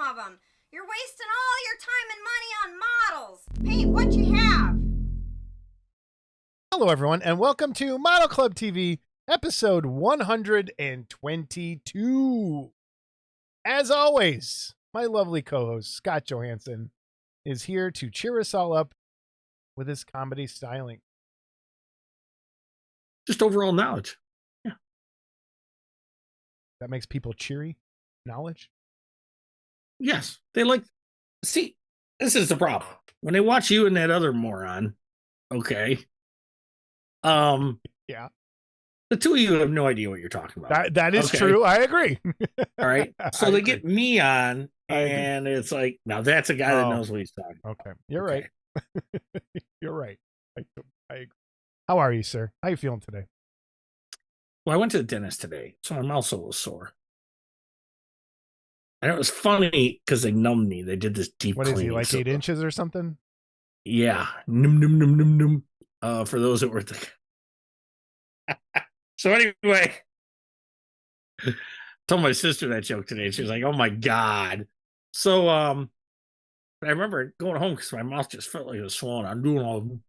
of them. You're wasting all your time and money on models. Paint what you have. Hello, everyone, and welcome to Model Club TV, episode 122. As always, my lovely co-host, Scott Johansson, is here to cheer us all up with his comedy styling. Just overall knowledge. Yeah. That makes people cheery. Knowledge? Yes. They like, see, this is the problem. When they watch you and that other moron, okay. Yeah. The two of you have no idea what you're talking about. That is true. I agree. All right. So they get me on, and it's like, now that's a guy that knows what he's talking about. Okay. You're right. You're right. I agree. How are you, sir? How are you feeling today? Well, I went to the dentist today, so I'm also a little sore. And it was funny because they numbed me. They did this deep What cleaning. is he, like 8 inches or something? Yeah. Num, num, num, num, num. For those that were thinking. So anyway, told my sister that joke today. She was like, "Oh my god!" So I remember going home because my mouth just felt like it was swollen. I'm doing all, and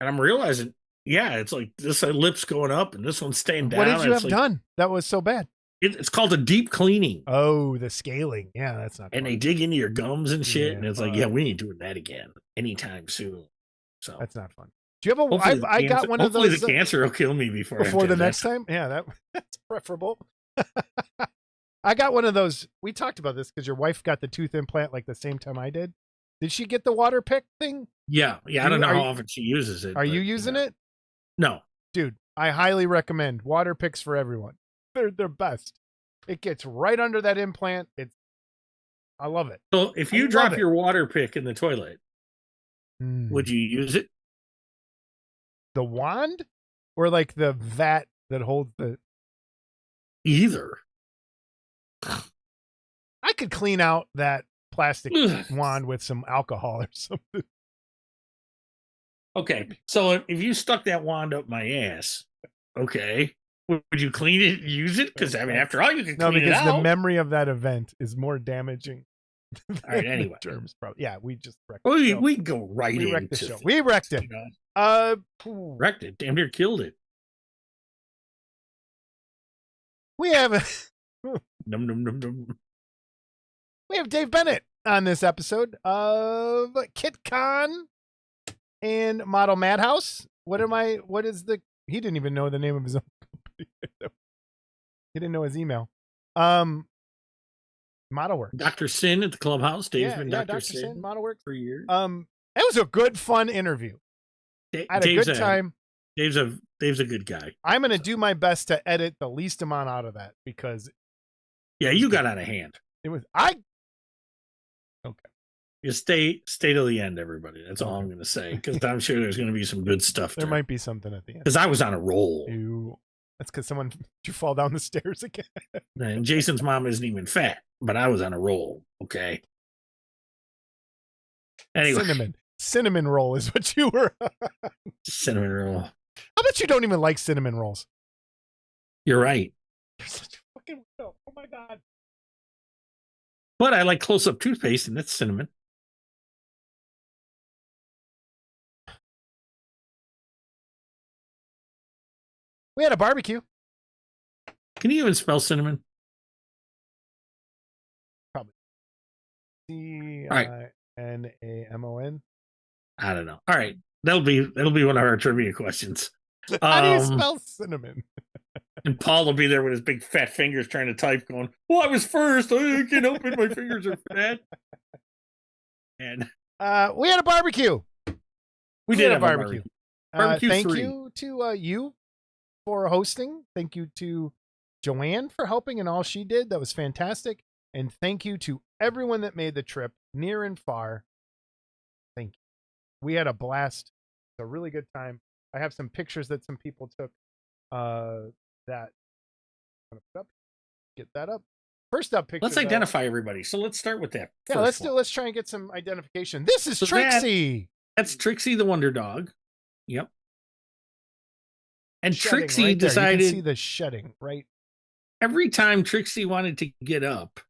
I'm realizing, yeah, it's like this lips going up and this one's staying down. What did you have like, done? That was so bad. It's called a deep cleaning. Oh, the scaling. Yeah, that's not. And fun. they dig into your gums and shit, Yeah, and it's like, yeah, we ain't doing that again anytime soon. So that's not fun. Do you have a? I got one of those. Hopefully, the cancer will kill me before the next time. Yeah, that's preferable. I got one of those. We talked about this because your wife got the tooth implant like the same time I did. Did she get the water pick thing? Yeah. I don't know how often she uses it. Are you using it? No, dude. I highly recommend water picks for everyone. They're best. It gets right under that implant. I love it. So if you drop your water pick in the toilet, would you use it? The wand or like the vat that holds the... Either. I could clean out that plastic wand with some alcohol or something. Okay, so if you stuck that wand up my ass, okay, would you clean it and use it? Because, I mean, after all, you can clean it out. No, because the memory of that event is more damaging. All right, anyway. Germs, probably. Yeah, we just wrecked we go right into the show. We wrecked it. Wrecked it. Damn near killed it. We have Num, num, num, num. We have Dave Bennett on this episode of KitCon and Model Madhouse. He didn't even know the name of his own company. He didn't know his email. ModelWorx. Dr. Sin at the clubhouse. Dave's been Dr. Sin, ModelWorx for years. It was a good, fun interview. I had a good time. Dave's a good guy. I'm going to do my best to edit the least amount out of that because... Yeah, you got out of hand. Okay. You stay till the end, everybody. That's all I'm going to say, because I'm sure there's going to be some good stuff there. Might be something at the end. Because I was on a roll. That's because did you fall down the stairs again? And Jason's mom isn't even fat, but I was on a roll, okay? Anyway. Cinnamon roll is what you were. Cinnamon roll. I bet you don't even like cinnamon rolls. You're right. You're such a fucking weirdo. Oh my god. But I like close-up toothpaste, and that's cinnamon. We had a barbecue. Can you even spell cinnamon? Probably. C-I-N-A-M-O-N. I don't know. All right. That'll be one of our trivia questions. How do you spell cinnamon? And Paul will be there with his big fat fingers trying to type, going, "Well, I was first. I can't help it. My fingers are fat." And we had a barbecue. We did have a barbecue. Thank you to you for hosting. Thank you to Joanne for helping and all she did. That was fantastic. And thank you to everyone that made the trip near and far. Thank you. We had a blast. It's a really good time. I have some pictures that some people took. That I'm gonna put up. Get that up. First up picture. Let's identify everybody. So let's start with that. Yeah, let's try and get some identification. This is Trixie. That's Trixie the Wonder Dog. Yep. And shedding Trixie right decided. You can see the shedding, right? Every time Trixie wanted to get up,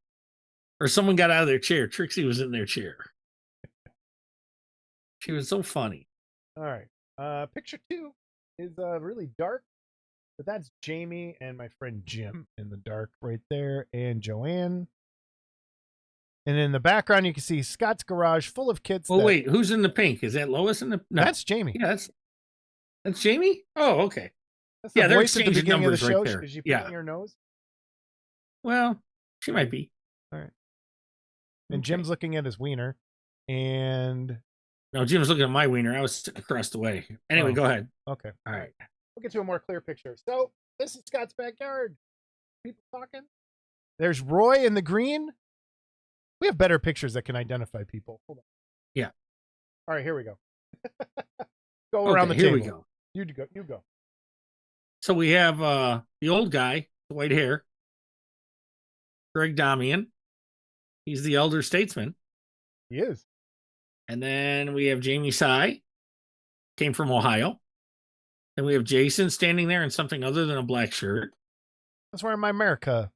or someone got out of their chair. Trixie was in their chair. She was so funny. All right. Picture 2 is really dark, but that's Jamie and my friend Jim in the dark right there, and Joanne. And in the background, you can see Scott's garage full of kits. Well, wait, who's in the pink? Is that Lois in the? No. That's Jamie. Yeah, that's Jamie. Oh, okay. That's the they're voice at the exchanging beginning of the numbers show. right there. Is she Yeah. putting your nose? Well, she might be. All right. And Okay. Jim's looking at his wiener, and No, Jim's looking at my wiener. I was sitting across the way. Anyway, go ahead. Okay. All right. We'll get to a more clear picture. So this is Scott's backyard. People talking. There's Roy in the green. We have better pictures that can identify people. Hold on. Yeah. All right, here we go. Go around the here table. we go. You go. You go. So we have the old guy, the white hair, Greg Damian. He's the elder statesman. He is. And then we have Jamie Sy, came from Ohio. Then we have Jason standing there in something other than a black shirt. That's wearing my America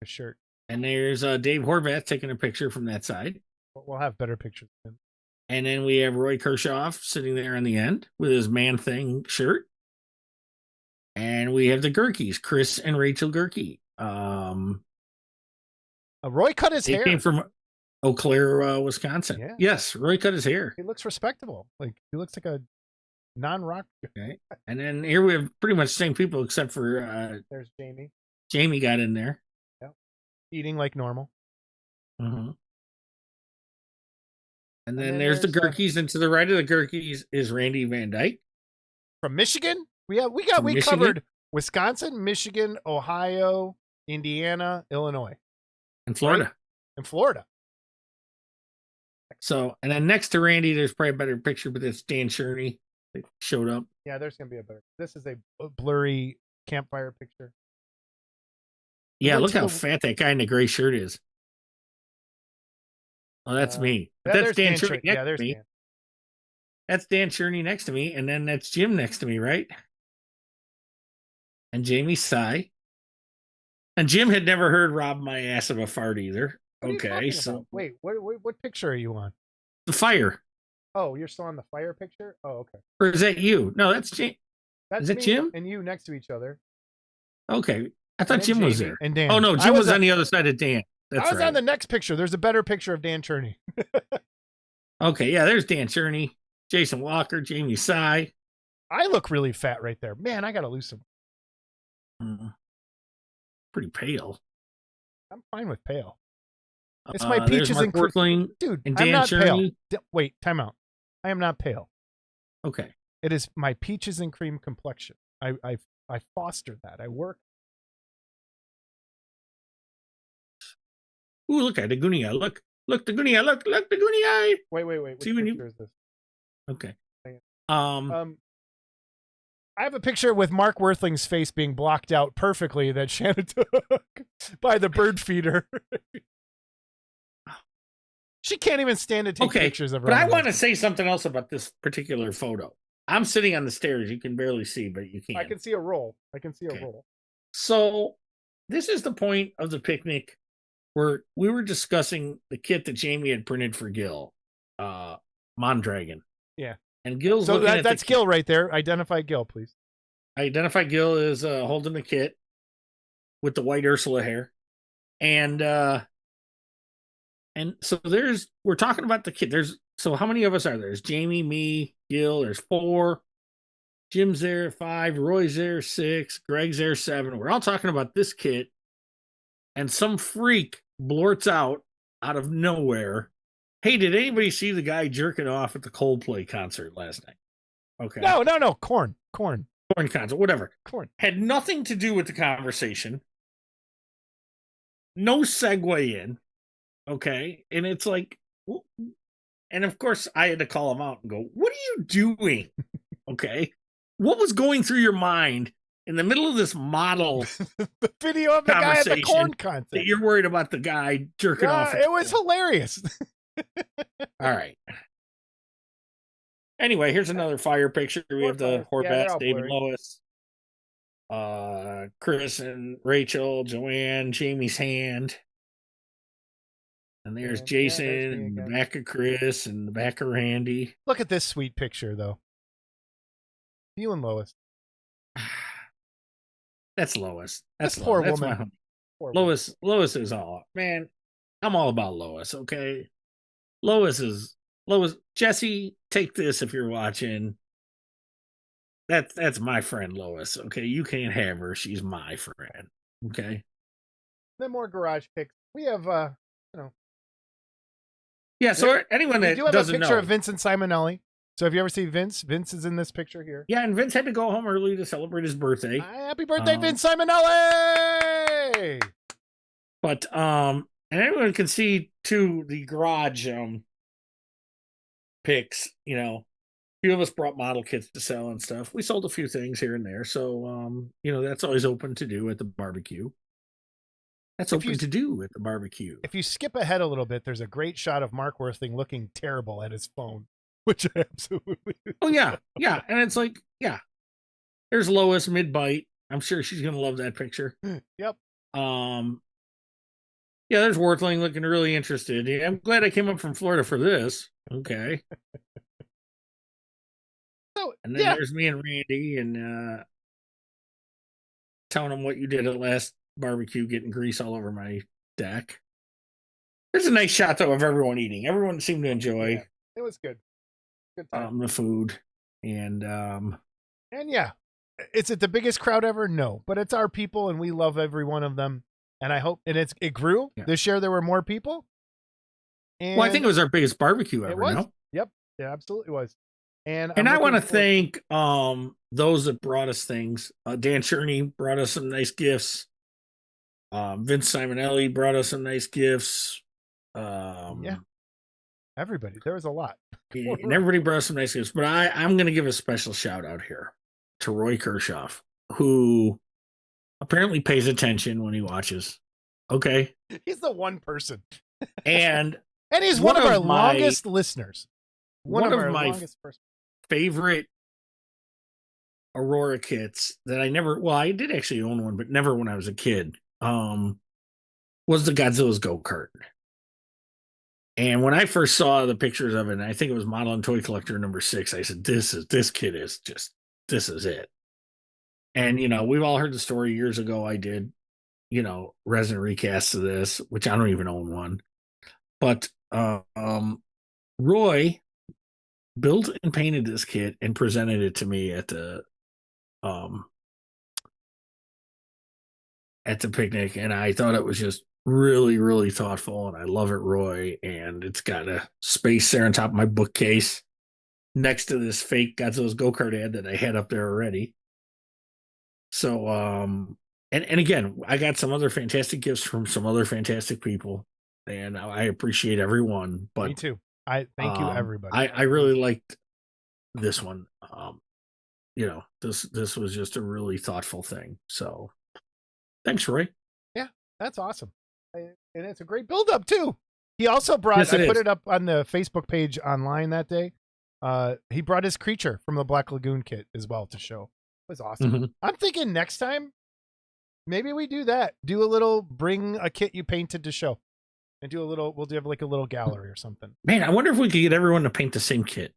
shirt. And there's Dave Horvath taking a picture from that side. We'll have better pictures of him. And then we have Roy Kershaw sitting there on the end with his Man Thing shirt. And we have the Gerkeys, Chris and Rachel Gerke. Roy cut his hair. He came from Eau Claire, Wisconsin. Yeah. Yes, Roy cut his hair. He looks respectable. Like he looks like a non-rock. Okay. And then here we have pretty much the same people except for there's Jamie. Jamie got in there. Yep. Eating like normal. Mm-hmm. And then there's the Gerkeys, and to the right of the Gerkeys is Randy Van Dyke. From Michigan? We covered Wisconsin, Michigan, Ohio, Indiana, Illinois. And Florida. Right? And Florida. So, and then next to Randy, there's probably a better picture, but it's Dan Sherney that showed up. Yeah, there's going to be a better. This is a blurry campfire picture. Yeah, look how fat that guy in the gray shirt is. Oh, that's me. But that's Dan Sherney next to me. Dan. That's Dan Sherney next to me, and then that's Jim next to me, right? And Jamie Sy. And Jim had never heard "Rob My Ass of a Fart" either. Okay, so wait, what picture are you on? The fire. Oh, you're still on the fire picture? Oh, okay. Or is that you? No, that's Jim. Is that Jim? And you next to each other. Okay, I thought Jim was there. And Dan. Oh no, Jim was on the other side of Dan. That's I was on the next picture. There's a better picture of Dan Cherney. Okay, yeah, there's Dan Cherney, Jason Walker, Jamie Sy. I look really fat right there. Man, I got to lose some. Pretty pale. I'm fine with pale. It's my peaches and cream. Dude, and I'm Dan not Cherney. pale. Wait, time out. I am not pale. Okay. It is my peaches and cream complexion. I foster that. I work. Ooh, look at the Goonie eye. Look, the Goonie eye. Look, the Goonie eye. Wait. Which picture is this? Okay. I have a picture with Mark Worthling's face being blocked out perfectly that Shannon took by the bird feeder. She can't even stand to take pictures of her. But I want to say something else about this particular photo. I'm sitting on the stairs. You can barely see, but you can. I can see a roll. So this is the point of the picnic where we were discussing the kit that Jamie had printed for Gil, Mondragon. Yeah. And Gil's so that's Gil right there. Identify Gil, please. Identify Gil is holding the kit with the white Ursula hair. And so we're talking about the kit. So how many of us are there? There's Jamie, me, Gil, there's 4. Jim's there 5, Roy's there 6, Greg's there 7. We're all talking about this kit. And some freak blurts out of nowhere, "Hey, did anybody see the guy jerking off at the Coldplay concert last night?" Okay. No. Corn concert, whatever. Corn. Had nothing to do with the conversation. No segue in. Okay. And it's like, and of course I had to call him out and go, "What are you doing?" Okay. What was going through your mind in the middle of this model the video of the guy at the corn concert that you're worried about the guy jerking off? It was hilarious. All right. Anyway, here's another fire picture. We have the Horvath, Dave and Lois, Chris and Rachel, Joanne, Jamie's hand. And there's And, Jason, yeah, there's me and the again. back of Chris, and the back of Randy. Look at this sweet picture, though. You and Lois. That's Lois. That's This poor Lois. That's woman. my honey. Poor woman. Lois is all, man. I'm all about Lois. Okay, Lois. Jesse, take this if you're watching. That's my friend Lois. Okay, you can't have her. She's my friend. Okay. Then more garage pics. We have, Yeah. So anyone we that do have a doesn't picture know, of Vincent Simonelli. So if you ever see Vince is in this picture here. yeah, and Vince had to go home early to celebrate his birthday. Happy birthday, Vince Simonelli! But and everyone can see too the garage pics. You know, a few of us brought model kits to sell and stuff. We sold a few things here and there, so you know, that's always open to do at the barbecue. That's open to do at the barbecue. If you skip ahead a little bit, there's a great shot of Mark Worthing looking terrible at his phone, which I absolutely. Oh yeah, yeah, and it's like, yeah, there's Lois mid bite. I'm sure she's gonna love that picture. Yep. Yeah, there's Worthling looking really interested. Yeah, I'm glad I came up from Florida for this. Okay. So, and then there's me and Randy, and telling him what you did at last barbecue, getting grease all over my deck. There's a nice shot though of everyone eating. Everyone seemed to enjoy. Yeah, it was good. Good time. The food, and yeah, is it the biggest crowd ever? No, but it's our people, and we love every one of them. And I hope, and it grew this year. There were more people. And well, I think it was our biggest barbecue ever. It was. No? Yep. It absolutely was. And I want to thank those that brought us things. Dan Cherney brought us some nice gifts. Vince Simonelli brought us some nice gifts. Yeah. Everybody. There was a lot. And everybody brought us some nice gifts. But I'm going to give a special shout out here to Roy Kershoff, who apparently pays attention when he watches. Okay. He's the one person. And he's one of our longest listeners. One of my favorite Aurora kits that I did actually own one, but never when I was a kid, was the Godzilla's go-kart. And when I first saw the pictures of it, and I think it was Model and Toy Collector number 6, I said, this is it. And, you know, we've all heard the story years ago. I did, you know, resin recasts of this, which I don't even own one. But Roy built and painted this kit and presented it to me at the picnic, and I thought it was just really, really thoughtful, and I love it, Roy. And it's got a space there on top of my bookcase next to this fake Godzilla's go-kart ad that I had up there already. So and again, I got some other fantastic gifts from some other fantastic people, and I appreciate everyone. But me too. I thank you, everybody. I really liked this one. You know, this was just a really thoughtful thing. So thanks, Roy. Yeah, that's awesome. And it's a great build-up too. He also brought, I put it up on the Facebook page online that day. He brought his creature from the Black Lagoon kit as well to show. It was awesome. Mm-hmm. I'm thinking next time, maybe we do that. Do a little, bring a kit you painted to show. And do a little, we'll have like a little gallery or something. Man, I wonder if we could get everyone to paint the same kit.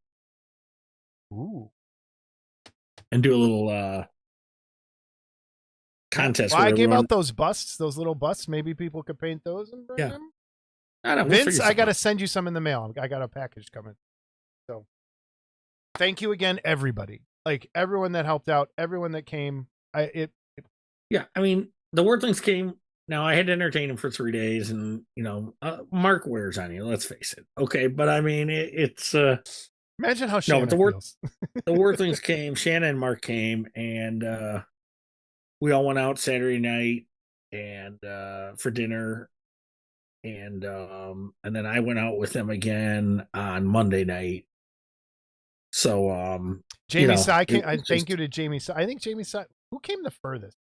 Ooh. And do a little contest. Well, I gave out those busts, those little busts. Maybe people could paint those and bring them. I don't know, Vince, I got to send you some in the mail. I got a package coming. So thank you again, everybody. Like everyone that helped out, everyone that came. Yeah, I mean, the Worthlings came. Now, I had to entertain him for 3 days, and, you know, Mark wears on you, let's face it. Okay, but I mean, it's... Imagine how Shanna feels. The Worthlings came, Shanna and Mark came, and we all went out Saturday night and for dinner, and then I went out with them again on Monday night. So, Jamie Sy came. Thank you to Jamie Sy. I think Jamie Sy, who came the furthest?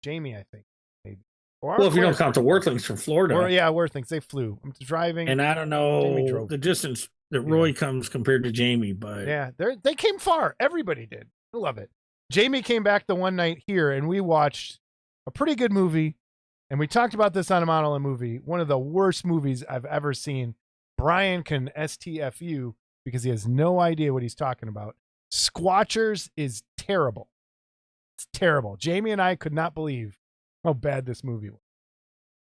Jamie, I think. Maybe. Well, if you don't count the Worthlings from Florida. Worthlings, they flew. I'm driving. And I don't know the distance that Roy comes compared to Jamie, but yeah, they came far. Everybody did. I love it. Jamie came back the one night here, and we watched a pretty good movie And we talked about this on a Model and Movie. One of the worst movies I've ever seen. Brian can STFU because he has no idea what he's talking about. Squatchers is terrible. It's terrible. Jamie and I could not believe how bad this movie was.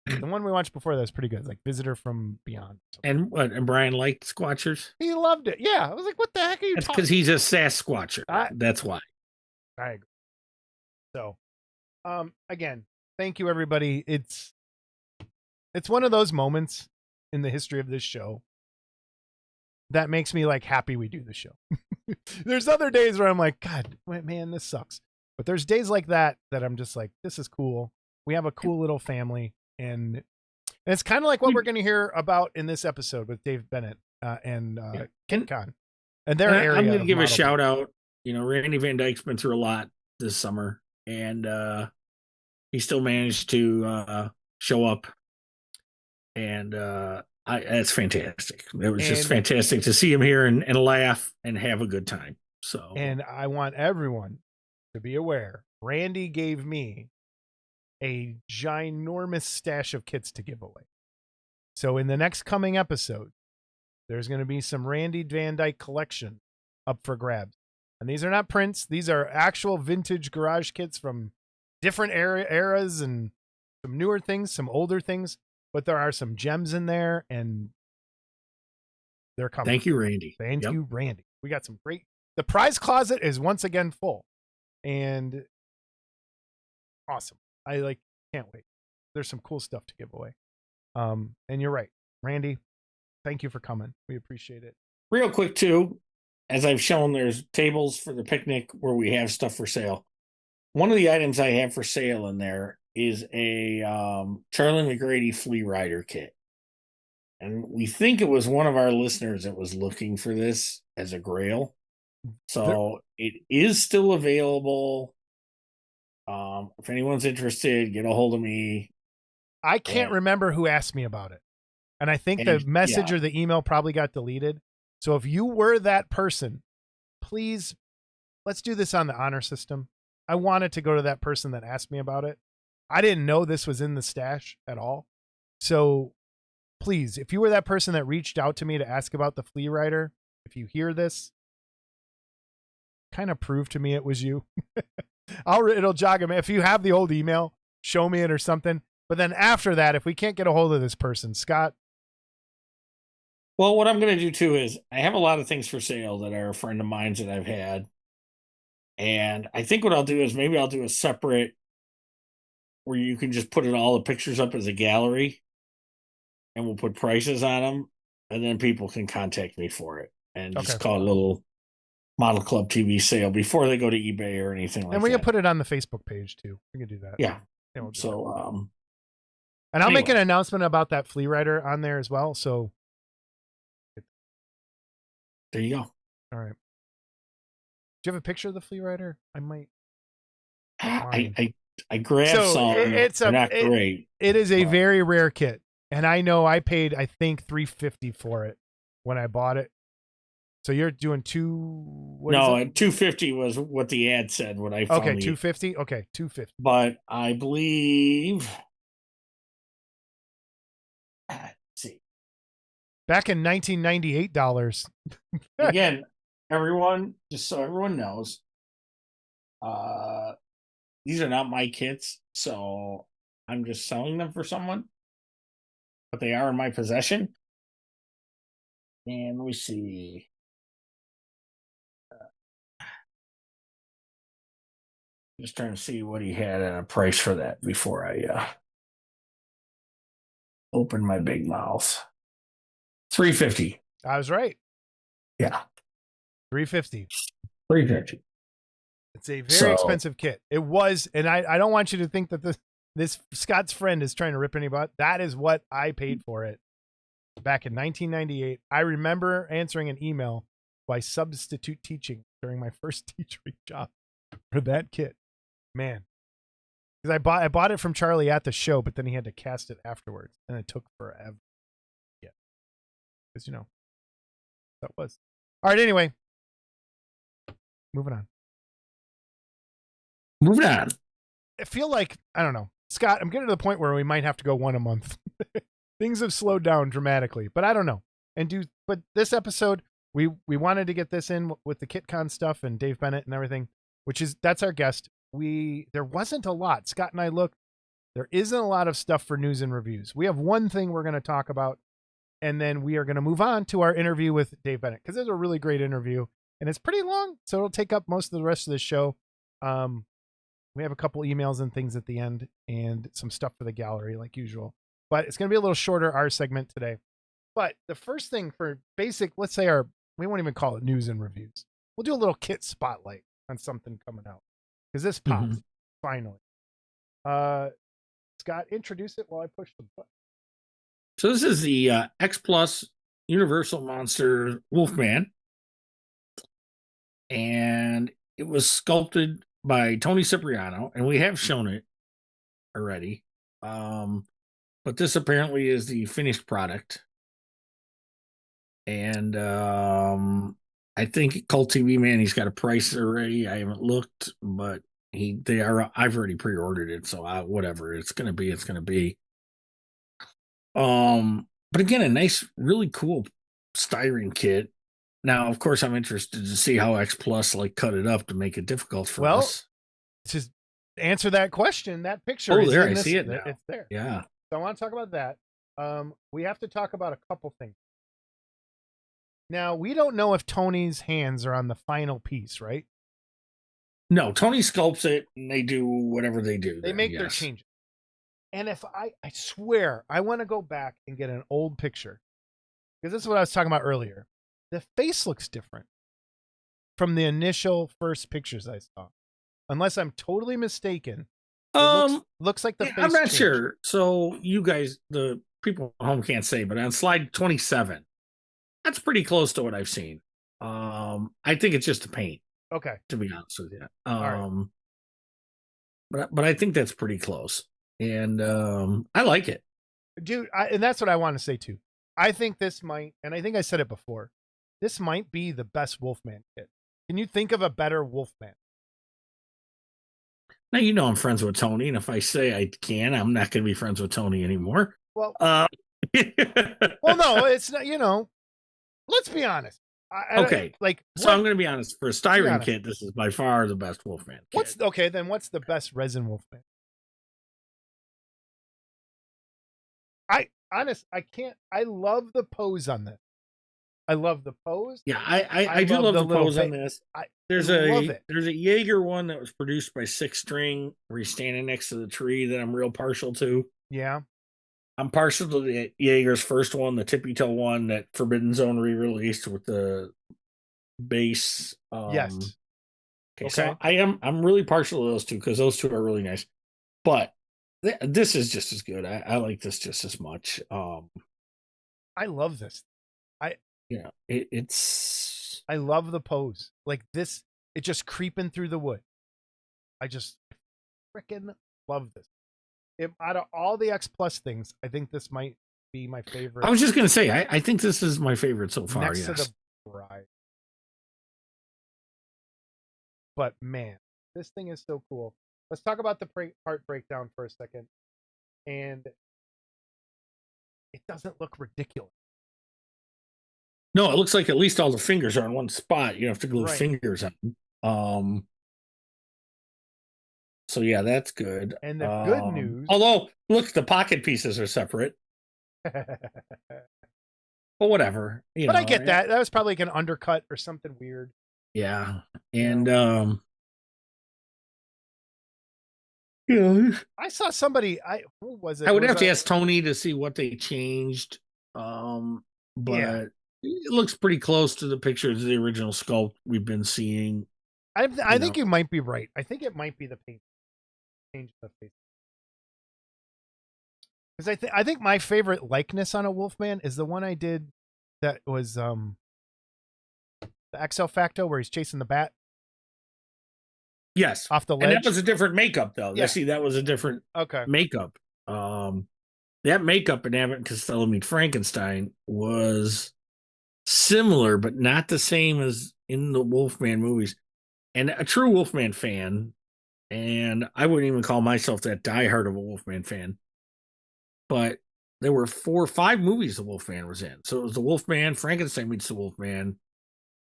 The one we watched before that was pretty good, like Visitor from Beyond. And Brian liked Squatchers? He loved it. Yeah. I was like, what the heck are you That's talking because he's a Sasquatcher. That's why. I agree. So, again, thank you, everybody. It's one of those moments in the history of this show that makes me like happy we do the show. There's other days where I'm like, God, man, this sucks. But there's days like that I'm just like, this is cool. We have a cool little family, and it's kind of like what we're going to hear about in this episode with Dave Bennett and KitCon and their area. I'm going to give a shout out. You know, Randy Van Dyke's been through a lot this summer, and he still managed to show up, and it's fantastic. It was just fantastic to see him here and laugh and have a good time. So, and I want everyone to be aware, Randy gave me a ginormous stash of kits to give away. So in the next coming episode, there's going to be some Randy Van Dyke collection up for grabs. And these are not prints. These are actual vintage garage kits from different eras and some newer things, some older things. But there are some gems in there, and they're coming. Thank you, Randy. Thank you, Randy. We got some great... The prize closet is once again full. And awesome. I can't wait. There's some cool stuff to give away. And you're right. Randy, thank you for coming. We appreciate it. Real quick, too, as I've shown, there's tables for the picnic where we have stuff for sale. One of the items I have for sale in there is a Charlie McGrady Flea Rider kit. And we think it was one of our listeners that was looking for this as a grail. So it is still available. If anyone's interested, get a hold of me. I can't remember who asked me about it. And I think the message or the email probably got deleted. So if you were that person, please, let's do this on the honor system. I want it to go to that person that asked me about it. I didn't know this was in the stash at all. So please, if you were that person that reached out to me to ask about the Flea Rider, if you hear this, kind of prove to me it was you. It'll jog him. If you have the old email, show me it or something. But then after that, if we can't get a hold of this person, Scott. Well, what I'm going to do too is I have a lot of things for sale that are a friend of mine's that I've had. And I think what I'll do is maybe I'll do a separate where you can just put all the pictures up as a gallery, and we'll put prices on them, and then people can contact me for it and just call it a little Model Club TV sale before they go to eBay or anything like that. And we can put it on the Facebook page too. We can do that. Yeah. We'll so, and I'll make an announcement about that Flea Rider on there as well. So there you go. All right. Do you have a picture of the Flea Rider? I might. I grabbed some. It's not great. It is a very rare kit, and I know I paid I think $350 for it when I bought it. So you're doing $250 was what the ad said when I found Okay, $250. Okay, $250. But I believe. Let's see. Back in $1998. Again, everyone, just so everyone knows, these are not my kits, so I'm just selling them for someone. But they are in my possession. And let me see. Just trying to see what he had at a price for that before I open my big mouth. $350. I was right. Yeah. $350. $350. It's a very expensive kit. It was, and I don't want you to think that this Scott's friend is trying to rip anybody. That is what I paid for it back in 1998. I remember answering an email by substitute teaching during my first teaching job for that kit. Man, because I bought it from Charlie at the show, but then he had to cast it afterwards, and it took forever. Yeah, because that was all right. Anyway, moving on. Moving on. I feel like I don't know. Scott, I'm getting to the point where we might have to go one a month. Things have slowed down dramatically, but I don't know. But this episode, we wanted to get this in with the KitCon stuff and Dave Bennett and everything, that's our guest. There wasn't a lot. Scott and I looked. There isn't a lot of stuff for news and reviews. We have one thing we're going to talk about, and then we are going to move on to our interview with Dave Bennett, because it's a really great interview, and it's pretty long, so it'll take up most of the rest of the show. We have a couple emails and things at the end, and some stuff for the gallery, like usual. But it's going to be a little shorter, our segment today. But the first thing for basic, let's say we won't even call it news and reviews. We'll do a little kit spotlight on something coming out, because this pops, finally. Scott, introduce it while I push the button. So this is the X Plus Universal Monster Wolfman, and it was sculpted by Tony Cipriano, and we have shown it already. But this apparently is the finished product, and I think Cult TV Man, he's got a price already. I haven't looked, but I've already pre-ordered it, so whatever it's gonna be, it's gonna be. But again, a nice, really cool styrene kit. Now, of course, I'm interested to see how X Plus cut it up to make it difficult for us. To answer that question, that picture. Oh, there, I see it now. It's there. Yeah. So I want to talk about that. We have to talk about a couple things. Now, we don't know if Tony's hands are on the final piece, right? No, Tony sculpts it, and they do whatever they do. They make their changes. And if I swear, I want to go back and get an old picture, because this is what I was talking about earlier. The face looks different from the initial first pictures I saw, unless I'm totally mistaken. Looks like the face. I'm not changed. sure. So you guys, the people at home, can't say, but on slide 27, that's pretty close to what I've seen. I think it's just the paint. Okay. To be honest with you. Right. But I think that's pretty close. And I like it. Dude, and that's what I want to say too. I think this might, and I think I said it before, this might be the best Wolfman kit. Can you think of a better Wolfman? Now, you know I'm friends with Tony, and if I say I can, I'm not going to be friends with Tony anymore. Well, well, no, it's not, let's be honest. Okay. So I'm going to be honest. For a styrene kit, this is by far the best Wolfman kit. What's the best resin Wolfman? I love the pose on this. I love the pose. Yeah, I do love the pose on this. There's a Jaeger one that was produced by Six String, where he's standing next to the tree, that I'm real partial to. Yeah. I'm partial to the Jaeger's first one, the Tippy Toe one that Forbidden Zone re-released with the base. Yes. Okay. So I'm really partial to those two, because those two are really nice. But this is just as good. I like this just as much. I love this. I love the pose. Like this, it's just creeping through the wood. I just freaking love this. Out of all the X Plus things, I think this might be my favorite. I was just going to say, I think this is my favorite so far. Next to the Bride. But man, this thing is so cool. Let's talk about the part breakdown for a second. And it doesn't look ridiculous. No, it looks like at least all the fingers are in one spot. You have to glue fingers on. So yeah, that's good. And the good news, although look, the pocket pieces are separate. But whatever. I get that. That was probably like an undercut or something weird. Yeah. And I saw somebody. Who was it? I would have to ask Tony to see what they changed. But it looks pretty close to the pictures of the original sculpt we've been seeing. I think you might be right. I think it might be the paint change the face. Because I think my favorite likeness on a Wolfman is the one I did that was the XL Facto, where he's chasing the bat. Yes. Off the ledge. And that was a different makeup, though. Yeah. See, that was a different makeup. That makeup in Abbott and Costello Meet Frankenstein was similar, but not the same as in the Wolfman movies. And a true Wolfman fan and I wouldn't even call myself that diehard of a Wolfman fan. But there were 4 or 5 movies the Wolfman was in. So it was the Wolfman, Frankenstein meets the Wolfman,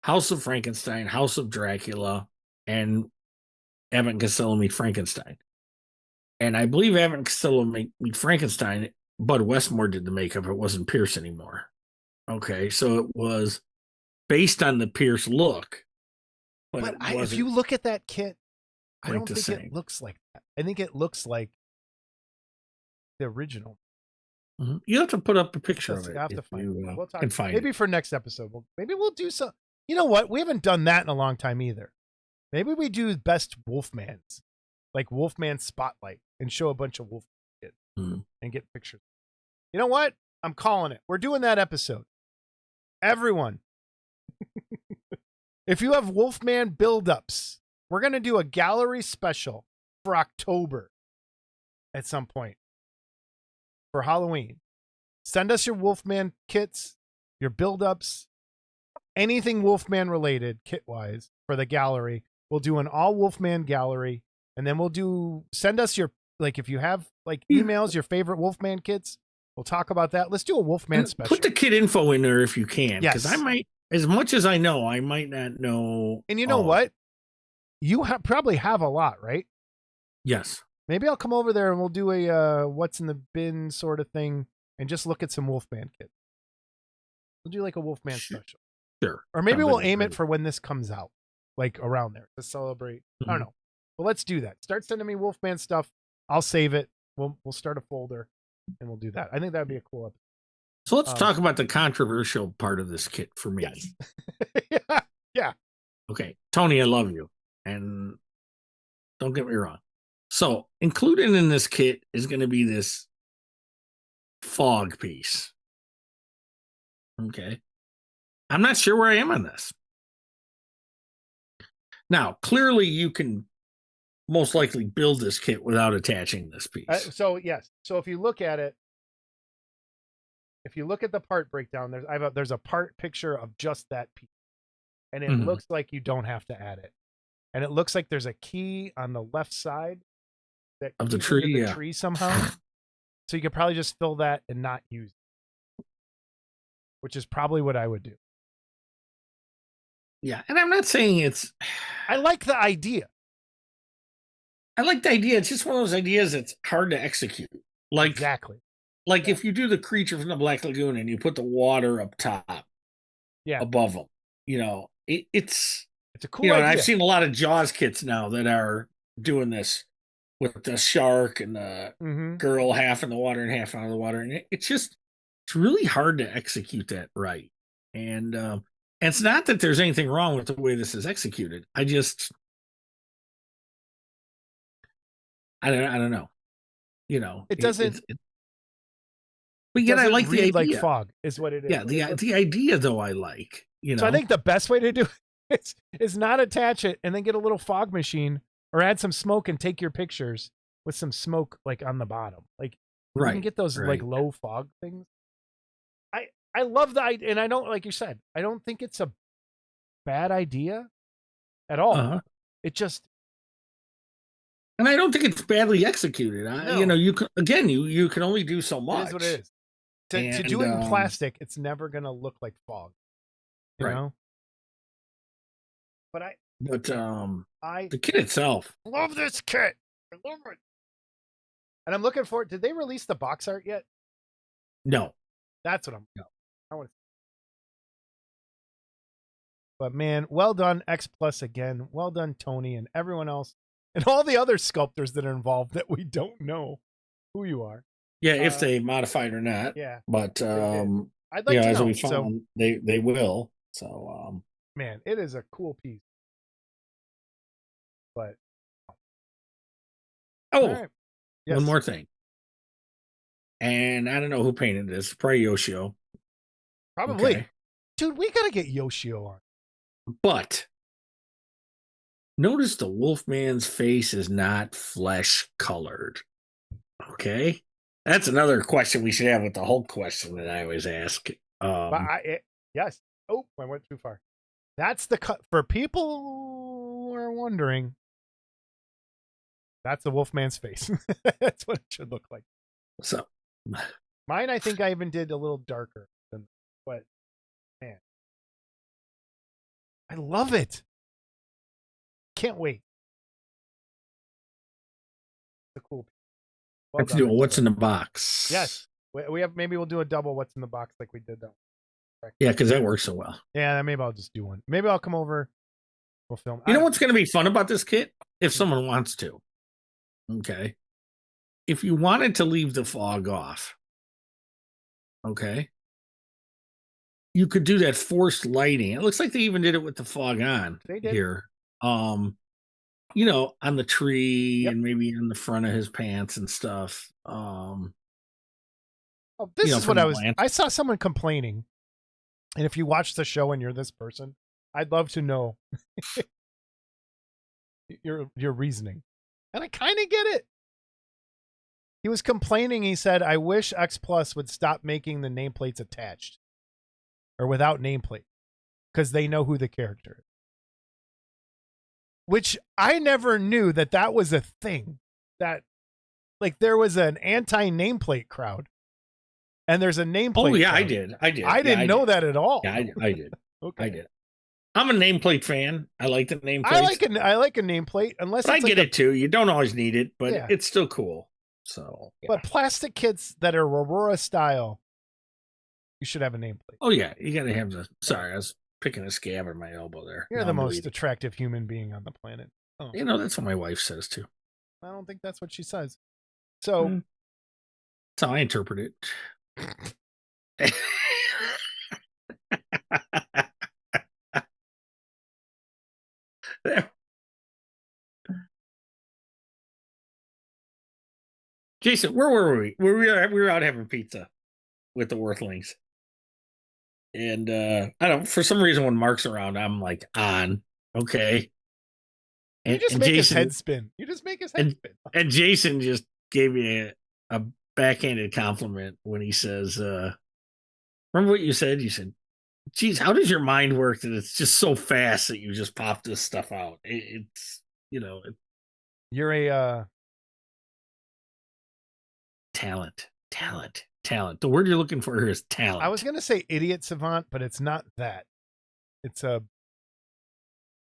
House of Frankenstein, House of Dracula, and Abbott and Costello meet Frankenstein. And I believe Abbott and Costello meet Frankenstein. Bud Westmore did the makeup. It wasn't Pierce anymore. Okay, so it was based on the Pierce look. But if you look at that kit, I don't think same. it looks like that. I think it looks like the original. Mm-hmm. You have to put up a picture of it. I have to find it. We'll talk. Can find maybe it. For next episode. Maybe we'll do some. You know what? We haven't done that in a long time either. Maybe we do best Wolfmans, like Wolfman Spotlight, and show a bunch of Wolfman kids and get pictures. You know what? I'm calling it. We're doing that episode. Everyone, if you have Wolfman build-ups, we're going to do a gallery special for October at some point for Halloween. Send us your Wolfman kits, your build-ups, anything Wolfman related kit-wise for the gallery. We'll do an all Wolfman gallery, and then send us your, like, if you have like emails, your favorite Wolfman kits, we'll talk about that. Let's do a Wolfman special. Put the kit info in there if you can, because yes. I might, as much as I know, I might not know. And you know what? You probably have a lot, right? Yes. Maybe I'll come over there and we'll do a what's in the bin sort of thing and just look at some Wolfman kits. We'll do like a Wolfman special. Sure. Or maybe we'll aim it for when this comes out, like around there to celebrate. I don't know. But let's do that. Start sending me Wolfman stuff. I'll save it. We'll start a folder and we'll do that. I think that'd be a cool episode. So let's talk about the controversial part of this kit for me. Yes. Yeah. Okay. Tony, I love you. And don't get me wrong. So included in this kit is going to be this fog piece. Okay. I'm not sure where I am on this. Now, clearly you can most likely build this kit without attaching this piece. So yes. So if you look at it, if you look at the part breakdown, there's a part picture of just that piece. And it looks like you don't have to add it. And it looks like there's a key on the left side that of the tree, tree somehow. So you could probably just fill that and not use it, which is probably what I would do. Yeah, and I'm not saying it's... I like the idea. It's just one of those ideas that's hard to execute. Like, exactly. Like if you do the creature from the Black Lagoon and you put the water up top, above them, it's a cool idea. And I've seen a lot of Jaws kits now that are doing this with the shark and the girl half in the water and half out of the water, and it's really hard to execute that right. And it's not that there's anything wrong with the way this is executed. I don't know. It doesn't. But yet I like the idea. Like fog is what it is. Yeah, the idea though I like. So I think the best way to do it is not attach it and then get a little fog machine or add some smoke and take your pictures with some smoke like on the bottom. Like you can get those like low fog things. I love the idea, and I don't, like you said, I don't think it's a bad idea at all. It just, and I don't think it's badly executed. No. You can only do so much. It is what it is. To do it in plastic, it's never gonna look like fog. You know? But the kit itself. Love this kit. I love it. And I'm looking forward. Did they release the box art yet? No. That's what I want to. But man, well done, X Plus again. Well done, Tony, and everyone else, and all the other sculptors that are involved that we don't know who you are. Yeah, if they modified or not. Yeah. But I'd like to know. As we found, they will. So man, it is a cool piece. But right. Yes. One more thing. And I don't know who painted this. Probably Yoshio. Probably. Okay. Dude, we gotta get Yoshio on. But notice the Wolfman's face is not flesh colored. Okay? That's another question we should have with the Hulk question that I always ask. Yes. Oh, I went too far. That's the cut. For people who are wondering, That's the Wolfman's face. That's what it should look like. So mine, I think I even did a little darker than, but man, I love it. Can't wait. The cool. Well, have to do a what's in the box. Yes, we have. Maybe we'll do a double what's in the box like we did though. Yeah, because that works so well. Yeah, maybe I'll just do one. Maybe I'll come over. We'll film. You know what's going to be fun about this kit? If someone wants to. Okay. If you wanted to leave the fog off, okay, you could do that forced lighting. It looks like they even did it with the fog on here. You know, on the tree and maybe on the front of his pants and stuff. This is what I saw someone complaining. And if you watch the show and you're this person, I'd love to know your reasoning. And I kind of get it. He was complaining. He said, I wish X Plus would stop making the nameplates attached or without nameplate because they know who the character is. Which I never knew that was a thing, that like there was an anti-nameplate crowd and there's a nameplate. Oh yeah, crowd. I did. I didn't know that at all. Yeah, I did. Okay. I did. I'm a nameplate fan. I like the nameplate. I like a nameplate unless I get it too. You don't always need it, but it's still cool. So, but plastic kits that are Aurora style, you should have a nameplate. Oh yeah, you got to have the. Sorry, I was picking a scab in my elbow there. You're the most attractive human being on the planet. Oh. You know, that's what my wife says too. I don't think that's what she says. So that's how I interpret it. Jason, where were we? We were out having pizza with the Worthlings. And I don't, for some reason when Mark's around, I'm like on. Okay. And, you just make his head spin. You just make his head spin. And Jason just gave me a backhanded compliment when he says, remember what you said? You said, geez, how does your mind work that it's just so fast that you just pop this stuff out? It's, you know. You're a... Talent. The word you're looking for here is talent. I was going to say idiot savant, but it's not that. It's a...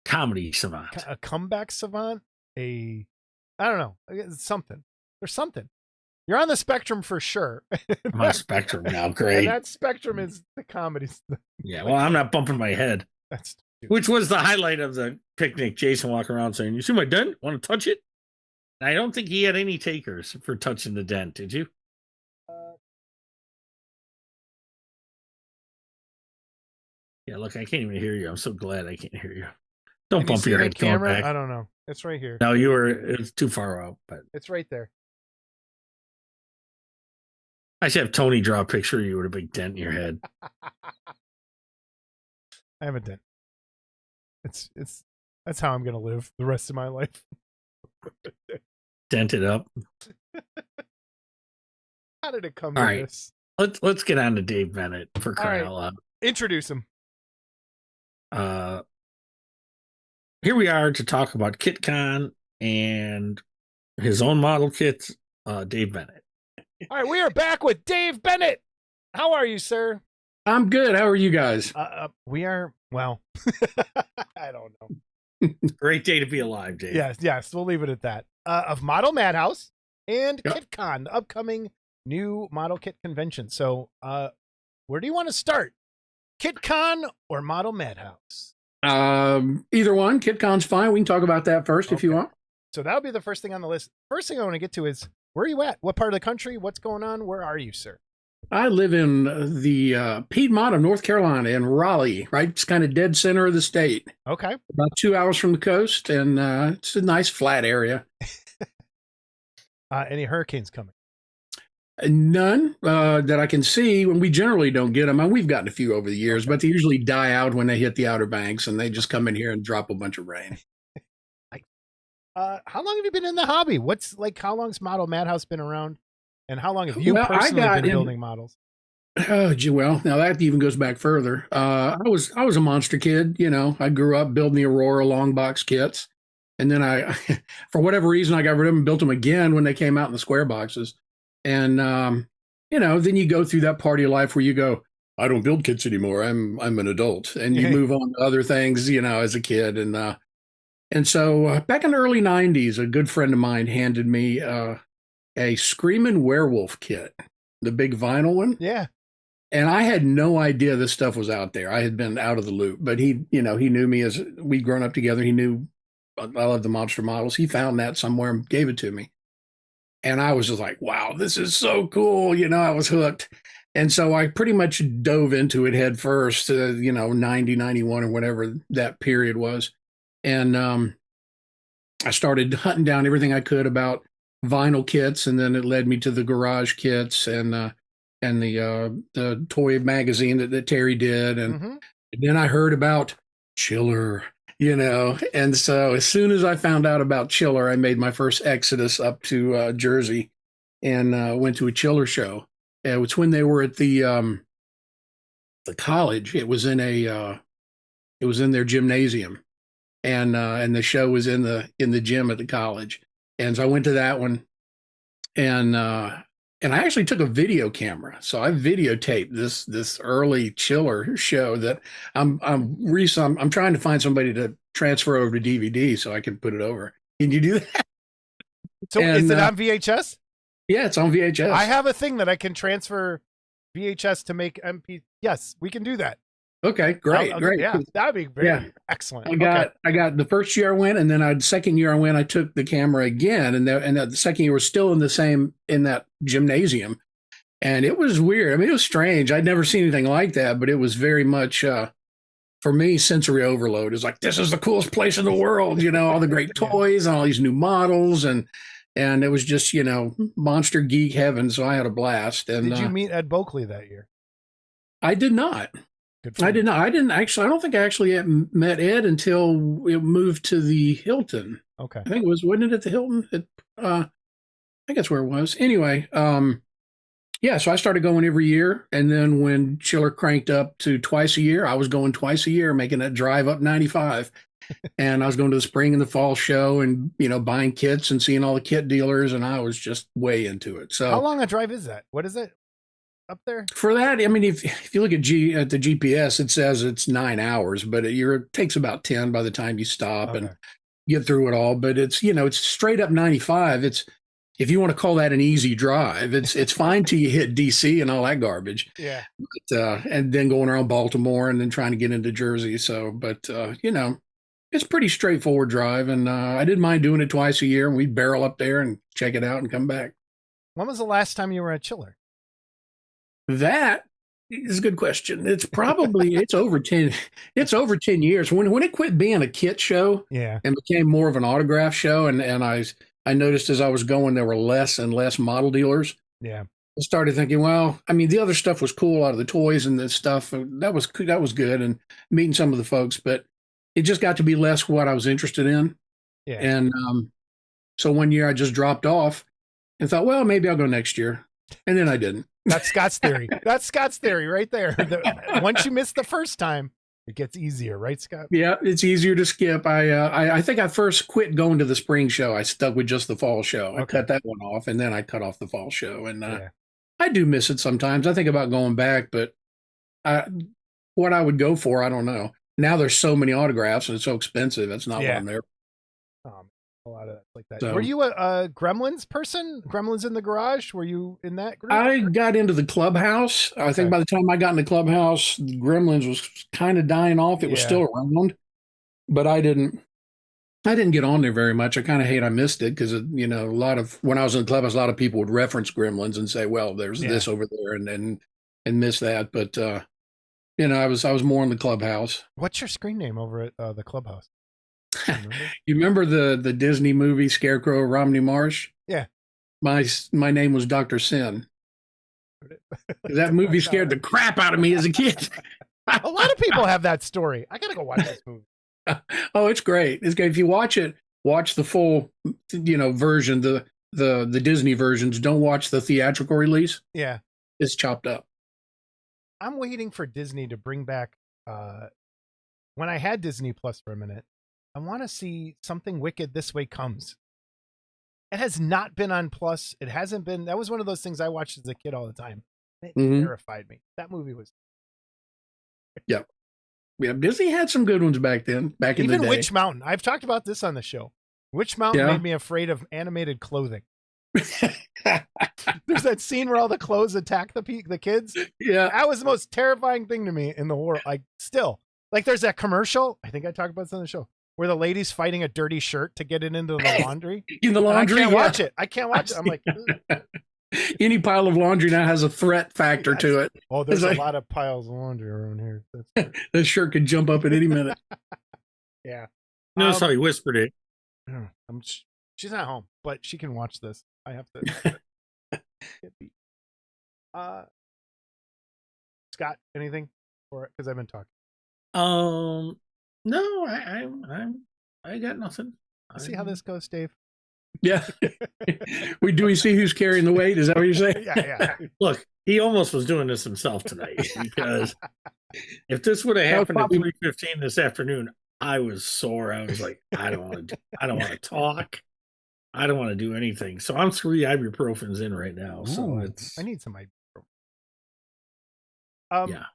comedy savant. A comeback savant? I don't know. It's something. There's something. You're on the spectrum for sure. I'm on spectrum now. Great. And that spectrum is the comedy. Yeah, well, I'm not bumping my head. That's stupid. Which was the highlight of the picnic. Jason walking around saying, you see my dent? Want to touch it? And I don't think he had any takers for touching the dent. Did you? Yeah, look, I can't even hear you. I'm so glad I can't hear you. Don't bump your head camera. Back. I don't know. It's right here. No, it's too far out, but it's right there. I should have Tony draw a picture of you with a big dent in your head. I have a dent. That's how I'm gonna live the rest of my life. Dent it up. How did it come All to right. this? Let's get on to Dave Bennett for crying out loud. Introduce him. Here we are to talk about KitCon and his own model kits, Dave Bennett. All right, we are back with Dave Bennett. How are you, sir? I'm good. How are you guys? We are, well, I don't know. Great day to be alive, Dave. Yes, we'll leave it at that. Of Model Madhouse and KitCon, the upcoming new model kit convention. So, where do you want to start? KitCon or Model Madhouse? Either one. KitCon's fine. We can talk about that first if you want. So that'll be the first thing on the list. First thing I want to get to is, where are you at? What part of the country? What's going on? Where are you, sir? I live in the Piedmont of North Carolina in Raleigh, right? It's kind of dead center of the state. Okay. About 2 hours from the coast, and it's a nice flat area. Any hurricanes coming? None that I can see. When we generally don't get them. We've gotten a few over the years, but they usually die out when they hit the Outer Banks, and they just come in here and drop a bunch of rain. How long have you been in the hobby? How long's Model Madhouse been around? And how long have you personally been building models? Oh, well, now that even goes back further. I was a monster kid. You know, I grew up building the Aurora long box kits. And then for whatever reason, I got rid of them and built them again when they came out in the square boxes. And, then you go through that part of your life where you go, I don't build kits anymore. I'm an adult, and you move on to other things, as a kid. And so back in the early 90s, a good friend of mine handed me a Screaming Werewolf kit, the big vinyl one. Yeah. And I had no idea this stuff was out there. I had been out of the loop, but he knew me as we'd grown up together. He knew I loved the monster models. He found that somewhere and gave it to me. And I was just like, wow, this is so cool. I was hooked. And so I pretty much dove into it head first, 90, 91 or whatever that period was. And I started hunting down everything I could about vinyl kits. And then it led me to the garage kits and the toy magazine that Terry did. And then I heard about Chiller, and so as soon as I found out about Chiller, I made my first exodus up to Jersey and went to a Chiller show. It was when they were at the college. It was in their gymnasium, and the show was in the gym at the college. And so I went to that one, and I actually took a video camera. So I videotaped this early Chiller show that I'm trying to find somebody to transfer over to DVD so I can put it over. Can you do that? So is it on VHS? Yeah, it's on VHS. I have a thing that I can transfer VHS to make MP. Yes, we can do that. Okay, great. Yeah, that'd be very excellent. I got the first year I went, and then the second year I went, I took the camera again, and the second year was still in that gymnasium, and it was weird. I mean, it was strange. I'd never seen anything like that, but it was very much for me sensory overload. It's like, this is the coolest place in the world, all the great toys and all these new models, and it was just monster geek heaven. So I had a blast. And did you meet Ed Boakley that year? I did not. I did not. I didn't actually. I don't think I actually met Ed until it moved to the Hilton. Okay. I think wasn't it at the Hilton? I think that's where it was. Anyway, yeah. So I started going every year, and then when Chiller cranked up to twice a year, I was going twice a year, making that drive up 95. And I was going to the spring and the fall show, and buying kits and seeing all the kit dealers, and I was just way into it. So how long a drive is that? What is it? Up there for that? I mean, if you look at the GPS, it says it's 9 hours, but it takes about 10 by the time you stop and get through it all. But it's it's straight up 95. It's, if you want to call that an easy drive, it's fine till you hit DC and all that garbage. Yeah. But, and then going around Baltimore and then trying to get into Jersey. So, but it's pretty straightforward drive, and I didn't mind doing it twice a year. And we'd barrel up there and check it out and come back. When was the last time you were at Chiller? That is a good question. It's probably it's over 10 years. When it quit being a kit show, and became more of an autograph show, and I noticed as I was going there were less and less model dealers. Yeah. I started thinking, well, I mean, the other stuff was cool, out of the toys and the stuff that was good, and meeting some of the folks, but it just got to be less what I was interested in. Yeah. And so one year I just dropped off and thought, well, maybe I'll go next year. And then I didn't. That's Scott's theory. That's Scott's theory right there. Once you miss the first time, it gets easier, right, Scott? Yeah, it's easier to skip. I think I first quit going to the spring show. I stuck with just the fall show. I cut that one off, and then I cut off the fall show. And I do miss it sometimes. I think about going back, but what I would go for, I don't know. Now there's so many autographs and it's so expensive. That's not what I'm there. A lot of like that. So, were you a Gremlins person? Gremlins in the Garage? Were you in that group? I got into the Clubhouse. I think by the time I got in the Clubhouse, Gremlins was kind of dying off. It was still around, but I didn't get on there very much. I kind of hate I missed it because when I was in the Clubhouse, a lot of people would reference Gremlins and say, "Well, there's this over there," and miss that. But I was more in the Clubhouse. What's your screen name over at the Clubhouse? You remember the Disney movie Scarecrow Romney Marsh? Yeah. My name was Dr. Sin. That movie scared the crap out of me as a kid. A lot of people have that story. I gotta go watch this movie. Oh, it's great. It's great. If you watch it, watch the full version, the Disney versions. Don't watch the theatrical release. Yeah. It's chopped up. I'm waiting for Disney to bring back when I had Disney Plus for a minute. I want to see Something Wicked This Way Comes. It has not been on Plus. It hasn't been. That was one of those things I watched as a kid all the time. It terrified me. That movie was. Yeah. Yeah. Disney had some good ones back then, back in the day. Even Witch Mountain. I've talked about this on the show. Witch Mountain made me afraid of animated clothing. There's that scene where all the clothes attack the kids. Yeah. That was the most terrifying thing to me in the world. Like, still. Like, there's that commercial. I think I talked about this on the show. Where the lady's fighting a dirty shirt to get it into the laundry. In the laundry? I can't watch it. I can't watch it. I'm like, any pile of laundry now has a threat factor to it. Oh, there's a lot of piles of laundry around here. This shirt could jump up at any minute. Yeah. Notice how he whispered it. She's not home, but she can watch this. I have to. Scott, anything for it? Because I've been talking. No, I got nothing. See how this goes, Dave? Yeah. We see who's carrying the weight? Is that what you're saying? Yeah. Look, he almost was doing this himself tonight because if this would have happened at 3:15 this afternoon, I was sore. I was like, I don't want to talk. I don't want to do anything. So I'm 3 ibuprofens in right now. So I need some ibuprofen. Yeah.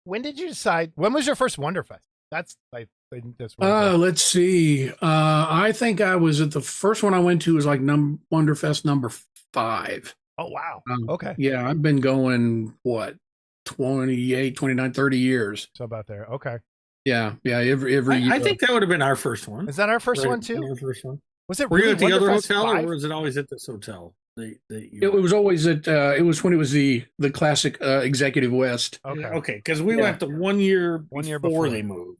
When did you decide? When was your first Wonderfest? Let's see. I think I was at the first one I went to was like Wonderfest number 5. Oh, wow. Okay. Yeah, I've been going, 28, 29, 30 years. So about there. Okay. Yeah. Every year. I think that would have been our first one. Is that our first one too? Our first one. Was it Were really you at the other Wonderfest hotel 5? or was it always at this hotel? It was always at, it was when it was the classic Executive West. Okay. Because we went the 1 year before they moved.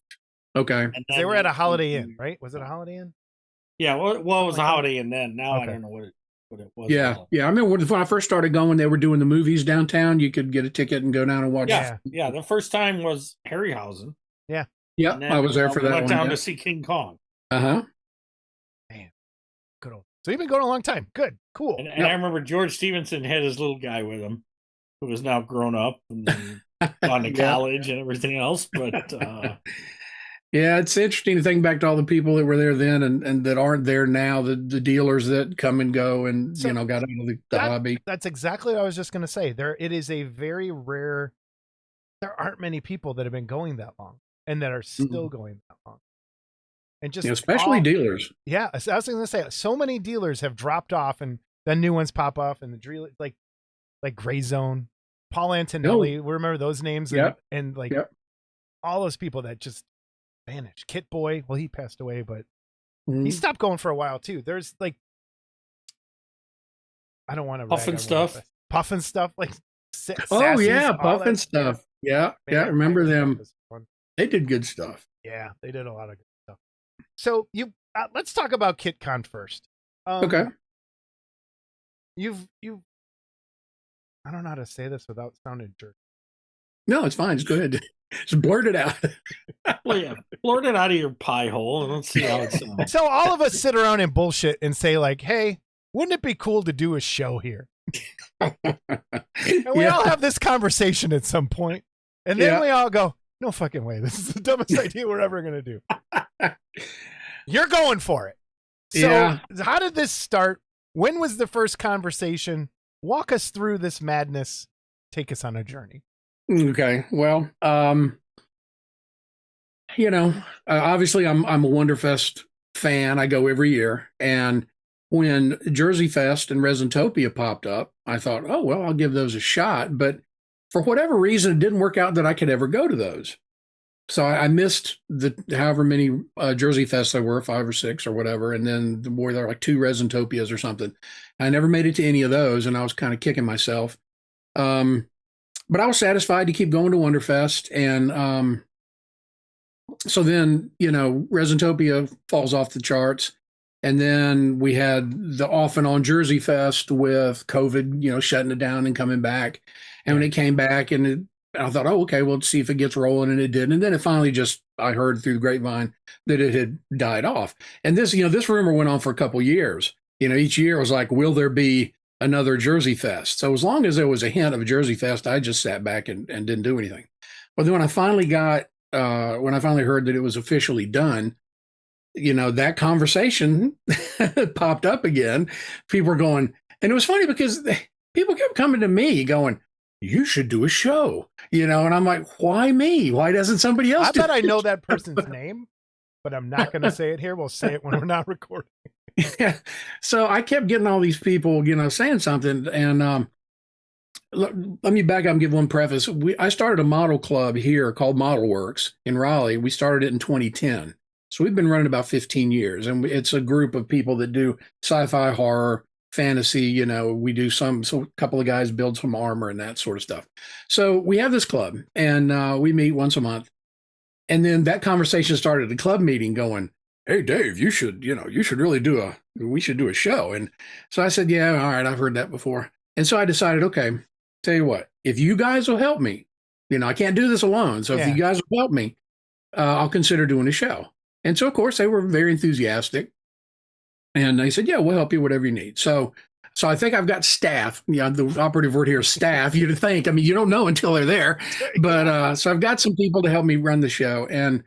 Okay. They were at a Holiday Inn, right? Was it a Holiday Inn? Yeah. Well, it was a Holiday Inn then. Now I don't know what it was. Yeah. I remember when I first started going, they were doing the movies downtown. You could get a ticket and go down and watch. Yeah. The first time was Harryhausen. Yeah. Yeah. I was there for that. Went down to see King Kong. Man, good old. So you've been going a long time. Good. Cool. And I remember George Stevenson had his little guy with him, who was now grown up and gone to college and everything else. But yeah, it's interesting to think back to all the people that were there then and that aren't there now, the dealers that come and go and, got out of the hobby. That's exactly what I was just going to say. It is a very rare, there aren't many people that have been going that long and that are still going that long. And just especially dealers. Yeah. I was going to say, so many dealers have dropped off and then new ones pop off and the like Gray Zone, Paul Antonelli. We remember those names and all those people that just vanished. Kit Boy, well, he passed away, but he stopped going for a while too. There's like, I don't want to Puffin stuff, like Puffin stuff. Yeah, remember them? They did good stuff. Yeah, they did a lot of good stuff. So let's talk about KitCon first. Okay. You've I don't know how to say this without sounding jerk. No, it's fine. Just go ahead. Just blurt it out. Well, yeah, blurt it out of your pie hole and let's see how it sounds. So all of us sit around and bullshit and say like, hey, wouldn't it be cool to do a show here? And we all have this conversation at some point. And then we all go, no fucking way. This is the dumbest idea we're ever going to do. You're going for it. So how did this start? When was the first conversation? Walk us through this madness. Take us on a journey. Okay. Well, obviously I'm a Wonderfest fan. I go every year. And when Jersey Fest and Resentopia popped up, I thought, oh, well, I'll give those a shot. But for whatever reason, it didn't work out that I could ever go to those. So I missed the however many Jersey Fests there were, 5 or 6 or whatever. And then there were like 2 Resentopias or something. I never made it to any of those, and I was kind of kicking myself. But I was satisfied to keep going to Wonderfest. And so then, Resentopia falls off the charts. And then we had the off and on Jersey Fest with COVID, shutting it down and coming back. And when it came back, I thought, oh, okay, well, let's see if it gets rolling. And it did. And then it finally I heard through the grapevine that it had died off. And this rumor went on for a couple years. Each year it was like, will there be another Jersey Fest? So as long as there was a hint of a Jersey Fest, I just sat back and didn't do anything. But then when I finally heard that it was officially done, that conversation popped up again. People were going, and it was funny because people kept coming to me going, you should do a show, and I'm like, why me? Why doesn't somebody else I do bet I it? know that person's name, but I'm not going to say it here. We'll say it when we're not recording. Yeah. So I kept getting all these people, saying something. And let me back up and give one preface. I started a model club here called ModelWorx in Raleigh. We started it in 2010. So we've been running about 15 years. And it's a group of people that do sci-fi, horror, fantasy. We do so a couple of guys build some armor and that sort of stuff. So we have this club, and we meet once a month. And then that conversation started at the club meeting going, hey, Dave, you should really we should do a show. And so I said, yeah, all right, I've heard that before. And so I decided, okay, tell you what, if you guys will help me, I can't do this alone. So if you guys will help me, I'll consider doing a show. And so, of course, they were very enthusiastic. And they said, yeah, we'll help you, whatever you need. So I think I've got staff. The operative word here is staff. You'd think, you don't know until they're there. But so I've got some people to help me run the show. And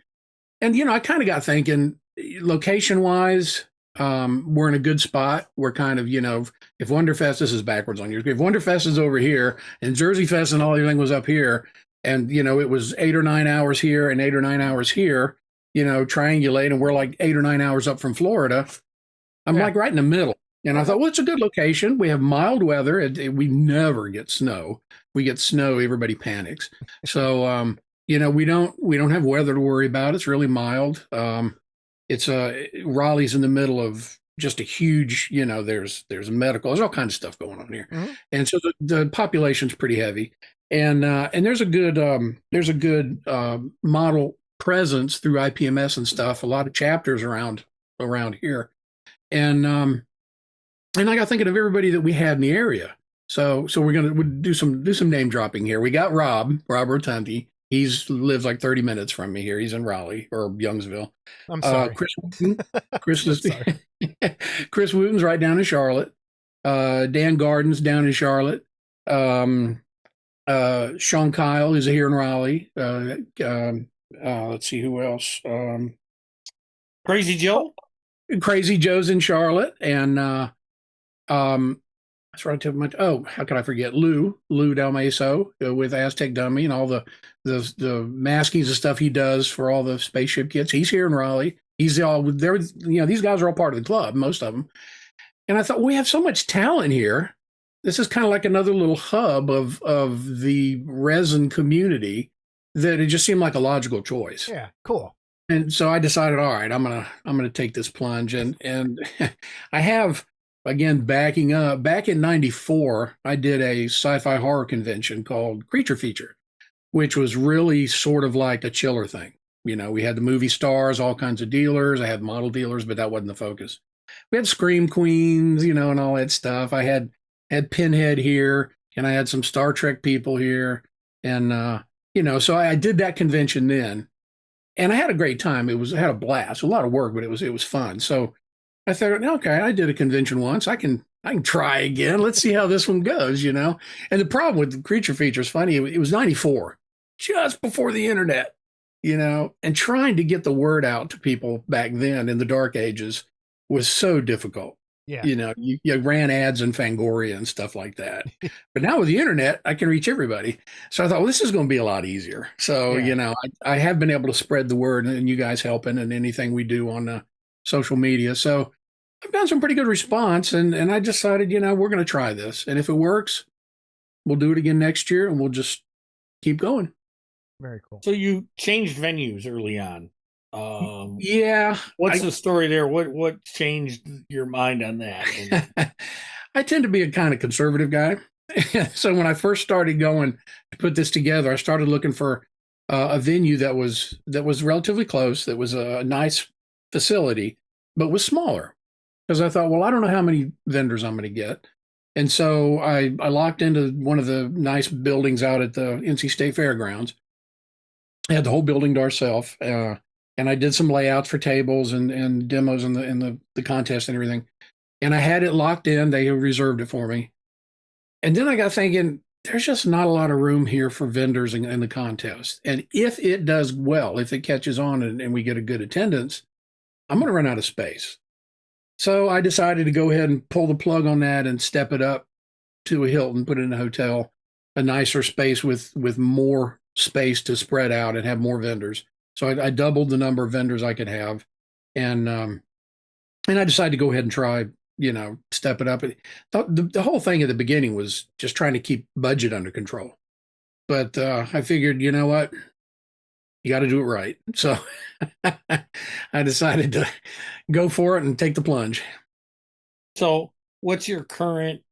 I kind of got thinking, location wise, we're in a good spot. We're kind of, if Wonderfest, this is backwards on you. If Wonderfest is over here and Jersey Fest and all everything was up here, and it was 8 or 9 hours here and 8 or 9 hours here, triangulate, and we're like 8 or 9 hours up from Florida. I'm like right in the middle. And I thought, well, it's a good location. We have mild weather. We never get snow. We get snow, everybody panics. So, we don't have weather to worry about. It's really mild. It's Raleigh's in the middle of just a huge, there's medical, there's all kinds of stuff going on here. Mm-hmm. And so the population's pretty heavy. And there's a good model presence through IPMS and stuff, a lot of chapters around here. And I got thinking of everybody that we had in the area. So we're going to do some name dropping here. We got Rob Rotundi. He lives like 30 minutes from me here. He's in Raleigh or Youngsville. I'm sorry. Chris Wooten's right down in Charlotte. Dan Garden's down in Charlotte. Sean Kyle is here in Raleigh. Let's see who else. Crazy Joe. Crazy Joe's in Charlotte, and that's right. Oh, how could I forget Lou Dalmaso with Aztec Dummy and all the maskings and stuff he does for all the spaceship kits. He's here in Raleigh. He's all there. These guys are all part of the club, most of them. And I thought, we have so much talent here. This is kind of like another little hub of the resin community that it just seemed like a logical choice. Yeah, cool. And so I decided, all right, I'm gonna take this plunge, and I have, again, backing up. Back in '94, I did a sci-fi horror convention called Creature Feature, which was really sort of like a chiller thing. We had the movie stars, all kinds of dealers. I had model dealers, but that wasn't the focus. We had Scream Queens, and all that stuff. I had Pinhead here, and I had some Star Trek people here, and so I did that convention then. And I had a great time. I had a blast, a lot of work, but it was fun. So I thought, okay, I did a convention once. I can try again. Let's see how this one goes, And the problem with the Creature Feature is funny. It was '94, just before the internet, and trying to get the word out to people back then in the dark ages was so difficult. Yeah. You ran ads in Fangoria and stuff like that. But now with the internet, I can reach everybody. So I thought, well, this is going to be a lot easier. So, I have been able to spread the word, and you guys helping and anything we do on social media. So I've gotten some pretty good response, and I decided, we're going to try this. And if it works, we'll do it again next year, and we'll just keep going. Very cool. So you changed venues early on. Yeah. What's the story there? What changed your mind on that? I tend to be a kind of conservative guy. So when I first started going to put this together, I started looking for a venue that was relatively close, that was a nice facility, but was smaller. Because I thought, well, I don't know how many vendors I'm going to get. And so I locked into one of the nice buildings out at the NC State Fairgrounds. I had the whole building to ourselves. And I did some layouts for tables and demos in the contest and everything. And I had it locked in. They reserved it for me. And then I got thinking, there's just not a lot of room here for vendors in the contest. And if it does well, if it catches on and we get a good attendance, I'm going to run out of space. So I decided to go ahead and pull the plug on that and step it up to a Hilton, put it in a hotel, a nicer space with more space to spread out and have more vendors. So I doubled the number of vendors I could have, and I decided to go ahead and try, step it up. The whole thing at the beginning was just trying to keep budget under control, but I figured, you know what, you got to do it right. So I decided to go for it and take the plunge. So, what's your current?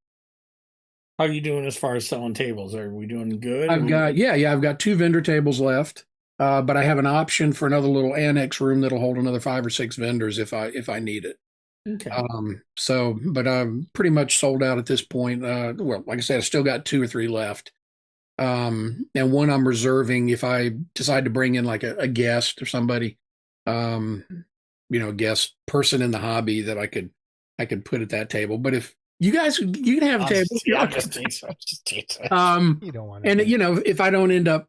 How are you doing as far as selling tables? Are we doing good? I've got 2 vendor tables left, but I have an option for another little annex room that'll hold another 5 or 6 vendors if I need it. Okay. But I'm pretty much sold out at this point. Well, like I said, I still got 2 or 3 left. And one I'm reserving if I decide to bring in like a guest or somebody, guest person in the hobby that I could put at that table. But if you can have a table. I'm just teasing. You don't want to. And if I don't end up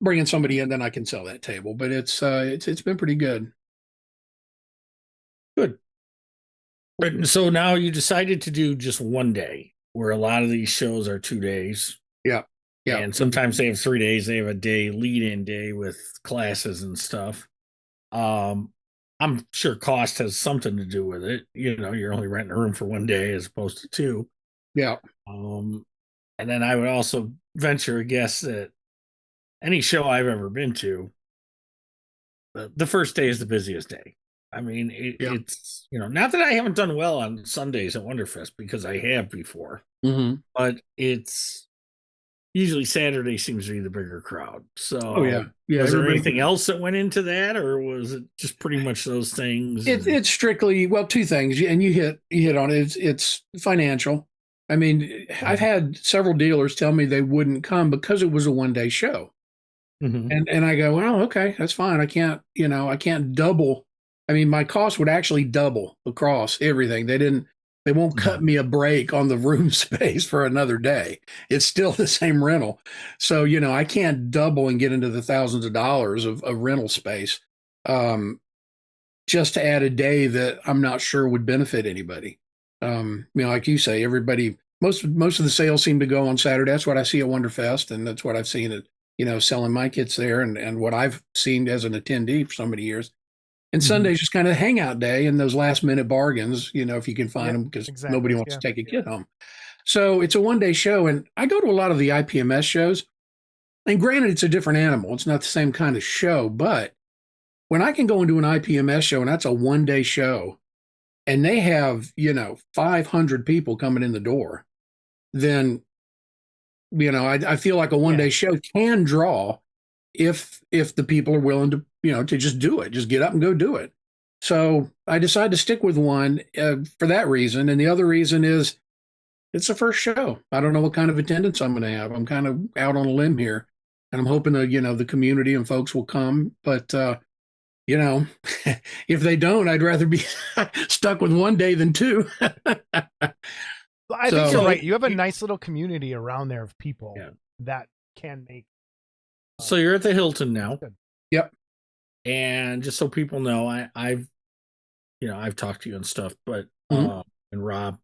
bringing somebody in, then I can sell that table. But it's been pretty good. Good. So now you decided to do just one day, where a lot of these shows are 2 days. Yeah. Yeah. And sometimes they have 3 days. They have a day lead-in day with classes and stuff. I'm sure cost has something to do with it. You're only renting a room for 1 day as opposed to 2. Yeah. And then I would also venture a guess that any show I've ever been to, the first day is the busiest day. I mean, it's, not that I haven't done well on Sundays at Wonderfest, because I have before, but it's usually Saturday seems to be the bigger crowd. So, was there anything else that went into that, or was it just pretty much those things? It's strictly, 2 things, and you hit on it. It's financial. I mean, I've had several dealers tell me they wouldn't come because it was a 1-day show, and I go, well, okay, that's fine. I can't double. I mean, my cost would actually double across everything. They won't cut me a break on the room space for another day. It's still the same rental. So, I can't double and get into the thousands of dollars of rental space just to add a day that I'm not sure would benefit anybody. Like you say, everybody, most of the sales seem to go on Saturday. That's what I see at Wonderfest, and that's what I've seen at, selling my kits there, and what I've seen as an attendee for so many years. And Sunday's just kind of hangout day, and those last minute bargains, if you can find them, because nobody wants to take a kid home. So it's a 1-day show, and I go to a lot of the IPMS shows. And granted, it's a different animal. It's not the same kind of show, but when I can go into an IPMS show and that's a 1-day show, and they have, 500 people coming in the door, then, I feel like a 1-day show can draw if the people are willing to, to just do it, just get up and go do it. So I decided to stick with one for that reason. And the other reason is it's the first show. I don't know what kind of attendance I'm going to have. I'm kind of out on a limb here, and I'm hoping that, the community and folks will come. But, if they don't, I'd rather be stuck with 1 day than 2. I think you're right. You have a nice little community around there of people that can make. So you're at the Hilton now. Yep. And just so people know, I've talked to you and stuff, but and Rob,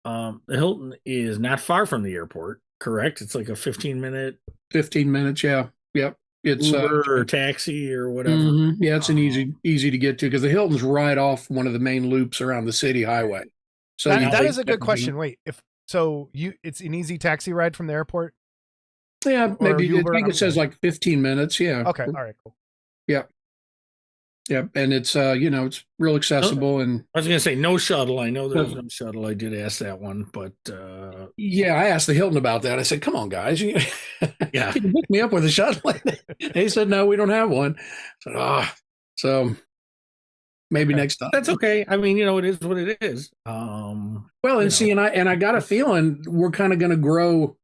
the Hilton is not far from the airport, correct? It's like a 15 minutes. Yeah. Yep. It's Uber or taxi or whatever. Yeah, it's an easy to get to, because the Hilton's right off one of the main loops around the city highway. So that is a good question. Wait, it's an easy taxi ride from the airport? Yeah, maybe. Uber, I think it says like 15 minutes. Yeah. Okay. All right. Cool. Yep. Yep. And it's it's real accessible. And I was gonna say no shuttle. I know there's no shuttle. I did ask that one, but yeah, I asked the Hilton about that. I said, "Come on, guys, can you hook me up with a shuttle?" They said, "No, we don't have one." I said, so maybe next time. That's okay. I mean, it is what it is. Well, and see, and I got a feeling we're kind of going to grow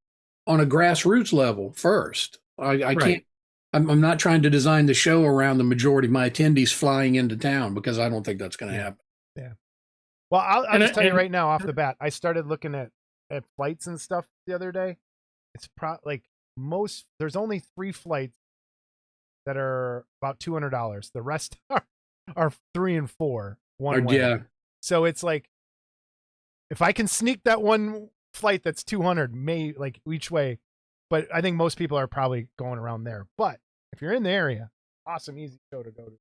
on a grassroots level first. I can't. I'm not trying to design the show around the majority of my attendees flying into town, because I don't think that's going to happen. Yeah. Well, I'll just tell you right now off the bat, I started looking at flights and stuff the other day. It's there's only 3 flights that are about $200. The rest are 3 and 4 one way. Yeah. So it's like, if I can sneak that one flight that's 200 like each way, but I think most people are probably going around there. But if you're in the area, awesome, easy show to go to.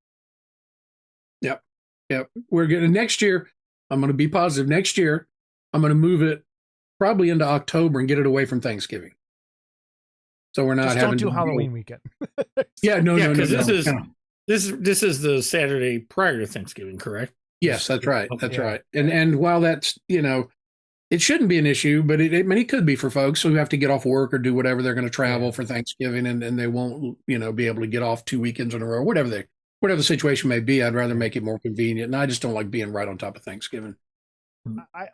Yep. We're going to next year. I'm going to be positive. Next year, I'm going to move it probably into October and get it away from Thanksgiving. So we're not Just having don't do Halloween weekend. No, because no. this is the Saturday prior to Thanksgiving, correct? Yes, that's right. Okay. That's right. And while that's, it shouldn't be an issue, but it could be for folks who have to get off work or do whatever. They're going to travel for Thanksgiving and they won't, be able to get off 2 weekends in a row, whatever the situation may be. I'd rather make it more convenient. And I just don't like being right on top of Thanksgiving.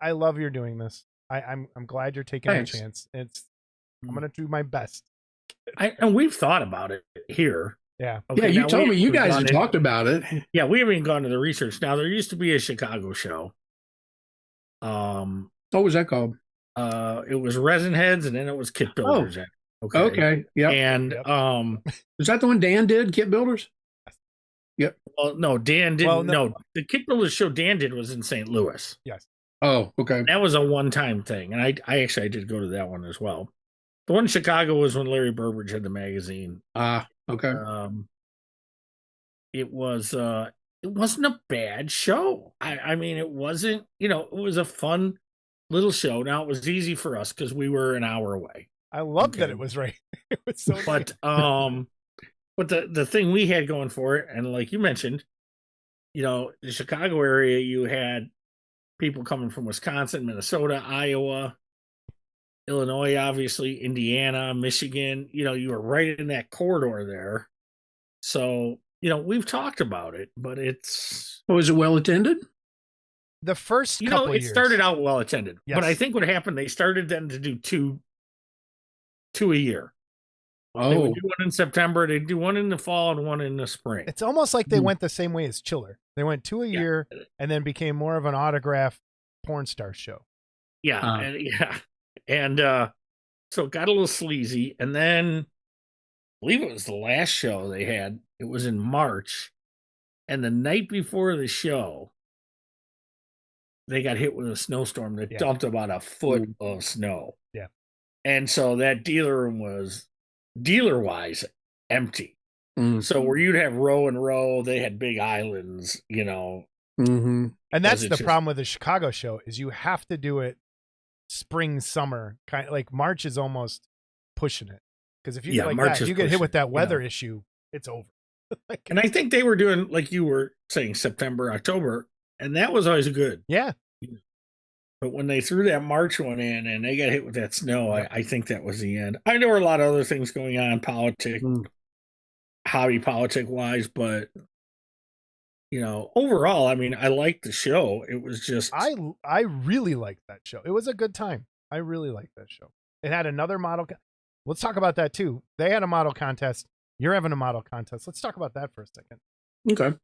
I love you're doing this. I'm glad you're taking a chance. I'm going to do my best. And we've thought about it here. Yeah. Okay, you told me you guys had talked about it. Yeah, we haven't even gone to the research. Now, there used to be a Chicago show. What was that called? It was Resin Heads, and then it was Kit Builders. Okay. Yeah. And is that the one Dan did, Kit Builders? Yep. Well, no, Dan didn't. Well, no, the Kit Builders show Dan did was in St. Louis. Yes. Oh, okay. That was a one-time thing, and I actually did go to that one as well. The one in Chicago was when Larry Burbridge had the magazine. Okay. It wasn't a bad show. I mean, it wasn't, it was a fun little show. Now, it was easy for us because we were an hour away. I love that it was right. It was so But but the thing we had going for it, and like you mentioned, the Chicago area, you had people coming from Wisconsin, Minnesota, Iowa, Illinois, obviously, Indiana, Michigan. You were right in that corridor there. So, we've talked about it, but it's... Was it well attended? The first couple it years. started out well attended. Yes. But I think what happened, they started then to do two a year. Oh. They would do one in September, they'd do one in the fall and one in the spring. It's almost like they went the same way as Chiller. They went 2 a year and then became more of an autograph porn star show. Yeah. And so it got a little sleazy. And then I believe it was the last show they had. It was in March. And the night before the show, they got hit with a snowstorm that dumped about a foot of snow. Yeah. And so that dealer room was, dealer-wise, empty. So where you'd have row and row, they had big islands, Mm-hmm. And that's the problem with the Chicago show is you have to do it spring, summer, kind of like March is almost pushing it. Because if you you get hit with that weather issue, it's over. And I think they were doing, like you were saying, September, October, and that was always good. Yeah. But when they threw that March one in and they got hit with that snow, I think that was the end. I know there were a lot of other things going on, hobby politic wise, but overall, I mean, I liked the show. It was just I really liked that show. It was a good time. I really liked that show. It had another model. Let's talk about that too. They had a model contest. You're having a model contest. Let's talk about that for a second. Okay.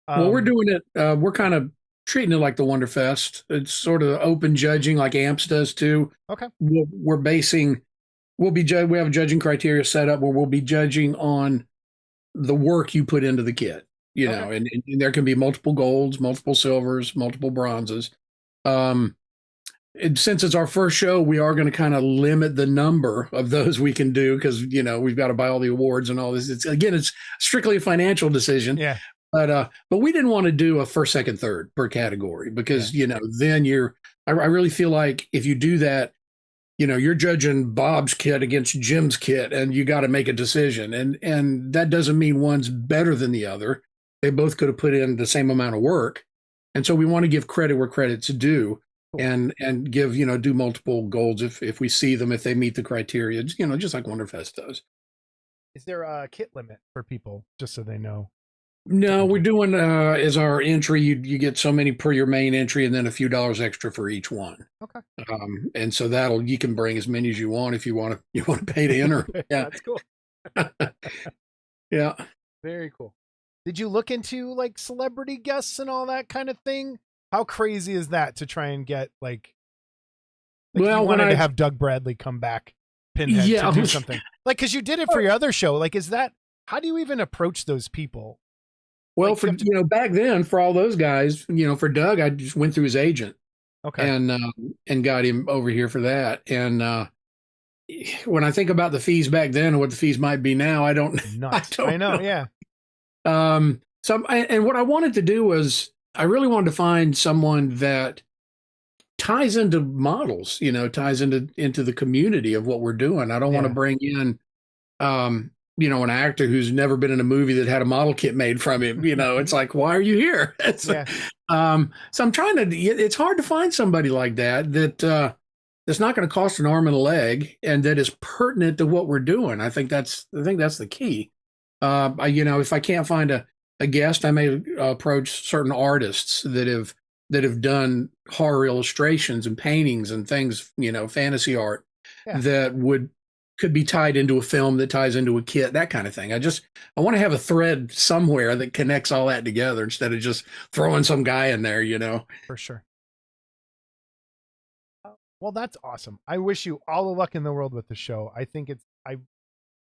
Well, we're doing it. We're kind of treating it like the Wonderfest. It's sort of open judging, like AMPS does too. Okay. We have a judging criteria set up where we'll be judging on the work you put into the kit. And there can be multiple golds, multiple silvers, multiple bronzes. Since it's our first show, we are going to kind of limit the number of those we can do because, we've got to buy all the awards and all this. It's strictly a financial decision. Yeah. But we didn't want to do a first, second, third per category because, then I really feel like if you do that, you're judging Bob's kit against Jim's kit and you got to make a decision. And that doesn't mean one's better than the other. They both could have put in the same amount of work. And so we want to give credit where credit's due. And give, do multiple golds if we see them, if they meet the criteria, just like Wonderfest does. Is there a kit limit for people, just so they know? No, we're doing as our entry, you get so many per your main entry and then a few dollars extra for each one. Okay. And so you can bring as many as you want if you want to pay to enter. Yeah. That's cool. Yeah. Very cool. Did you look into like celebrity guests and all that kind of thing? How crazy is that to try and get like well, you wanted to have Doug Bradley come back, Pinhead, to do something like, cause you did it for your other show. Like, how do you even approach those people? Well, Like, for you have to- back then, for all those guys, for Doug, I just went through his agent okay. and got him over here for that. And when I think about the fees back then and what the fees might be now, I don't. Nuts. I know. Yeah. And what I wanted to do was I really wanted to find someone that ties into models, ties into the community of what we're doing. I don't want to Yeah. bring in, an actor who's never been in a movie that had a model kit made from him. It's like, why are you here? Yeah. So I'm trying to. It's hard to find somebody like that's not going to cost an arm and a leg, and that is pertinent to what we're doing. I think that's the key. If I can't find a guest, I may approach certain artists that have done horror illustrations and paintings and things, fantasy art Yeah. that could be tied into a film that ties into a kit, that kind of thing. I want to have a thread somewhere that connects all that together instead of just throwing some guy in there, For sure. Well, that's awesome. I wish you all the luck in the world with the show. I think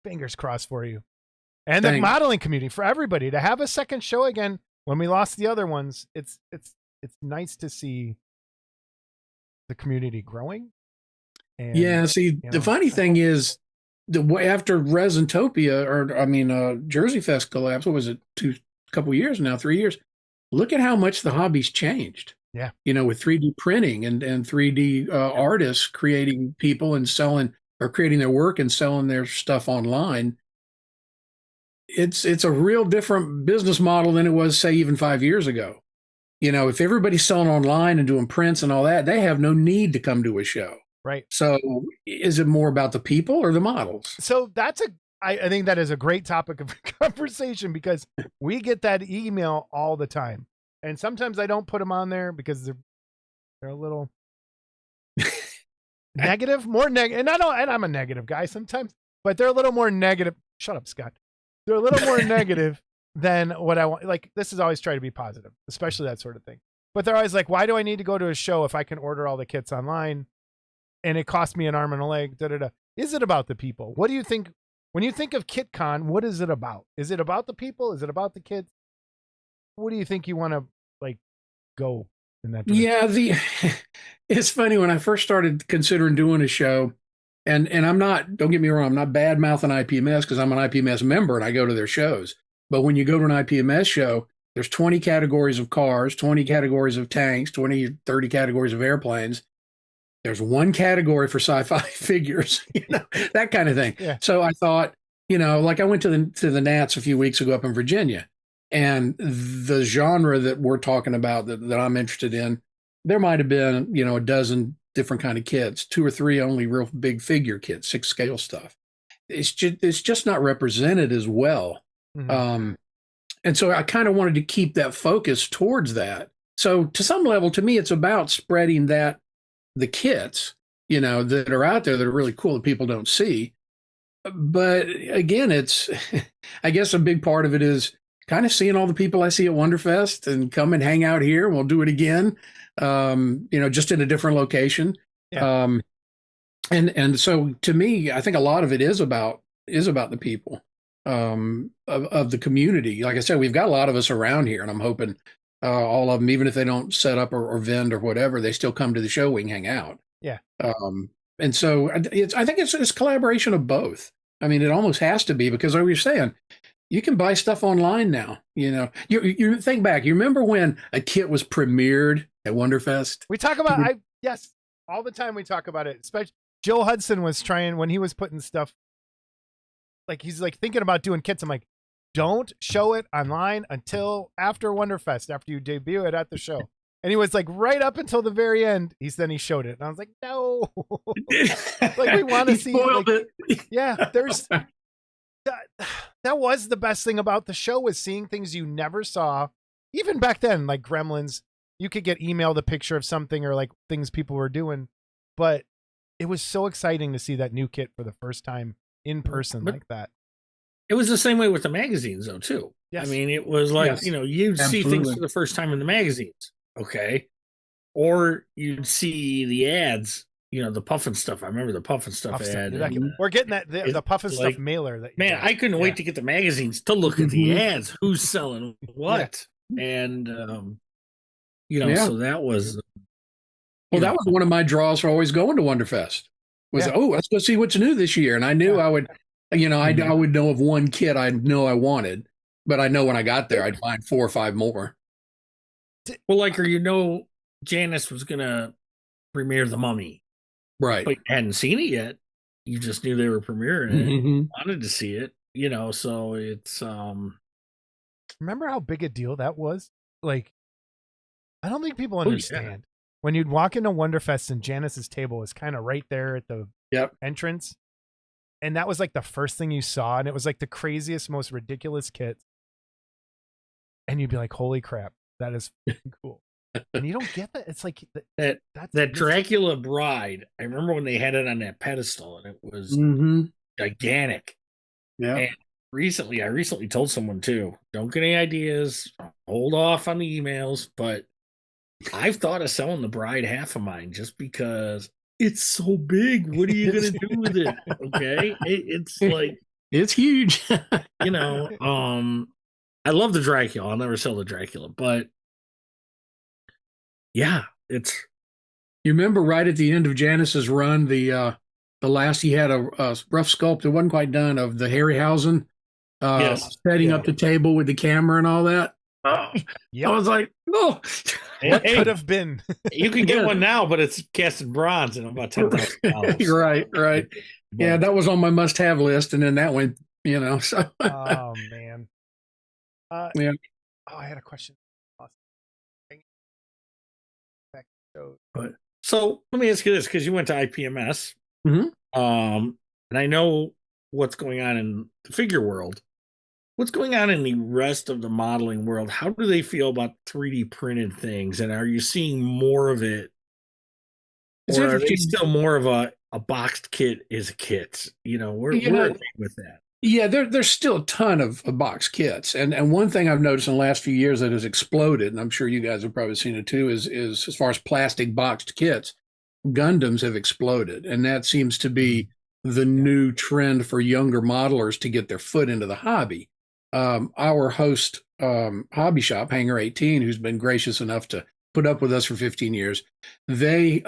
fingers crossed for you. And the Thanks. modeling community, for everybody to have a second show again when we lost the other ones. It's nice to see the community growing. And, yeah. See, the funny thing is, the way after Resentopia, Jersey Fest collapse, what was it? Couple years now, 3 years. Look at how much the hobby's changed. Yeah. With 3D printing and 3D artists creating people and selling or creating their work and selling their stuff online. It's a real different business model than it was, say, even 5 years ago. If everybody's selling online and doing prints and all that, they have no need to come to a show. Right. So is it more about the people or the models? So I think that is a great topic of conversation because we get that email all the time. And sometimes I don't put them on there because they're a little negative, more negative. And I'm a negative guy sometimes, but they're a little more negative. Shut up, Scott. They're a little more negative than what I want. Like, this is always try to be positive, especially that sort of thing. But they're always like, why do I need to go to a show if I can order all the kits online and it costs me an arm and a leg? Is it about the people? What do you think when you think of KitCon? What is it about? Is it about the people? Is it about the kids? What do you think you want to go in that direction? Yeah, it's funny when I first started considering doing a show, and I'm not, don't get me wrong, I'm not bad mouthing IPMS because I'm an IPMS member and I go to their shows. But when you go to an IPMS show, there's 20 categories of cars, 20 categories of tanks, 20, 30 categories of airplanes. There's one category for sci-fi figures, that kind of thing. Yeah. So I thought, like I went to the Nats a few weeks ago up in Virginia, and the genre that we're talking about that I'm interested in, there might have been, a dozen different kind of kits, 2 or 3 only real big figure kits, 6 scale stuff. It's just not represented as well. Mm-hmm. And so I kind of wanted to keep that focus towards that. So to some level, to me, it's about spreading the kits, that are out there that are really cool that people don't see. But again, it's, I guess a big part of it is kind of seeing all the people I see at Wonderfest and come and hang out here and we'll do it again, just in a different location. Yeah. And so to me, I think a lot of it is about the people of the community. Like I said, we've got a lot of us around here, and I'm hoping all of them, even if they don't set up or vend or whatever, they still come to the show. We can hang out. Yeah. And so I think it's collaboration of both. I mean, it almost has to be because like we were saying, you can buy stuff online now. You think back. You remember when a kit was premiered at Wonderfest? We talk about yes, all the time we talk about it. Especially Joe Hudson was trying when he was putting stuff. Like he's thinking about doing kits. I'm like, don't show it online until after Wonderfest, after you debut it at the show. And he was like, right up until the very end, then he showed it. And I was like, no, we want to see it. Yeah, there's that was the best thing about the show, was seeing things you never saw. Even back then, like Gremlins, you could get emailed a picture of something or things people were doing, but it was so exciting to see that new kit for the first time in person like that. It was the same way with the magazines, though, too. Yes. I mean, it was like, you'd see things for the first time in the magazines, okay? Or you'd see the ads the puffin stuff. I remember the puffin stuff Puff stuff. ad. You're like, and, we're getting that the It's puffin stuff like, mailer. That you man, got. I couldn't wait to get the magazines to look at the ads. Who's selling what? And so that was. Well, that was one of my draws for always going to Wonderfest. Was let's go see what's new this year, and I knew I would, I would know of one kit I know I wanted, but I know when I got there I'd find 4 or 5 more. Well, Janice was gonna premiere The Mummy, right? But you hadn't seen it yet. You just knew they were premiering it. Wanted to see it, So it's Remember how big a deal that was? Like, I don't think people understand. When you'd walk into Wonderfest and Janice's table was kind of right there at the entrance. And that was like the first thing you saw. And it was like the craziest, most ridiculous kits. And you'd be like, holy crap, that is cool. And you don't get that. It's like that Dracula bride. I remember when they had it on that pedestal and it was gigantic. Yeah. And I recently told someone too, don't get any ideas, hold off on the emails, but I've thought of selling the bride half of mine just because it's so big. What are you going to do with it? Okay. It's like, it's huge. I love the Dracula. I'll never sell the Dracula, but yeah, it's. You remember right at the end of Janice's run, the last he had a rough sculpt that wasn't quite done of the Harryhausen setting up the table with the camera and all that. I was like, oh, what could have been? You can get one now, but it's cast in bronze and about $10,000. Right. Yeah, that was on my must-have list, and then that went, So. Oh man. Yeah. Oh, I had a question. So let me ask you this, because you went to IPMS, and I know what's going on in the figure world. What's going on in the rest of the modeling world? How do they feel about 3D printed things? And are you seeing more of it? Or are they still more of a boxed kit is a kit? Where are they with that? Yeah, there's still a ton of box kits. And one thing I've noticed in the last few years that has exploded, and I'm sure you guys have probably seen it too, is as far as plastic boxed kits, Gundams have exploded. And that seems to be the new trend for younger modelers to get their foot into the hobby. Our host hobby shop, Hanger 18, who's been gracious enough to put up with us for 15 years, they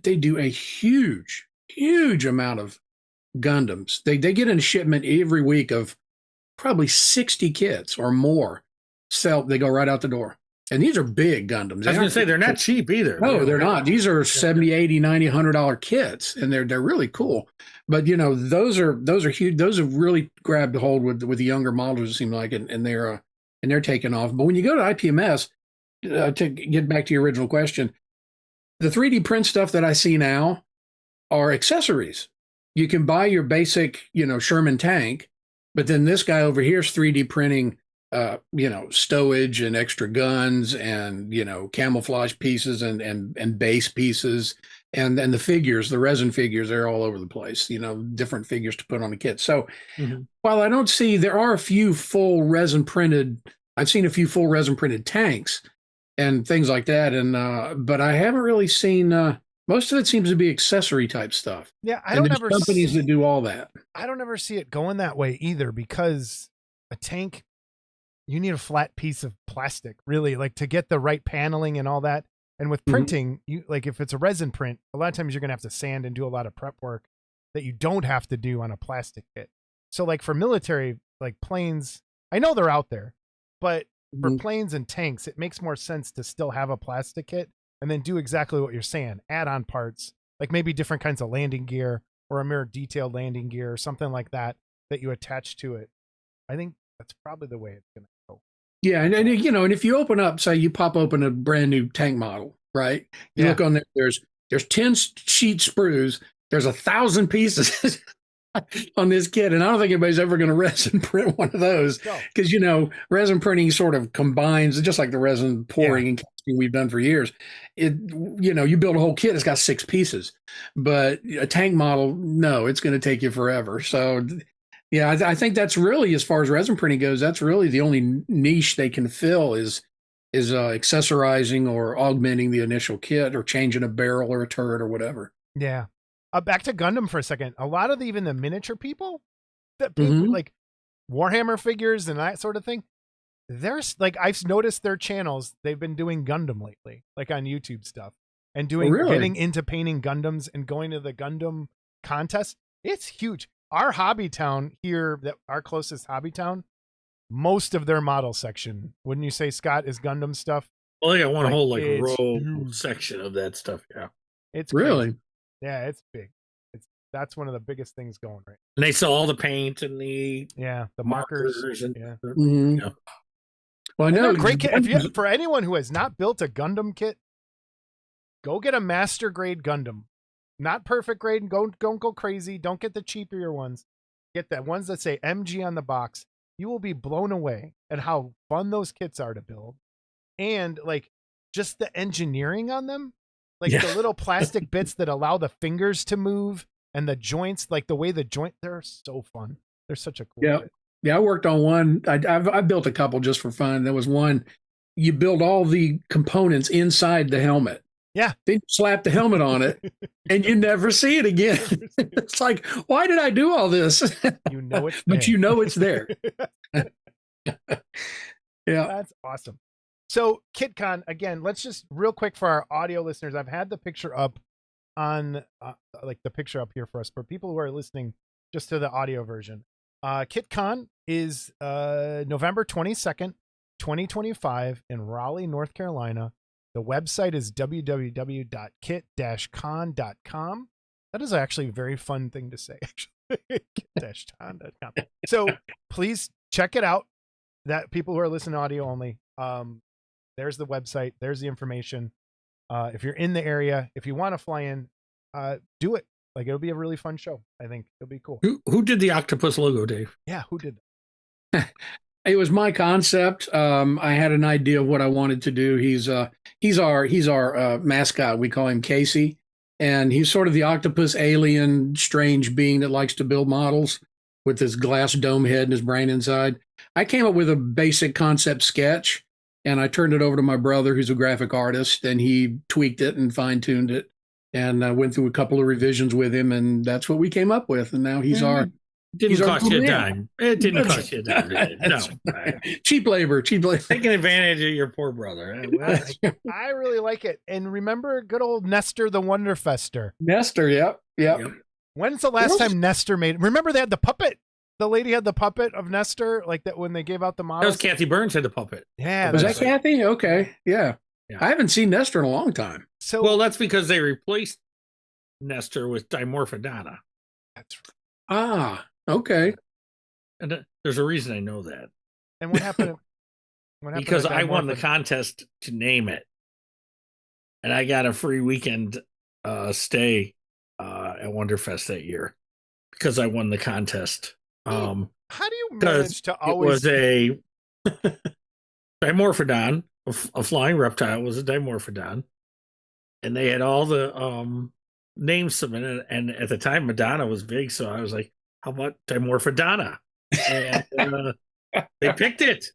do a huge amount of Gundams. They get in a shipment every week of probably 60 kits or more. They go right out the door. And these are big Gundams. I was going to say, they're not cheap either. No, they're not. These are $70, $80, $90, $100 kits, and they're really cool. But those are huge. Those have really grabbed hold with the younger modelers, it seems like, and they're taking off. But when you go to IPMS, to get back to your original question, the 3D print stuff that I see now are accessories. You can buy your basic, Sherman tank, but then this guy over here is 3D printing, stowage and extra guns and, camouflage pieces and base pieces and the figures, the resin figures, they're all over the place, different figures to put on a kit. So while I don't see, there are a few full resin printed, I've seen a few full resin printed tanks and things like that. And, but I haven't really seen, most of it seems to be accessory type stuff. Yeah, I don't ever companies that do all that. I don't ever see it going that way either, because a tank, you need a flat piece of plastic, really, like to get the right paneling and all that. And with printing, you like if it's a resin print, a lot of times you're gonna have to sand and do a lot of prep work that you don't have to do on a plastic kit. So like for military, like planes, I know they're out there, but for planes and tanks, it makes more sense to still have a plastic kit and then do exactly what you're saying, add on parts, like maybe different kinds of landing gear or a more detailed landing gear or something like that you attach to it. I think that's probably the way it's going to go. Yeah. And and if you open up, say you pop open a brand new tank model, right? You look on there, there's 10 sheet sprues. There's 1,000 pieces on this kit. And I don't think anybody's ever going to resin print one of those because, resin printing sort of combines, just like the resin pouring and casting we've done for years. You build a whole kit, it's got 6 pieces, but a tank model, no, it's going to take you forever. So yeah, I think that's really, as far as resin printing goes, that's really the only niche they can fill is accessorizing or augmenting the initial kit or changing a barrel or a turret or whatever. Yeah. Back to Gundam for a second. A lot of even the miniature people that people Mhm. like Warhammer figures and that sort of thing. There's like I've noticed their channels. They've been doing Gundam lately, like on YouTube stuff, and Really? getting into painting Gundams and going to the Gundam contest. It's huge. Our hobby town here, that our closest hobby town, most of their model section, wouldn't you say, Scott, is Gundam stuff? Well, they got one Like, whole like it's row huge. section of that stuff. Yeah. It's Really? crazy. Yeah, it's big. That's one of the biggest things going right. And they sell all the paint and the Yeah, the markers. markers and Yeah. Mhm. Yeah. Well, I And know they're great kit. If you, for anyone who has not built a Gundam kit, go get a master grade Gundam. Not perfect grade. Don't go crazy. Don't get the cheaper ones. Get the ones that say MG on the box. You will be blown away at how fun those kits are to build, and like just the engineering on them, like the little plastic bits that allow the fingers to move and the joints, like the way the joint. They're so fun. They're such a cool. Yeah. Kit. Yeah, I worked on one. I built a couple just for fun. There was one, you build all the components inside the helmet. Yeah. Then you slap the helmet on it and you never see it again. It's like, why did I do all this? You know it's But there. you know it's there. Yeah. That's awesome. So KitCon, again, let's just real quick for our audio listeners. I've had the picture up on like the picture up here for us for people who are listening just to the audio version. KitCon is November 22nd, 2025 in Raleigh, North Carolina. The website is www.kit-con.com. That is actually a very fun thing to say, actually. kit-con.com. So please check it out. That people who are listening to audio only. There's the website. There's the information. If you're in the area, if you want to fly in, do it. Like it'll be a really fun show. I think it'll be cool. Who did the octopus logo, Dave? Yeah, who did It was my concept. I had an idea of what I wanted to do. He's our mascot. We call him Casey, and he's sort of the octopus alien, strange being that likes to build models with his glass dome head and his brain inside. I came up with a basic concept sketch, and I turned it over to my brother, who's a graphic artist, and he tweaked it and fine tuned it, and I went through a couple of revisions with him, and that's what we came up with. And now he's our Didn't He's our cost you a little dime. It didn't cost you a dime. Did it? No. cheap labor. Taking advantage of your poor brother. I really like it. And remember good old Nestor the Wonderfester. Nestor, yep. When's the last time Nestor made? Remember they had the puppet. The lady had the puppet of Nestor, like that when they gave out the That models. was Kathy Burns had the puppet. Yeah, Was that that's right. Kathy? Okay, yeah. Yeah. I haven't seen Nestor in a long time. So Well, that's because they replaced Nestor with Dimorphodonna. that's right. Ah, okay. And there's a reason I know that. And what happened? Because to I won the Dimorpho? contest to name it. And I got a free weekend stay at Wonderfest that year because I won the contest. How do you Because manage to it always? was a Dimorphodon, a flying reptile was a Dimorphodon. And they had all the names submitted. And at the time, Madonna was big. So I was like, how about Dimorphodonna? And they picked it.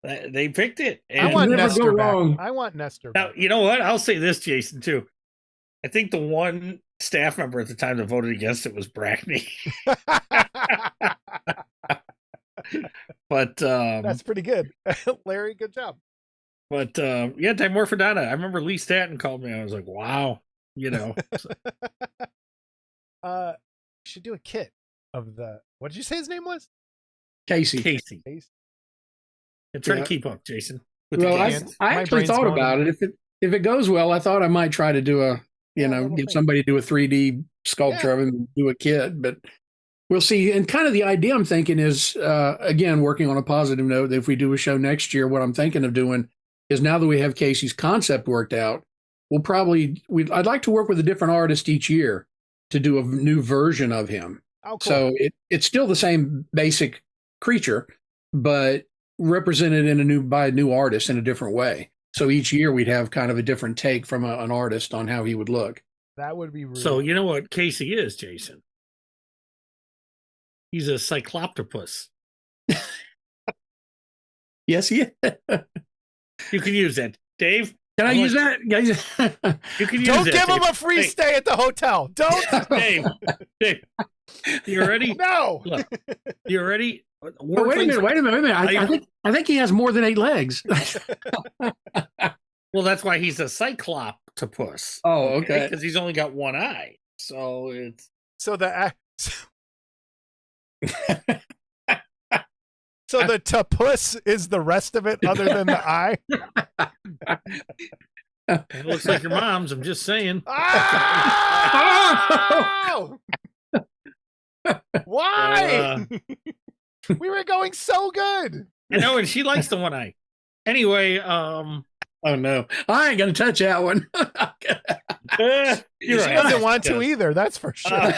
They picked it. I And want never Nestor go back. wrong. I want Nestor now, back. you know what? I'll say this, Jason, too. I think the one staff member at the time that voted against it was Brackney. But That's pretty good. Larry, good job. But yeah, Dimorphodonna. I remember Lee Stanton called me. I was like, wow, you know. Should do a kit of the. What did you say his name was? Casey. Casey. Case? And try Yeah. to keep up, Jason. With Well, the I cans. My actually brain's thought going about it. If it goes well, I thought I might try to do a little get thing. somebody to do a 3D sculpture of him and do a kit, but we'll see. And kind of the idea I'm thinking is again, working on a positive note, that if we do a show next year, what I'm thinking of doing is now that we have Casey's concept worked out, I'd like to work with a different artist each year to do a new version of him. Oh, cool. So it's still the same basic creature, but represented by a new artist in a different way. So each year we'd have kind of a different take from an artist on how he would look. That would be really. So you know what Casey is, Jason? He's a cycloptopus. Yes, yeah. You can use that. Dave, Can I use that? You can use Don't it, give him Dave. a free stay at the hotel. Don't. Dave, you ready? No. Look, you ready? Oh, wait a minute. I think he has more than 8 legs. Well, that's why he's a cycloptopus. Oh, okay. Because he's only got one eye. So it's So the so the tapus is the rest of it, other than the eye. it looks like your mom's. I'm just saying. Oh! Why? We were going so good. I know, and she likes the one eye. Anyway, oh no, I ain't gonna touch that one. She doesn't want to either. That's for sure.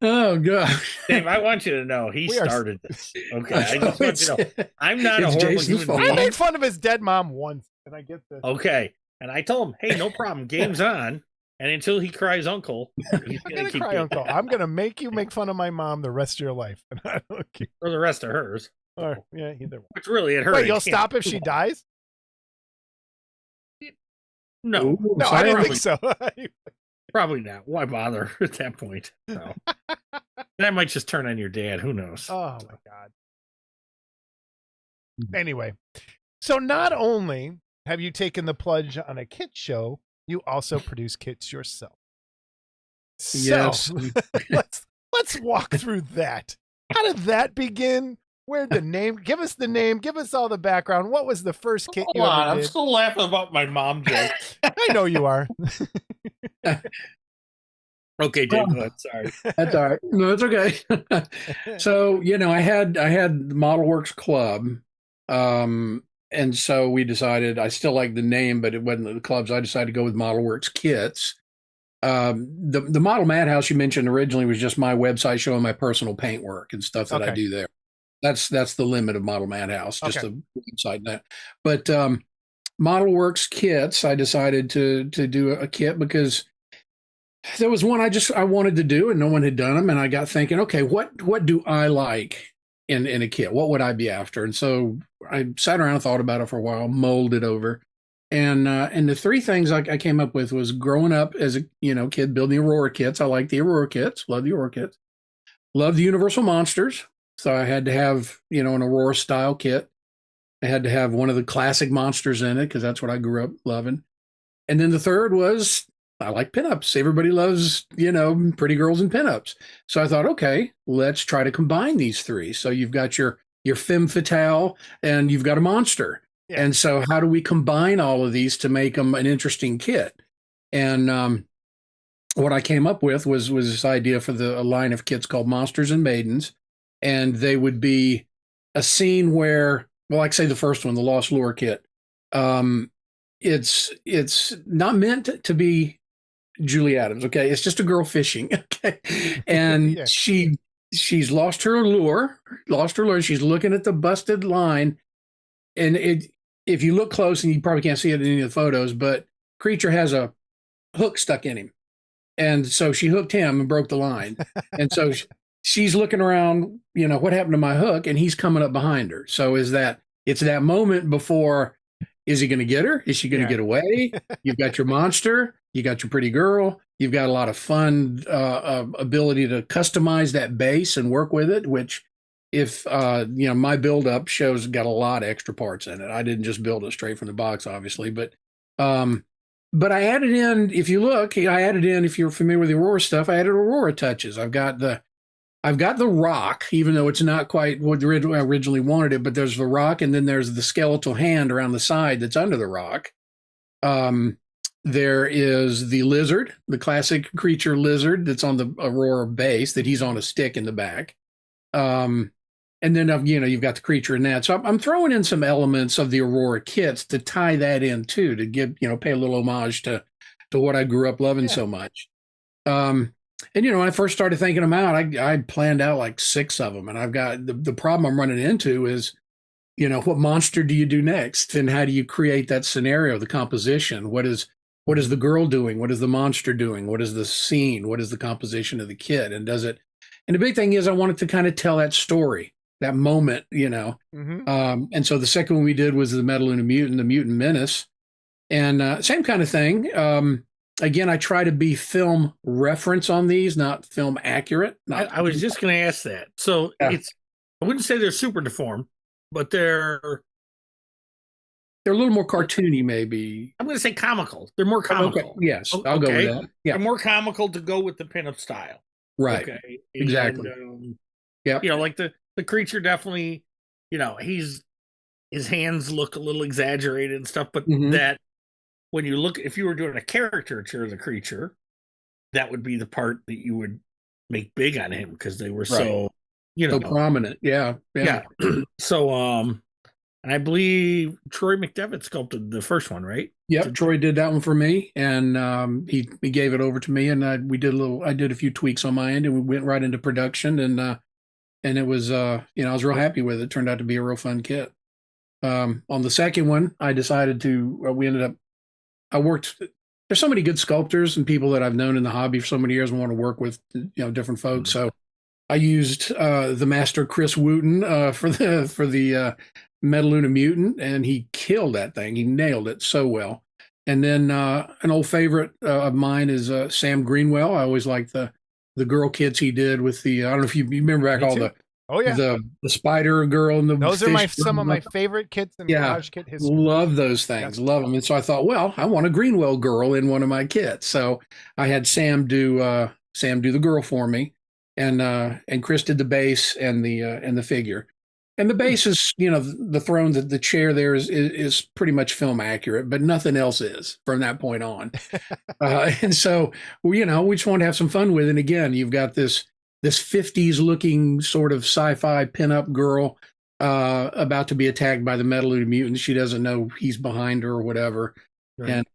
Oh god, Dave, I want you to know he started this. Okay, I just want you to know I'm not a it's horrible Jason's human fault. being. I made fun of his dead mom once, and I get this. Okay, and I told him, hey, no problem, game's on. And until he cries uncle, he's I'm gonna gonna keep cry, doing Uncle. that. I'm gonna make you make fun of my mom the rest of your life, and I don't care. For the rest of hers. Or, yeah, either way. Which really at her. Wait, age, you'll can't- stop if she dies? No, Ooh, No, I didn't probably- think so. probably not. Why bother at that point? No. That might just turn on your dad. Who knows? Oh my god. Anyway, so not only have you taken the plunge on a kit show, you also produce kits yourself. So, Yes. let's walk through that. How did that begin? Where'd the name? Give us the name. Give us all the background. What was the first kit you Hold on, ever I'm did? still laughing about my mom joke. I know you are. Okay, Dave, go ahead. Sorry. That's all right. No, it's okay. So, I had the ModelWorx Club. And so we decided, I still like the name, but it wasn't the clubs. I decided to go with ModelWorx Kits. The Model Madhouse you mentioned originally was just my website showing my personal paintwork and stuff that I Okay. do there. That's the limit of Model Madhouse, just Okay. the website and that. But ModelWorx Kits, I decided to do a kit because there was one I wanted to do and no one had done them, and I got thinking, okay, what do I like in a kit? What would I be after? And so I sat around and thought about it for a while, mulled it over. And the 3 things I came up with was growing up as a kid building Aurora kits. I like the Aurora kits, love the Aurora kits, love the Universal Monsters. So I had to have an Aurora style kit. I had to have one of the classic monsters in it because that's what I grew up loving. And then the third was I like pinups. Everybody loves pretty girls and pinups. So I thought, okay, let's try to combine these 3. So you've got your femme fatale and you've got a monster. Yeah. And so how do we combine all of these to make them an interesting kit? And what I came up with was this idea for a line of kits called Monsters and Maidens. And they would be a scene where, well, like say the first one, the Lost Lure kit. It's not meant to be Julie Adams. Okay. It's just a girl fishing. Okay. And Yeah. she's lost her lure. She's looking at the busted line. And if you look close, and you probably can't see it in any of the photos, but Creature has a hook stuck in him. And so she hooked him and broke the line. And so she's looking around, what happened to my hook? And he's coming up behind her. So it's that moment before, is he going to get her? Is she going to get away? You've got your monster. You got your pretty girl. You've got a lot of fun ability to customize that base and work with it, which if, my build-up shows got a lot of extra parts in it. I didn't just build it straight from the box, obviously, but I added in, if you look, if you're familiar with the Aurora stuff, I added Aurora touches. I've got the rock, even though it's not quite what I originally wanted it, but there's the rock, and then there's the skeletal hand around the side that's under the rock. There is the lizard, the classic Creature lizard that's on the Aurora base, that he's on a stick in the back. And then, you've got the Creature in that. So I'm throwing in some elements of the Aurora kits to tie that in too, to give, pay a little homage to what I grew up loving so much. And, when I first started thinking them out, I planned out like 6 of them. And I've got the problem I'm running into is, what monster do you do next? And how do you create that scenario, the composition? What is the girl doing? What is the monster doing? What is the scene? What is the composition of the kit? And the big thing is I wanted to kind of tell that story. that moment, And so the second one we did was the Metaluna Mutant, the Mutant Menace, and same kind of thing. Again, I try to be film reference on these, not film accurate. I was just going to ask that. So I wouldn't say they're super deformed, but they're a little more cartoony, maybe. I'm going to say comical. They're more comical. Okay. Yes, I'll go with that. Yeah, they're more comical to go with the pinup style. Right. Okay. Exactly. Yeah. Like the creature definitely, his hands look a little exaggerated and stuff, but that when you look, if you were doing a caricature of the creature, that would be the part that you would make big on him because they were so, so prominent. Yeah. So, and I believe Troy McDevitt sculpted the first one, right? Yep, Troy did that one for me, and he gave it over to me, and I did a few tweaks on my end, and we went right into production, and it was I was real happy with it. It turned out to be a real fun kit. On the second one, I decided to. There's so many good sculptors and people that I've known in the hobby for so many years and want to work with different folks. So I used the master Chris Wooten for the Metaluna Mutant, and he killed that thing. He nailed it so well. And then an old favorite of mine is Sam Greenwell. I always liked the girl kits he did with the. I don't know if you remember back all the. Oh yeah, the spider girl and the. Those are some of my favorite kits in garage kit history. Love those things. Love them. And so I thought, well, I want a Greenwell girl in one of my kits. So I had Sam do the girl for me, and Chris did the base and the figure. And the base is, the throne, the chair there is pretty much film accurate, but nothing else is from that point on. And so, we just want to have some fun with it. And again, you've got this 50s looking sort of sci-fi pinup girl about to be attacked by the Metaluna Mutant. She doesn't know he's behind her or whatever. Right. And,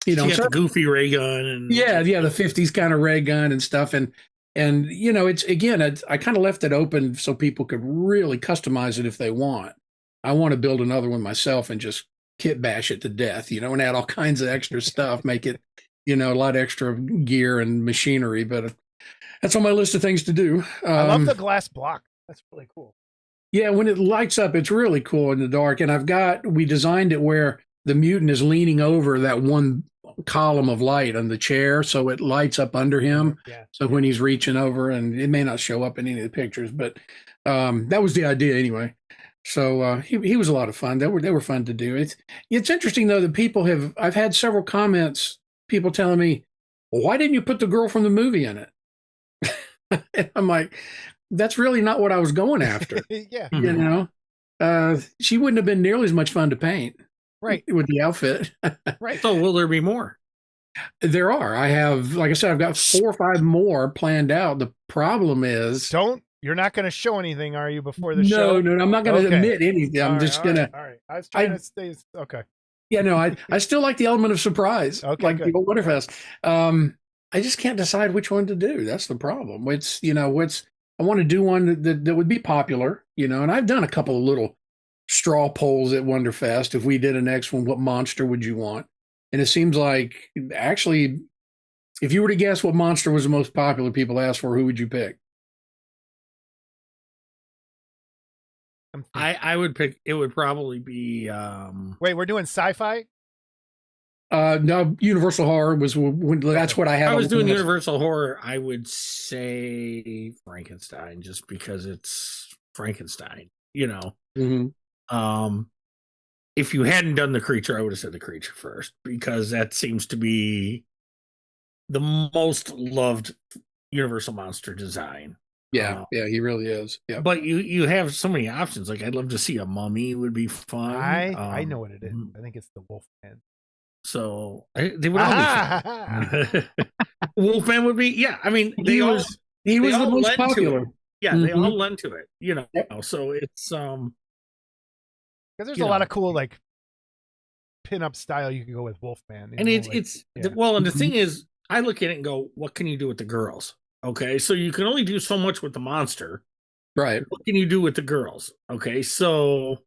she got the goofy ray gun. And the 50s kind of ray gun and stuff. And it's, again, I kind of left it open so people could really customize it if they want. I want to build another one myself and just kit bash it to death, and add all kinds of extra stuff, make it, a lot extra gear and machinery. But that's on my list of things to do. I love the glass block. That's really cool. Yeah, when it lights up, it's really cool in the dark. And we designed it where the mutant is leaning over that one column of light on the chair, so it lights up under him. Yeah. So when he's reaching over, and it may not show up in any of the pictures, but that was the idea anyway. So he was a lot of fun. They were fun to do. It's interesting though that I've had several comments, people telling me, well, why didn't you put the girl from the movie in it? And I'm like, that's really not what I was going after. Yeah. She wouldn't have been nearly as much fun to paint. Right. With the outfit. Right. So will there be more? There are. I have, like I said, I've got 4 or 5 more planned out. The problem is. You're not going to show anything, are you, before the show? No, I'm not going to admit anything. I'm just going to. All right. I was trying to stay. Okay. Yeah, no, I still like the element of surprise. Okay. Like the old Winterfest. I just can't decide which one to do. That's the problem. I want to do one that would be popular, and I've done a couple of little straw polls at Wonderfest. If we did a next one, what monster would you want? And it seems like, actually, if you were to guess what monster was the most popular people asked for, who would you pick? I would pick, it would probably be wait, we're doing sci-fi? No, Universal Horror was that's what I had. I was doing Universal Horror. I would say Frankenstein, just because it's Frankenstein. Mm-hmm. If you hadn't done the creature, I would have said the creature first, because that seems to be the most loved Universal monster design. Yeah, he really is. Yeah, but you have so many options. Like, I'd love to see a mummy. Would be fun. I know what it is. I think it's the Wolfman. So they would all be Wolfman would be, yeah. I mean, he was the most popular. Yeah, they all lend to it. Yep. So it's because there's a lot of cool like pin-up style you can go with Wolfman. And well, and the thing is, I look at it and go, what can you do with the girls? Okay, so you can only do so much with the monster, right? What can you do with the girls? Okay, so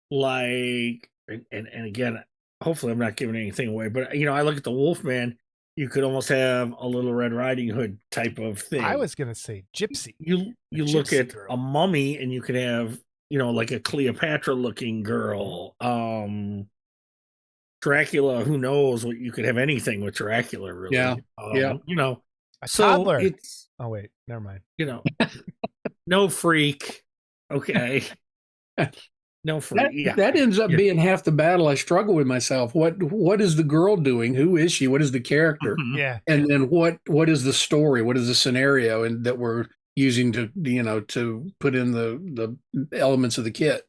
like, and again, hopefully I'm not giving anything away, but I look at the Wolfman. you could almost have a Little Red Riding Hood type of thing. I was gonna say gypsy. You gypsy look at girl. a mummy, and you could have, you know, like a Cleopatra looking girl. Dracula, who knows what you could have anything with Dracula, really. Yeah. Yeah. You know, A so toddler. it's, Oh wait, never mind. you know, no freak. Okay. No freak. That ends up being half the battle. I struggle with myself. What is the girl doing? Who is she? What is the character? Mhm. Yeah. And then what is the story? What is the scenario and that we're using to, you know, to put in the elements of the kit?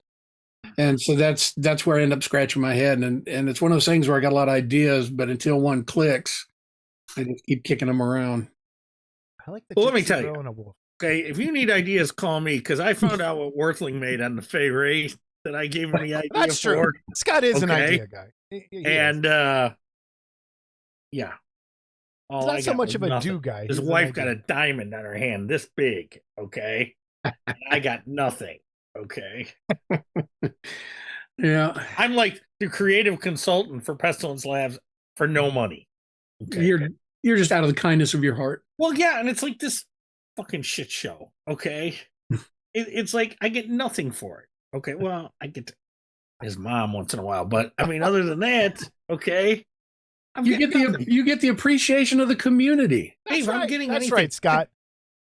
And so that's where I end up scratching my head. And it's one of those things where I got a lot of ideas, but until one clicks, I just keep kicking them around. I like the Well, let me gypsy tell girl you. and a wolf. Okay, if you need ideas, call me, because I found out what Worthling made on the Fey Ray that I gave him the idea That's true. for. Scott is an Okay. idea guy. He is. And yeah. All He's not I so got much was of a nothing. do guy. His He's an wife got idea. a diamond on her hand this big, okay? And I got nothing, okay? Yeah. I'm like the creative consultant for Pestilence Labs for no money. Okay. You're just out of the kindness of your heart. Well, yeah, and it's like this fucking shit show, okay? It's like I get nothing for it. Okay, well, I get his mom once in a while, but I mean, other than that, okay, You get the appreciation of the community. Dave, I'm getting That's anything. right, Scott.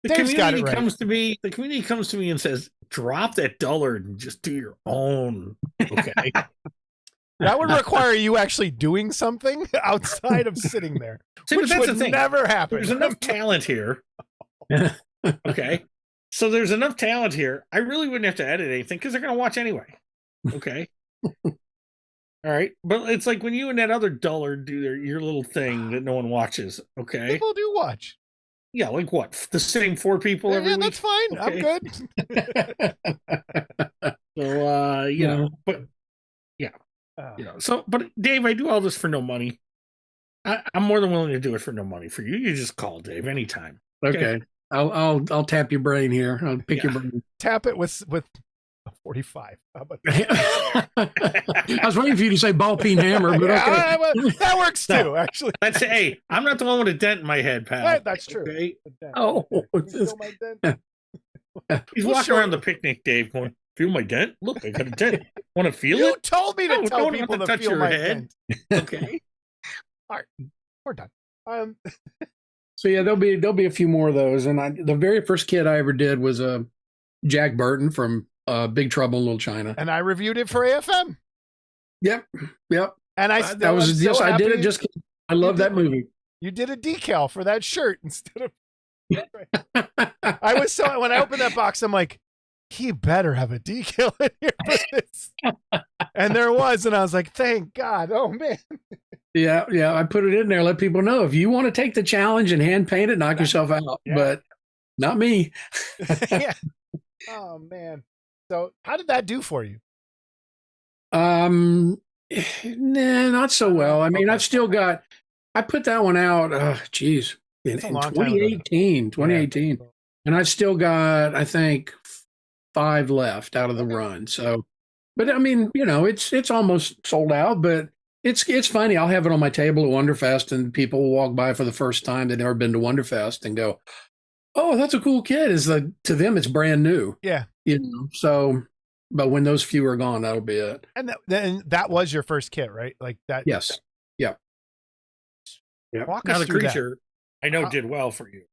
The Dave's got community it right. comes to me. The community comes to me and says, "Drop that dullard and just do your own." Okay, That would require you actually doing something outside of sitting there, See, but which that's would the thing. never happen. There's enough talent here. Okay, so there's enough talent here. I really wouldn't have to edit anything because they're going to watch anyway. Okay. All right, but it's like when you and that other dullard do your little thing that no one watches. Okay, People do watch. yeah, like what? The same 4 people every Yeah, week. that's fine. I'm Okay. good. So you know, but Uh, you know, so but Dave, I do all this for no money. I'm more than willing to do it for no money for you. You just call Dave anytime. Okay. I'll tap your brain here. I'll pick your brain. tap it with a 45. How about I was waiting for you to say ball peen hammer, but okay. Yeah, well, that works too, actually. That's hey, I'm not the one with a dent in my head, pal. Right, that's true. Okay? Oh, Can what's you this? feel my dent? He's Well, walking sure. around the picnic, Dave, going, "Feel my dent? Look, I got a dent. Want to feel You it? told me to No, tell don't people have to to touch feel your my head. dent. Okay." We're done. So yeah, there'll be a few more of those. And the very first kit I ever did was Jack Burton from Big Trouble in Little China. And I reviewed it for AFM. Yep. And I That was just I did it just 'cause I love that movie. You did a decal for that shirt instead of. I was so when I opened that box, I'm like, he better have a decal in here for this. And there was, and I was like, thank God. Oh man. Yeah. I put it in there, let people know if you want to take the challenge and hand paint it, knock yourself out. Yeah. But not me. Yeah. Oh man. So how did that do for you? Nah, not so well. I mean, Okay. I've still got. I put that one out. Geez, in That's a long time ago. 2018, Yeah. and I've still got, I think, 5 left out of the run. So, but I mean, you know, it's almost sold out. But it's funny. I'll have it on my table at Wonderfest, and people will walk by for the first time they've never been to Wonderfest and go, "Oh, that's a cool kid." To them, it's brand new. Yeah. You know, so. But when those few are gone, that'll be it. And that was your first kit, right? Like that. Yes. Yeah. Walk Now us the through creature, I know, did well for you.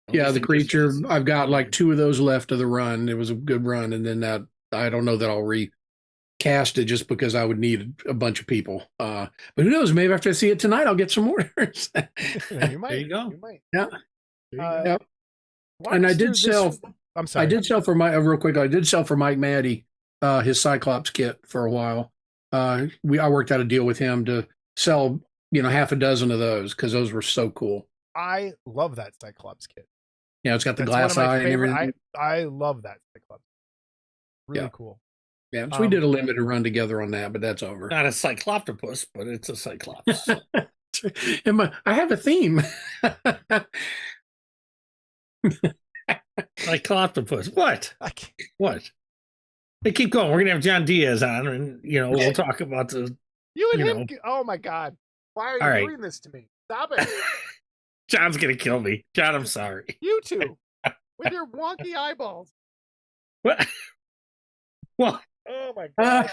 At Yeah, least the in creature. business. I've got like 2 of those left of the run. It was a good run, and then that I don't know that I'll recast it just because I would need a bunch of people. But who knows? Maybe after I see it tonight, I'll get some orders. that. You might. There you go. You might. Yeah. There you Uh, go. Yep. Walk And I us did through this- sell. I'm sorry. I did sell for real quick. I did sell for Mike Maddie his Cyclops kit for a while. I worked out a deal with him to sell half a dozen of those because those were so cool. I love that Cyclops kit. Yeah, it's got the That's glass one of my eye and favorite. everything. I love that Cyclops. Really Yeah. cool. Yeah, so we Um, did a limited run together on that, but that's over. Not a cycloptopus, but it's a cyclops. I have a theme. Cycloptopus. What? I can't. What? Hey, keep going. We're gonna have John Diaz on, and we'll talk about the. You and You him. know. Oh my God! Why are you All right. doing this to me? Stop it! John's gonna kill me. John, I'm sorry. You two with your wonky eyeballs. What? Well, Oh my god.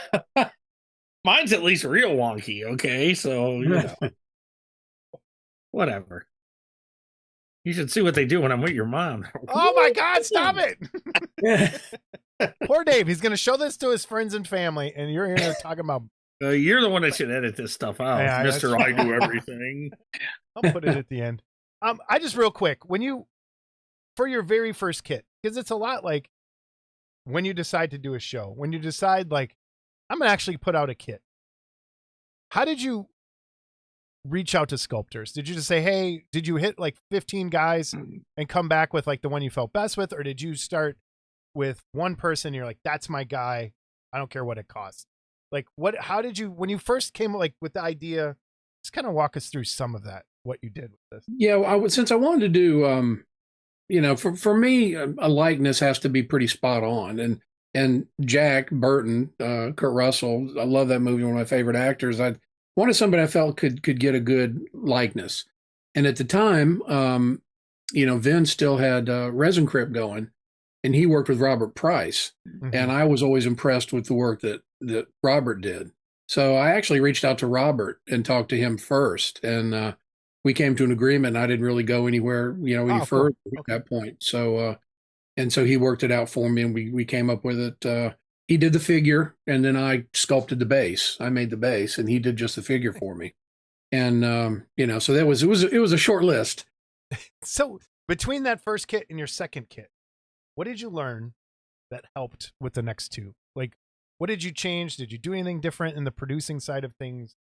mine's at least real wonky. Okay, so you know, whatever. You should see what they do when I'm with your mom. Oh my god, stop it. Poor Dave. He's going to show this to his friends and family, and you're here talking about. You're the one that should edit this stuff out, Yeah, Mister. that's I do everything. I'll put it at the end. I just real quick, for your very first kit, because it's a lot like when you decide to do a show, when you decide like, I'm going to actually put out a kit. How did you reach out to sculptors? Did you just say, hey, did you hit like 15 guys and come back with like the one you felt best with? Or did you start with one person? You're like, that's my guy. I don't care what it costs. Like how did you, when you first came like with the idea, just kind of walk us through some of that, what you did with this. Yeah. Since I wanted to do, for me, a likeness has to be pretty spot on. And Jack Burton, Kurt Russell, I love that movie. One of my favorite actors. I wanted somebody I felt could get a good likeness. And at the time, Vin still had Resin Crypt going, and he worked with Robert Price. Mm-hmm. And I was always impressed with the work that Robert did. So I actually reached out to Robert and talked to him first. And we came to an agreement. And I didn't really go anywhere, any further at that point. So, and so he worked it out for me, and we came up with it. He did the figure, and then I sculpted the base. I made the base, and he did just the figure for me. And so it was a short list. So between that first kit and your second kit, what did you learn that helped with the next two? Like, what did you change? Did you do anything different in the producing side of things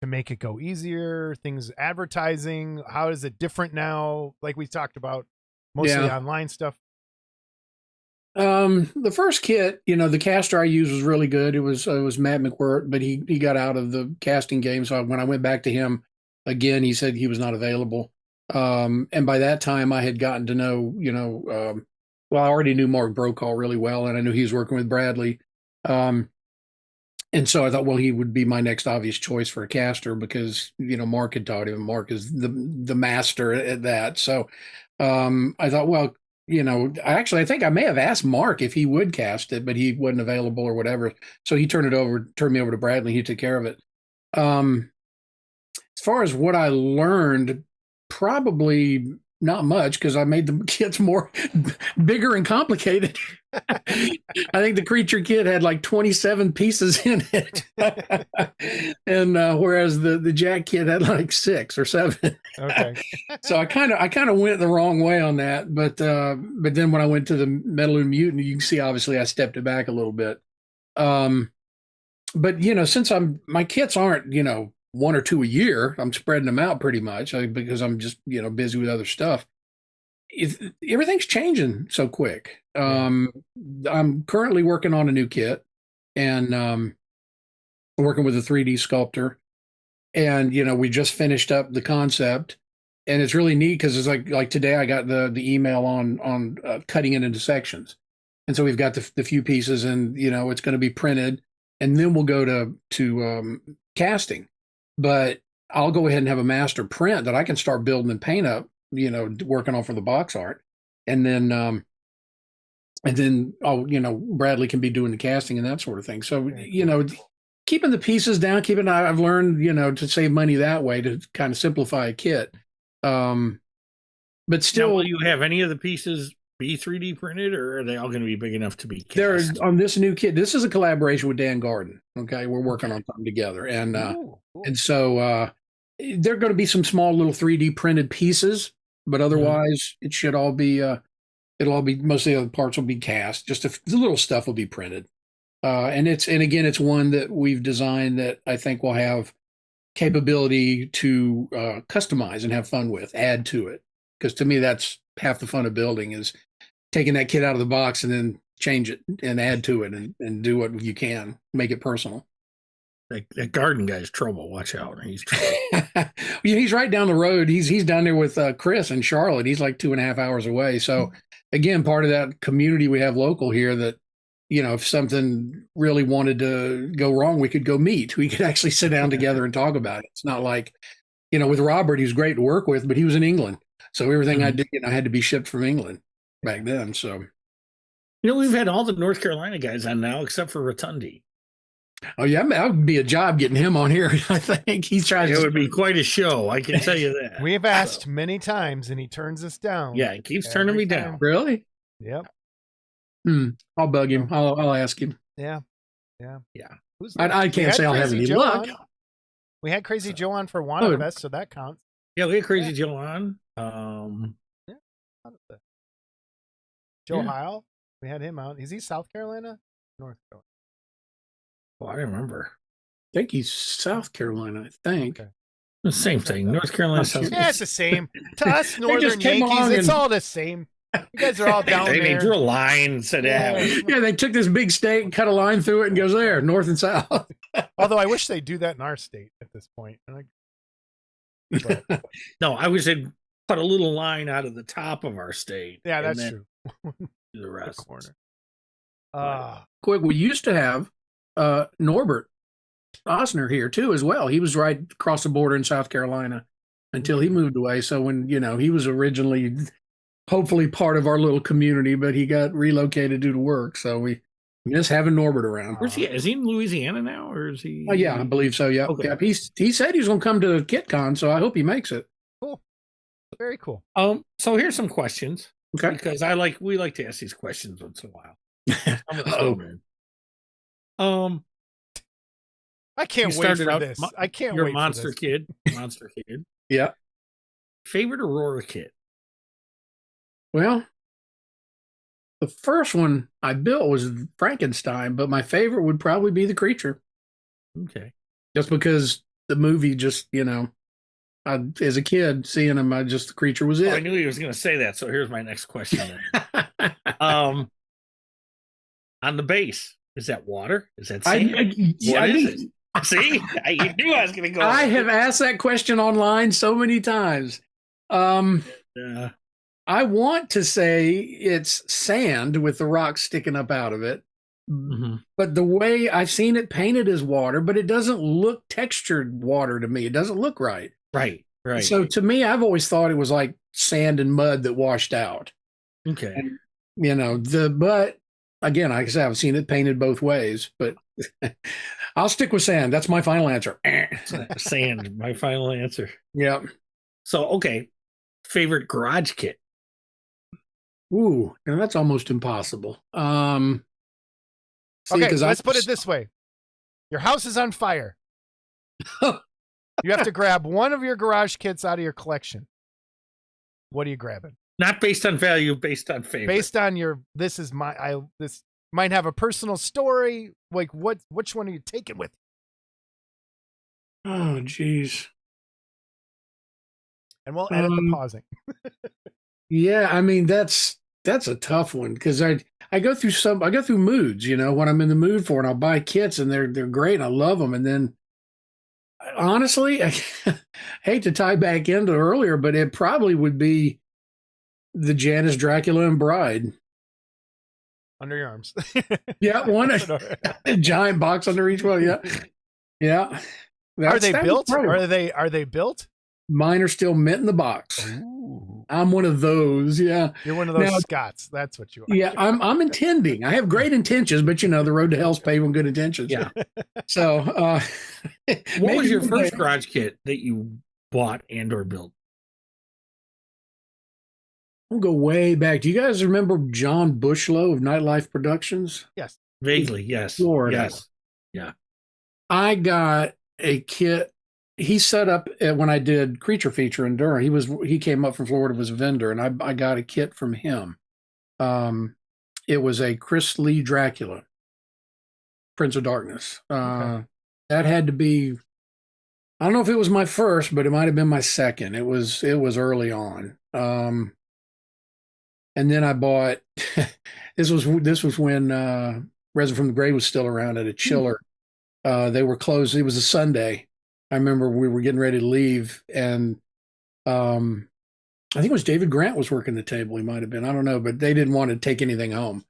to make it go easier? Things advertising, how is it different now? Like we talked about, mostly online stuff. The first kit, the caster I used was really good. It was Matt McWhirter, but he got out of the casting game. So when I went back to him again, he said he was not available. And by that time I had gotten to know, I already knew Mark Brokaw really well, and I knew he was working with Bradley. And so I thought, well, he would be my next obvious choice for a caster because, Mark had taught him. Mark is the master at that. So, I thought, well, I think I may have asked Mark if he would cast it, but he wasn't available or whatever. So he turned me over to Bradley. He took care of it. As far as what I learned, probably not much, because I made the kits more bigger and complicated. I think the creature kit had like 27 pieces in it. And whereas the Jack kit had like 6 or 7. Okay. So I kind of went the wrong way on that, but then when I went to the Metal and Mutant, you can see obviously I stepped it back a little bit. But since my kits aren't, 1 or 2 a year, I'm spreading them out pretty much because I'm just, busy with other stuff. Everything's changing so quick. I'm currently working on a new kit, and working with a 3D sculptor, and we just finished up the concept, and it's really neat because it's like today I got the email on cutting it into sections, and so we've got the few pieces, and it's going to be printed, and then we'll go to casting. But I'll go ahead and have a master print that I can start building and paint up, working on for the box art. And then Bradley can be doing the casting and that sort of thing. So, keeping the pieces down, I've learned, to save money that way, to kind of simplify a kit. But still, now, will you have any of the pieces be 3D printed, or are they all going to be big enough to be cast? There's on this new kit. This is a collaboration with Dan Garden. Okay, we're working on something together, and cool. And so there are going to be some small little 3D printed pieces, but otherwise it should all be. It'll all be, most of the other parts will be cast. Just the little stuff will be printed, and again it's one that we've designed that I think will have capability to customize and have fun with, add to it. Because to me, that's half the fun of building, is taking that kit out of the box and then change it and add to it and do what you can, make it personal. That Garden guy's trouble. Watch out. He's trouble. He's right down the road. He's down there with Chris in Charlotte. He's like 2.5 hours away. So again, part of that community we have local here that, if something really wanted to go wrong, we could go meet. We could actually sit down together and talk about it. It's not like, with Robert, he was great to work with, but he was in England. So everything I did, had to be shipped from England back then. So, we've had all the North Carolina guys on now, except for Rotundi. oh yeah, that would be a job getting him on here. I think he tries. It would be quite a show. I can tell you that. We've asked many times, and he turns us down. Yeah, he keeps turning me down. Really? Yep. I'll bug him. I'll ask him. Yeah. I can't say I'll have any luck. We had Crazy Joe on for Wanna Fest, so that counts. Yeah, we had Crazy Joe on. Joe Heil, we had him out. Is he South Carolina? North Carolina? Oh, I remember. I think he's South Carolina, I think. Okay. The same thing. North Carolina, South Carolina. Yeah, it's the same. To us, Northern Yankees, it's all the same. You guys are all down there. They drew a line and said, yeah, they took this big state and cut a line through it and goes there, north and south. Although I wish they'd do that in our state at this point. No, I wish they'd put a little line out of the top of our state. Yeah, that's true. The rest. Corner. Quick, we used to have Norbert Osner here too as well. He was right across the border in South Carolina until he moved away. So when he was originally hopefully part of our little community, but he got relocated due to work. So we miss having Norbert around. Where's he? Is he in Louisiana now, or is he? Oh yeah, I believe so. Yeah. Okay. Yep. He said he's going to come to KitCon, so I hope he makes it. Cool. Very cool. So here's some questions. Okay. Because we like to ask these questions once in a while. I can't wait for this. I can't you're wait. A monster for this. monster kid. Yeah. Favorite Aurora kit? Well, the first one I built was Frankenstein, but my favorite would probably be the Creature. Okay. Just because the movie just, as a kid seeing him, the Creature was it. I knew he was going to say that. So here's my next question. On the base, is that water? Is that sand? What is it? See, you knew I was going to go. I have asked that question online so many times. I want to say it's sand with the rocks sticking up out of it. Mm-hmm. But the way I've seen it painted as water, but it doesn't look textured water to me. It doesn't look right. Right. So to me, I've always thought it was like sand and mud that washed out. Okay. And, but again, like I said, I've seen it painted both ways, but I'll stick with sand. That's my final answer. Sand, my final answer. Yeah. So, okay. Favorite garage kit? Ooh, and that's almost impossible. Okay, let's put it this way. Your house is on fire. You have to grab one of your garage kits out of your collection. What are you grabbing? Not based on value, based on favorite. Based on this might have a personal story. Like which one are you taking with you? Oh, geez. And we'll edit the pausing. Yeah, I mean that's a tough one because I go through moods, what I'm in the mood for, and I'll buy kits and they're great and I love them, and then honestly, I hate to tie back into earlier, but it probably would be the Janus, Dracula, and Bride under your arms. Yeah, one a giant box under each one. Yeah. Are they built? Are they built? Mine are still mint in the box. Ooh. I'm one of those. Yeah, you're one of those Scots. That's what you are. Yeah, I'm intending. I have great intentions, but the road to hell's paved with good intentions. Yeah. So, what was your first garage kit that you bought and or built? I'll go way back. Do you guys remember John Bushlow of Nightlife Productions? Yes, vaguely. Yes. Florida. Yes. Yeah. I got a kit. He set up when I did Creature Feature in Durham. He came up from Florida, was a vendor, and I got a kit from him. It was a Chris Lee Dracula, Prince of Darkness. Okay. That had to be, I don't know if it was my first, but it might have been my second. It was early on. And then I bought this was when Resin from the Grave was still around at a chiller. They were closed. It was a Sunday. I remember we were getting ready to leave, and I think it was David Grant was working the table. He might have been. I don't know, but they didn't want to take anything home.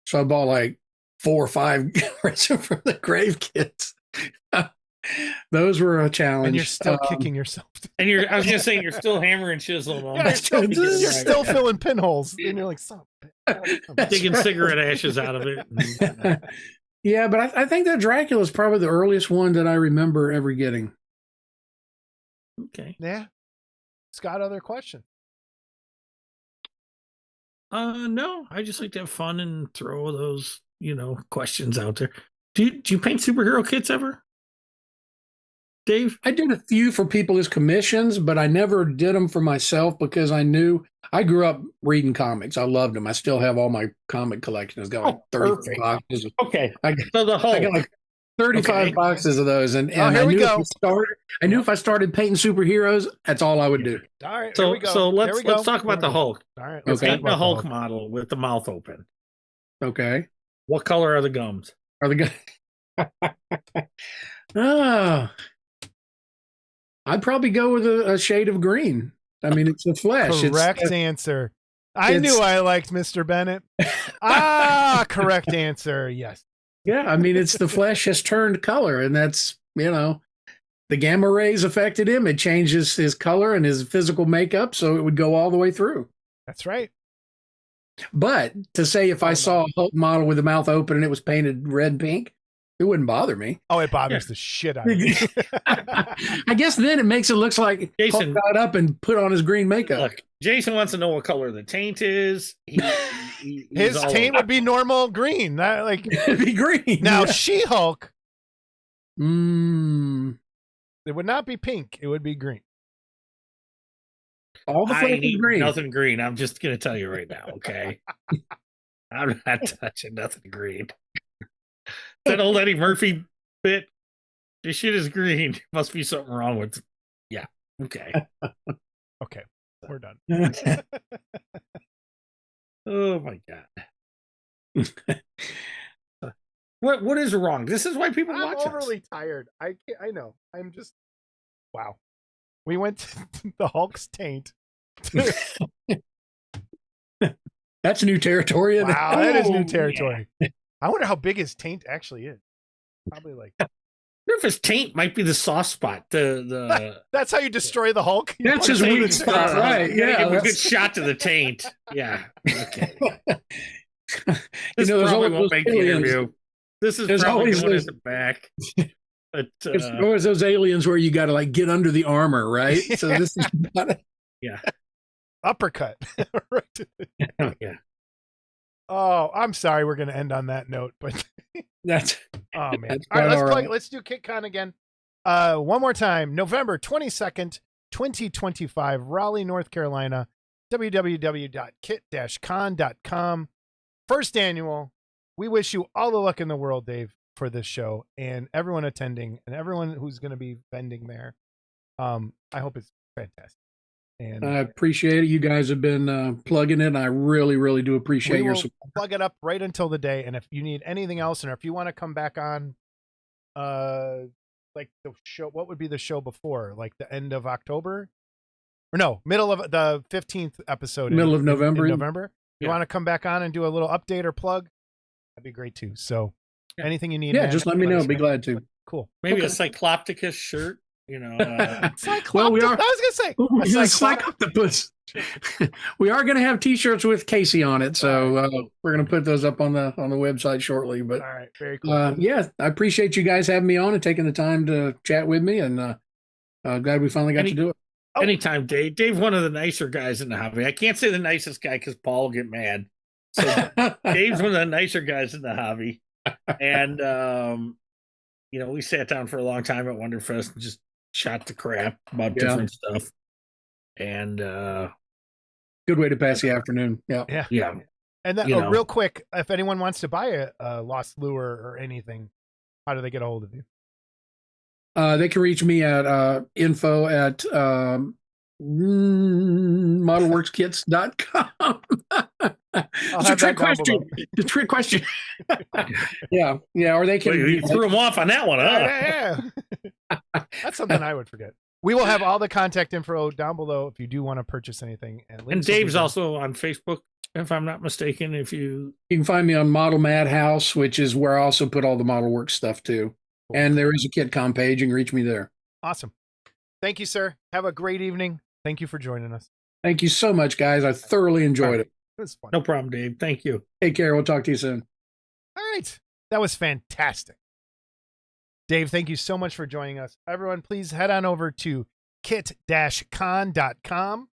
So I bought like 4 or 5 Resin from the Grave kits. Those were a challenge. And you're still kicking yourself. And I was gonna say you're still hammering chisel on. Yeah, you're still filling pinholes. And you're like, digging cigarette ashes out of it. Yeah, but I think that Dracula is probably the earliest one that I remember ever getting. Okay. Yeah. Scott, other question? No, I just like to have fun and throw those, questions out there. Do you paint superhero kits ever, Dave? I did a few for people as commissions, but I never did them for myself because I knew I grew up reading comics. I loved them. I still have all my comic collections. Got like 35 boxes. Okay. I got like 35 boxes of those, and here I we knew go. I knew if I started painting superheroes, that's all I would do. All right, so here we go. So let's talk about the Hulk. All right, You're painting a Hulk model with the mouth open. Okay. What color are the gums? Are the gums? I'd probably go with a shade of green. I mean, it's the flesh. Correct answer. I knew I liked Mr. Bennett. Correct answer. Yes. Yeah, I mean, it's the flesh has turned color, and that's, the gamma rays affected him. It changes his color and his physical makeup, so it would go all the way through. That's right. But to say if I saw a Hulk model with the mouth open and it was painted red pink, it wouldn't bother me. Oh, it bothers the shit out of me. I guess then it makes it look like Jason Hulk got up and put on his green makeup. Look, Jason wants to know what color the taint is. His taint would be normal green. It'd be green. Now, She-Hulk, it would not be pink. It would be green. All the flesh is green. Nothing green. I'm just going to tell you right now, okay? I'm not touching nothing green. That old Eddie Murphy bit, this shit is green. Must be something wrong with it. Yeah. Okay. Okay. We're done. Oh my God. What is wrong? This is why people watch us. I'm overly tired. I know. I'm just wow. We went to the Hulk's taint. That's new territory. Wow, that is new territory. Yeah. I wonder how big his taint actually is. Probably like. I wonder if his taint might be the soft spot. That's how you destroy the Hulk. That's his weak spot, right? Yeah, give a good shot to the taint. Yeah. Okay. This probably won't make the interview. This is probably going at the back. But there's always those aliens where you got to like get under the armor, right? So this is uppercut. Yeah. Oh, I'm sorry. We're going to end on that note, but that's oh man. All right, let's do KitCon again. One more time. November 22nd, 2025, Raleigh, North Carolina. www.kit-con.com. First annual. We wish you all the luck in the world, Dave, for this show, and everyone attending and everyone who's going to be vending there. I hope it's fantastic. And I appreciate it. You guys have been plugging it. And I really, really do appreciate your support. Plug it up right until the day. And if you need anything else, and if you want to come back on, like the show, what would be the show before? Like the end of October? Or no, middle of the 15th episode. Middle of November. In November. You want to come back on and do a little update or plug? That'd be great too. So anything you need. Yeah, just let me know. Be glad to. Cool. Maybe a Cyclopticus shirt. Well, we are. I was gonna say Cycloptopus. We are going to have T-shirts with Casey on it, so we're going to put those up on the website shortly. But all right, very cool. Yeah, I appreciate you guys having me on and taking the time to chat with me, and glad we finally got to do it. Anytime, Dave. Dave, one of the nicer guys in the hobby. I can't say the nicest guy because Paul will get mad. So Dave's one of the nicer guys in the hobby, and we sat down for a long time at Wonderfest and just shot the crap about different stuff. And good way to pass the afternoon. Yeah. And then real quick, if anyone wants to buy a lost lure or anything, how do they get a hold of you? They can reach me at info at ModelWorxKits.com. It's a trick question. The trick question. Yeah. Or they can. You threw them off on that one, huh? Yeah. That's something I would forget. We will have all the contact info down below if you do want to purchase anything. And Dave's also on Facebook, if I'm not mistaken. You can find me on Model Madhouse, which is where I also put all the ModelWorx stuff too. And there is a KitCom page. You can reach me there. Awesome. Thank you, sir. Have a great evening. Thank you for joining us. Thank you so much, guys. I thoroughly enjoyed it. It was fun. No problem, Dave. Thank you. Take care. We'll talk to you soon. All right. That was fantastic. Dave, thank you so much for joining us. Everyone, please head on over to kit-con.com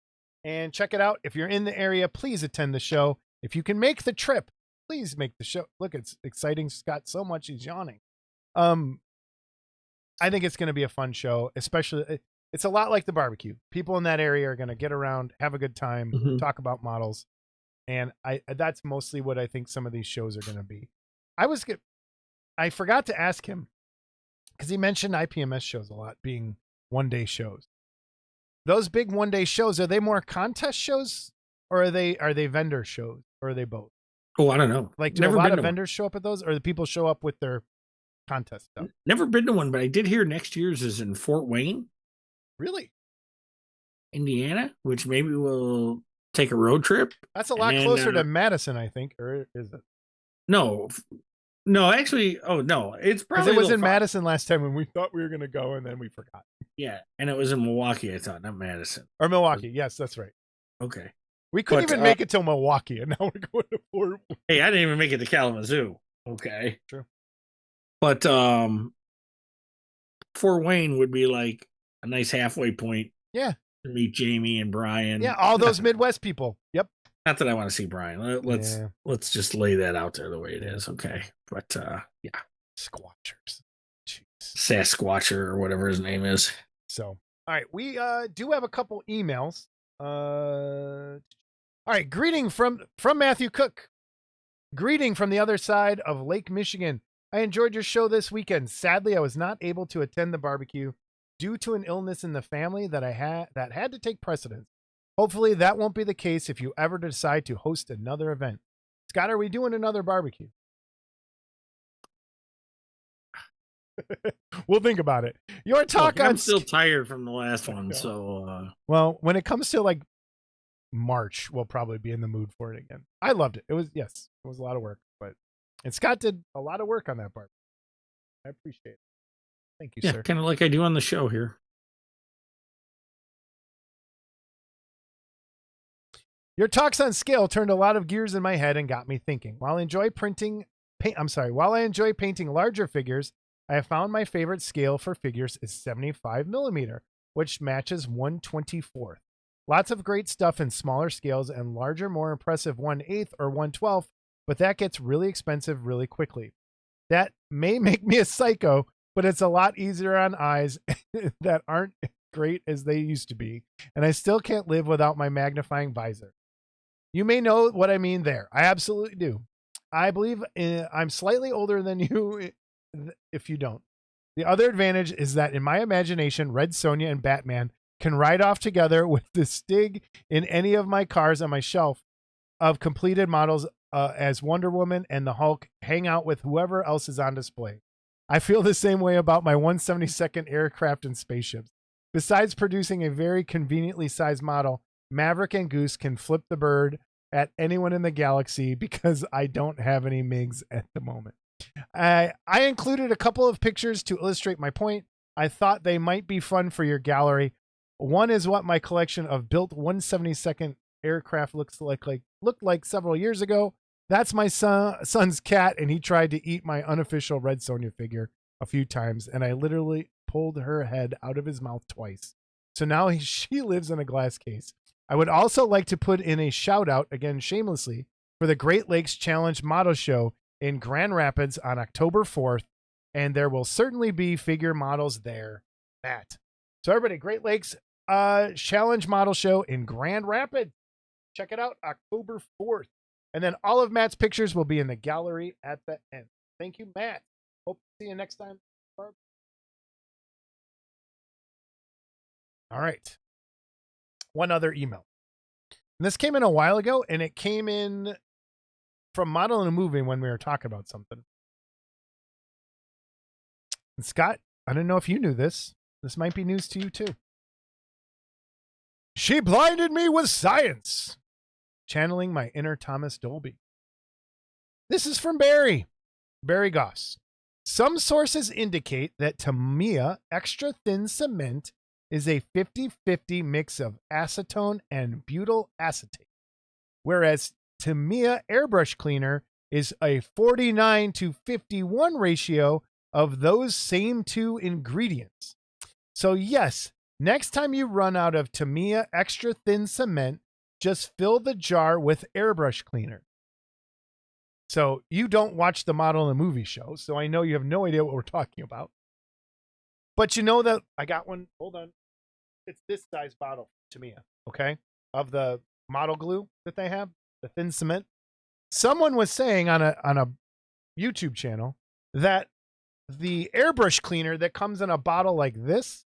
and check it out. If you're in the area, please attend the show. If you can make the trip, please make the show. Look, it's exciting. Scott, so much he's yawning. I think it's going to be a fun show, especially it's a lot like the barbecue. People in that area are going to get around, have a good time, talk about models. And that's mostly what I think some of these shows are going to be. I forgot to ask him because he mentioned IPMS shows a lot being one-day shows. Those big one-day shows, are they more contest shows or are they vendor shows or are they both? Oh, I don't know. Like, do a lot of vendors show up at those, or the people show up with their contest stuff? Never been to one, but I did hear next year's is in Fort Wayne. Really? Indiana, which maybe we'll take a road trip. That's a lot closer to Madison, I think, or is it? No, actually, no, it's probably it was in Madison last time when we thought we were going to go and then we forgot. Yeah, and it was in Milwaukee, I thought, not Madison. Or Milwaukee, yes, that's right. Okay. We couldn't even make it till Milwaukee, and now we're going to Fort Wayne. Hey, I didn't even make it to Kalamazoo. Okay. True. But Fort Wayne would be like a nice halfway point. Yeah. To meet Jamie and Brian. Yeah, all those Midwest people. Yep. Not that I want to see Brian. Let's just lay that out there the way it is. Okay. But yeah. Squatchers. Jeez. Sasquatcher or whatever his name is. So, all right. We do have a couple emails. All right. Greeting from Matthew Cook. Greeting from the other side of Lake Michigan. I enjoyed your show this weekend. Sadly, I was not able to attend the barbecue due to an illness in the family that had to take precedence. Hopefully that won't be the case if you ever decide to host another event. Scott, are we doing another barbecue? We'll think about it. Your talk on... I'm still tired from the last one, so... Well, when it comes to like March, we'll probably be in the mood for it again. I loved it. It was a lot of work, and Scott did a lot of work on that part. I appreciate it. Thank you, sir. Kind of like I do on the show here. Your talks on scale turned a lot of gears in my head and got me thinking. While I enjoy painting larger figures, I have found my favorite scale for figures is 75 millimeter, which matches 1/24. Lots of great stuff in smaller scales and larger, more impressive 1/8 or 1/12, but that gets really expensive really quickly. That may make me a psycho, but it's a lot easier on eyes that aren't great as they used to be, and I still can't live without my magnifying visor. You may know what I mean there. I absolutely do. I believe I'm slightly older than you if you don't. The other advantage is that in my imagination, Red Sonja and Batman can ride off together with the Stig in any of my cars on my shelf of completed models as Wonder Woman and the Hulk hang out with whoever else is on display. I feel the same way about my 1/72nd aircraft and spaceships. Besides producing a very conveniently sized model, Maverick and Goose can flip the bird at anyone in the galaxy because I don't have any MiGs at the moment. I included a couple of pictures to illustrate my point. I thought they might be fun for your gallery. One is what my collection of built 1/72nd aircraft looked like several years ago. That's my son's cat, and he tried to eat my unofficial Red Sonja figure a few times, and I literally pulled her head out of his mouth twice. So now she lives in a glass case. I would also like to put in a shout out, again shamelessly, for the Great Lakes Challenge Model Show in Grand Rapids on October 4th, and there will certainly be figure models there. Matt. So everybody, Great Lakes Challenge Model Show in Grand Rapids. Check it out, October 4th. And then all of Matt's pictures will be in the gallery at the end. Thank you, Matt. Hope to see you next time. All right. One other email. And this came in a while ago, and it came in from Model and a Movie when we were talking about something. And Scott, I don't know if you knew this. This might be news to you too. She blinded me with science. Channeling my inner Thomas Dolby. This is from Barry Goss. Some sources indicate that Tamiya extra thin cement is a 50-50 mix of acetone and butyl acetate, whereas Tamiya airbrush cleaner is a 49-51 ratio of those same two ingredients. So yes, next time you run out of Tamiya extra thin cement, just fill the jar with airbrush cleaner. So you don't watch the Model and Movie show, so I know you have no idea what we're talking about. But you know that I got one. Hold on. It's this size bottle to me, okay? Of the model glue that they have, the thin cement. Someone was saying on a YouTube channel that the airbrush cleaner that comes in a bottle like this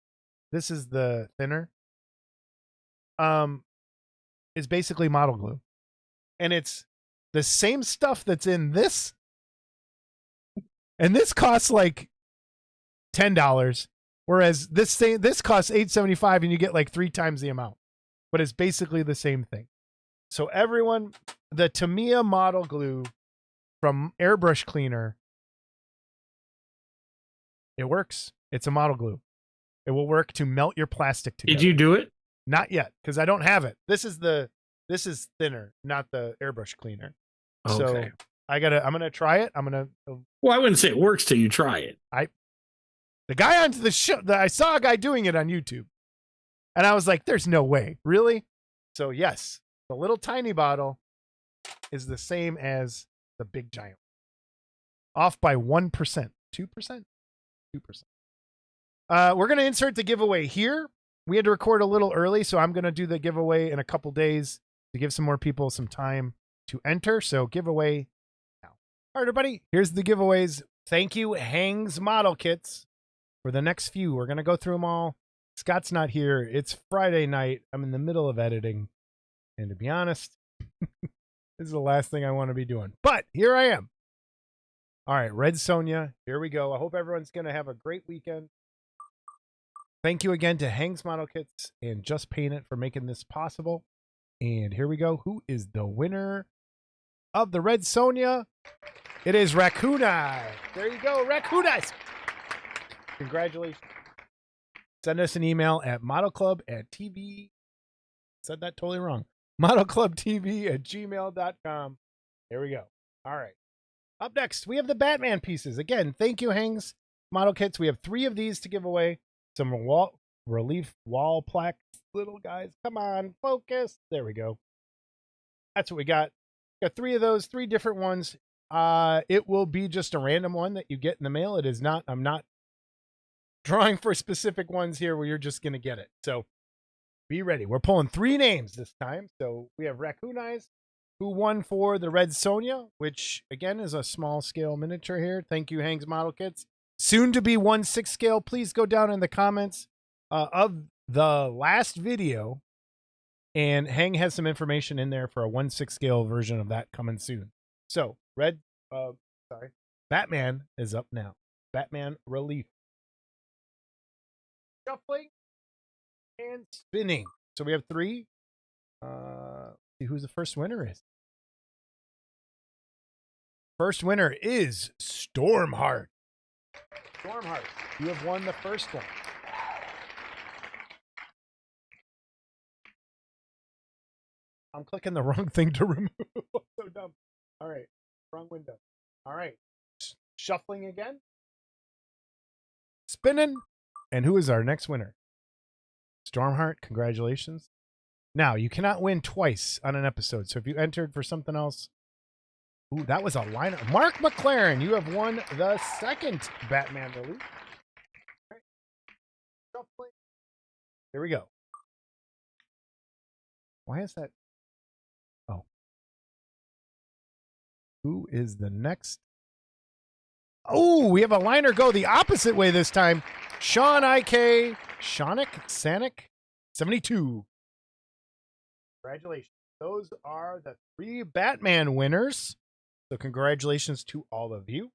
is the thinner, is basically model glue. And it's the same stuff that's in this. And this costs like $10. Whereas this costs $8.75 and you get like 3 times the amount. But it's basically the same thing. So everyone, the Tamiya model glue from Airbrush Cleaner, it works. It's a model glue. It will work to melt your plastic together. Did you do it? Not yet, because I don't have it. This is thinner, not the Airbrush Cleaner. Okay. So I'm gonna try it. Well, I wouldn't say it works till you try it. The guy on the show, I saw a guy doing it on YouTube, and I was like, "There's no way, really." So yes, the little tiny bottle is the same as the big giant, off by 1%, 2%, 2%. We're gonna insert the giveaway here. We had to record a little early, so I'm gonna do the giveaway in a couple days to give some more people some time to enter. So giveaway now. All right, everybody, here's the giveaways. Thank you, Heng's Model Kits. For the next few, we're going to go through them all. Scott's not here. It's Friday night. I'm in the middle of editing. And to be honest, this is the last thing I want to be doing. But here I am. All right, Red Sonja, here we go. I hope everyone's going to have a great weekend. Thank you again to Heng's Model Kits and Just Paint It for making this possible. And here we go. Who is the winner of the Red Sonja? It is Raccoon Eye. There you go, Raccoon Eyes. Congratulations. Send us an email at modelclub@tv. Said that totally wrong. modelclubtv@gmail.com. There we go. All right. Up next, we have the Batman pieces. Again, thank you, Heng's Model Kits. We have 3 of these to give away. Some relief wall plaques. Little guys, come on, focus. There we go. That's what we got. Got 3 of those, 3 different ones. It will be just a random one that you get in the mail. It is not, I'm not drawing for specific ones here where you're just going to get it. So be ready. We're pulling 3 names this time. So we have Raccoon Eyes, who won for the Red Sonja, which again is a small scale miniature here. Thank you, Heng's Model Kits. Soon to be 1/6 scale. Please go down in the comments of the last video, and Heng has some information in there for a 1/6 scale version of that coming soon. So Batman is up now. Batman Relief. Shuffling and spinning. So we have 3. See who the first winner is. First winner is Stormheart. Stormheart, you have won the first one. I'm clicking the wrong thing to remove. So dumb. All right, wrong window. All right, shuffling again. Spinning. And who is our next winner? Stormheart, congratulations. Now, you cannot win twice on an episode. So if you entered for something else, ooh, that was a lineup. Mark McLaren, you have won the second Batman Relief. All right. Shuffling. Here we go. Why is that? Oh. Who is the next? Oh, we have a liner go the opposite way this time. Sean IK, Sonic 72. Congratulations. Those are the 3 Batman winners. So congratulations to all of you.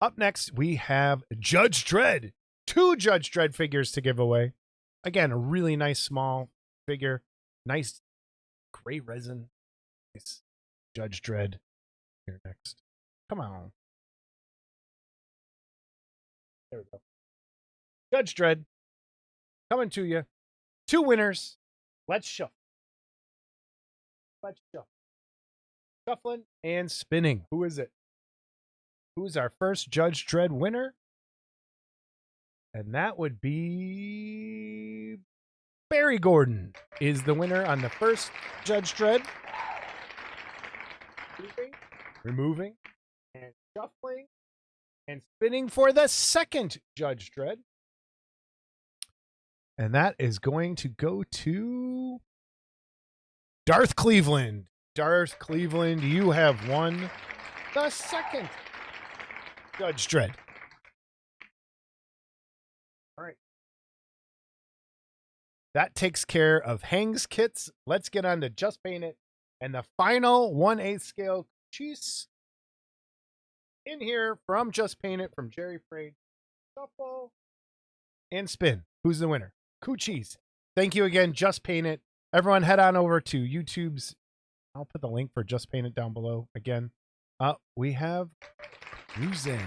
Up next, we have Judge Dredd. 2 Judge Dredd figures to give away. Again, a really nice small figure. Nice gray resin. Nice Judge Dredd. Here next. Come on. There we go. Judge Dredd coming to you. 2 winners. Let's shuffle. Let's shuffle. Shuffling and spinning. Who is it? Who's our first Judge Dredd winner? And that would be Barry Gordon is the winner on the first Judge Dredd. Removing and shuffling and spinning for the second Judge Dredd. And that is going to go to Darth Cleveland. Darth Cleveland, you have won the second Judge Dredd. All right. That takes care of Heng's kits. Let's get on to Just Paint It. And the final 1/8 scale cheese in here from Just Paint It from Jerry Frade. Shuffle and spin. Who's the winner? Coochies. Thank you again, Just Paint It. Everyone head on over to YouTube's. I'll put the link for Just Paint It down below again. We have music.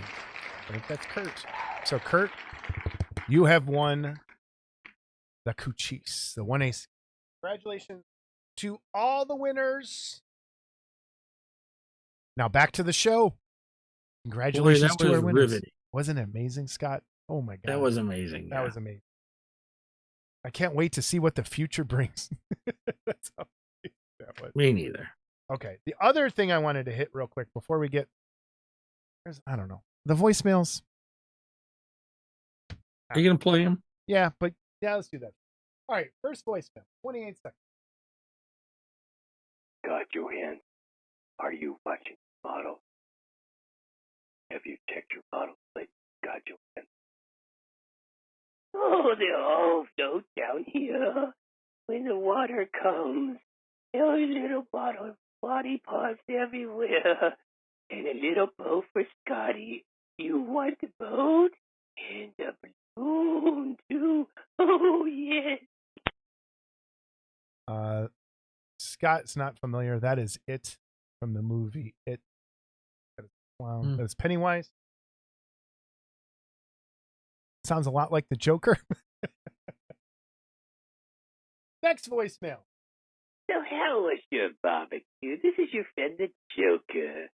I think that's Kurt. So Kurt, you have won the Coochies, the 1/8. Congratulations to all the winners. Now back to the show. Congratulations to our winners. Riveting. Wasn't it amazing, Scott? Oh my God. That was amazing. That was amazing. I can't wait to see what the future brings. That's how that was. Me neither. Okay. The other thing I wanted to hit real quick before we get, I don't know, the voicemails. Are you going to play him? Yeah, but yeah, let's do that. All right. First voicemail, 28 seconds. God, Joanne, are you watching model? Have you checked your model plate? God, Joanne. Oh, they all float down here. When the water comes, there are little body parts everywhere. And a little boat for Scotty. You want the boat? And a balloon, too. Oh, yes. Scott's not familiar. That is It from the movie It. Wow. That was Pennywise. Sounds a lot like the Joker. Next voicemail. So how was your barbecue? This is your friend the Joker.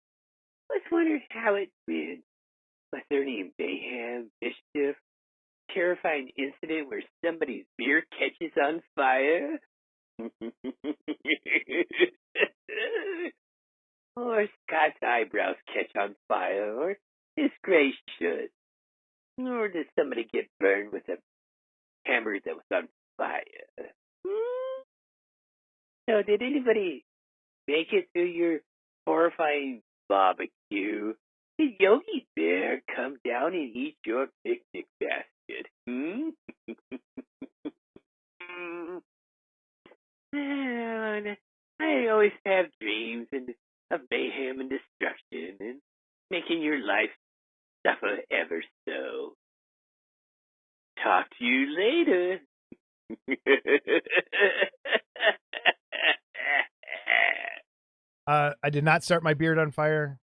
I was wondering how it went. Was there any mayhem, mischief, terrifying incident where somebody's beer catches on fire? Or Scott's eyebrows catch on fire, or his gray should. Or does somebody get burned with a hammer that was on fire? So did anybody make it through your horrifying barbecue? Did Yogi Bear come down and eat your picnic basket? And I always have dreams of mayhem and destruction and making your life suffer ever so. Talk to you later. I did not start my beard on fire.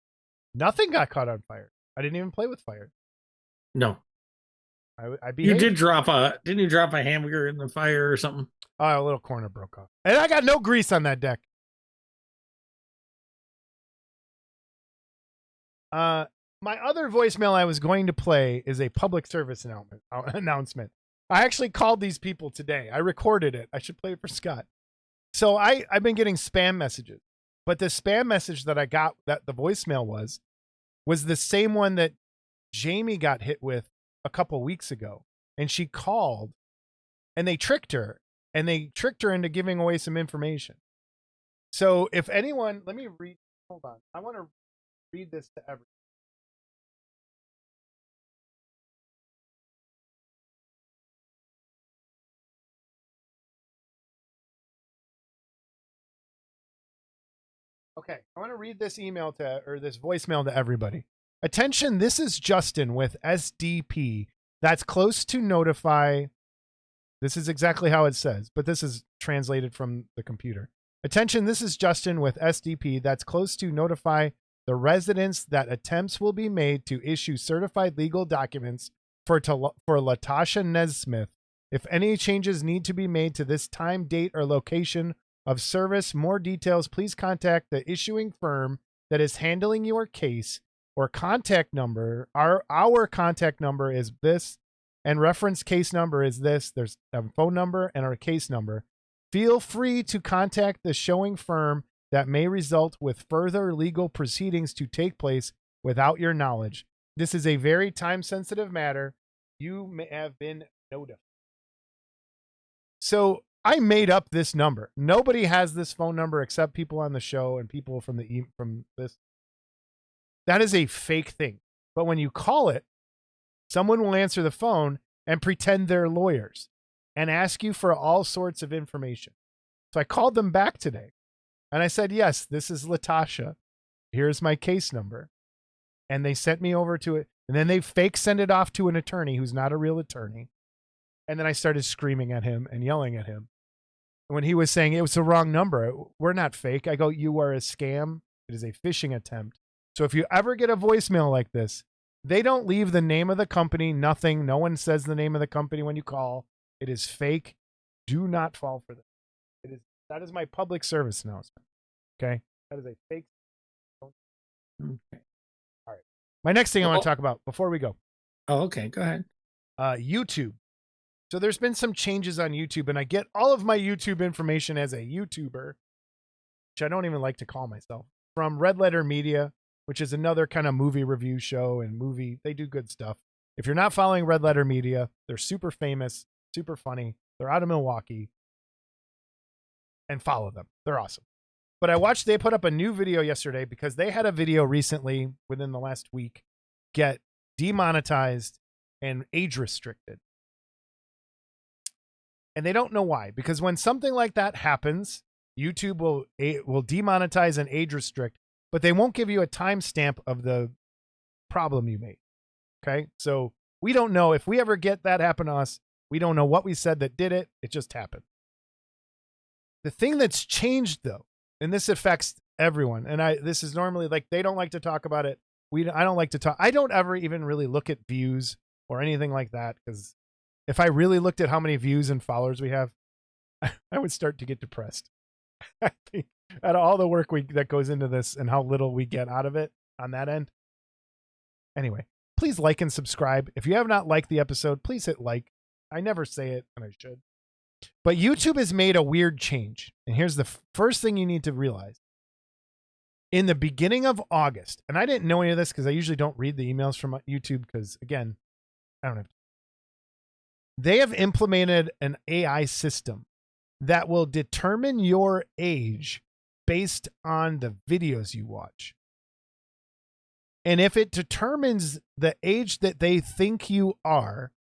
Nothing got caught on fire. I didn't even play with fire. No. I behaved. You did didn't you drop a hamburger in the fire or something? Oh, a little corner broke off. And I got no grease on that deck. My other voicemail I was going to play is a public service announcement. I actually called these people today. I recorded it. I should play it for Scott. So I've been getting spam messages, but the spam message that I got, that the voicemail was the same one that Jamie got hit with a couple weeks ago. And she called and they tricked her into giving away some information. So if anyone, let me read, hold on. I want to read this to everyone. Okay, I want to read this this voicemail to everybody. Attention, this is Justin with SDP. That's close to notify. This is exactly how it says, but this is translated from the computer. Attention, this is Justin with SDP. That's close to notify the residents that attempts will be made to issue certified legal documents for Latasha Nesmith. If any changes need to be made to this time, date, or location of service, more details, please contact the issuing firm that is handling your case or contact number. Our contact number is this, and reference case number is this. There's a phone number and our case number. Feel free to contact the showing firm that may result with further legal proceedings to take place without your knowledge. This is a very time-sensitive matter. You may have been notified. So I made up this number. Nobody has this phone number except people on the show and people from from this. That is a fake thing. But when you call it, someone will answer the phone and pretend they're lawyers and ask you for all sorts of information. So I called them back today and I said, yes, this is Latasha. Here's my case number. And they sent me over to it. And then they fake send it off to an attorney who's not a real attorney. And then I started screaming at him and yelling at him. When he was saying it was the wrong number, we're not fake. I go, you are a scam. It is a phishing attempt. So if you ever get a voicemail like this, they don't leave the name of the company, nothing. No one says the name of the company when you call. It is fake. Do not fall for that. That is my public service announcement. Okay? That is a fake. Okay. All right. My next thing I want to talk about before we go. Oh, okay. Go ahead. YouTube. So there's been some changes on YouTube, and I get all of my YouTube information as a YouTuber, which I don't even like to call myself, from Red Letter Media, which is another kind of movie review show and they do good stuff. If you're not following Red Letter Media, they're super famous, super funny. They're out of Milwaukee, and follow them. They're awesome. But they put up a new video yesterday because they had a video recently within the last week get demonetized and age restricted. And they don't know why, because when something like that happens, YouTube will demonetize and age restrict, but they won't give you a timestamp of the problem you made. Okay. So we don't know if we ever get that happen to us. We don't know what we said that did it. It just happened. The thing that's changed though, and this affects everyone. And this is normally like, they don't like to talk about it. I don't like to talk. I don't ever even really look at views or anything like that. Cause if I really looked at how many views and followers we have, I would start to get depressed. I think out of all the work that goes into this and how little we get out of it on that end. Anyway, please like and subscribe. If you have not liked the episode, please hit like. I never say it, and I should. But YouTube has made a weird change. And here's the first thing you need to realize. In the beginning of August, and I didn't know any of this because I usually don't read the emails from YouTube because, again, I don't have to. They have implemented an AI system that will determine your age based on the videos you watch. And if it determines the age that they think you are,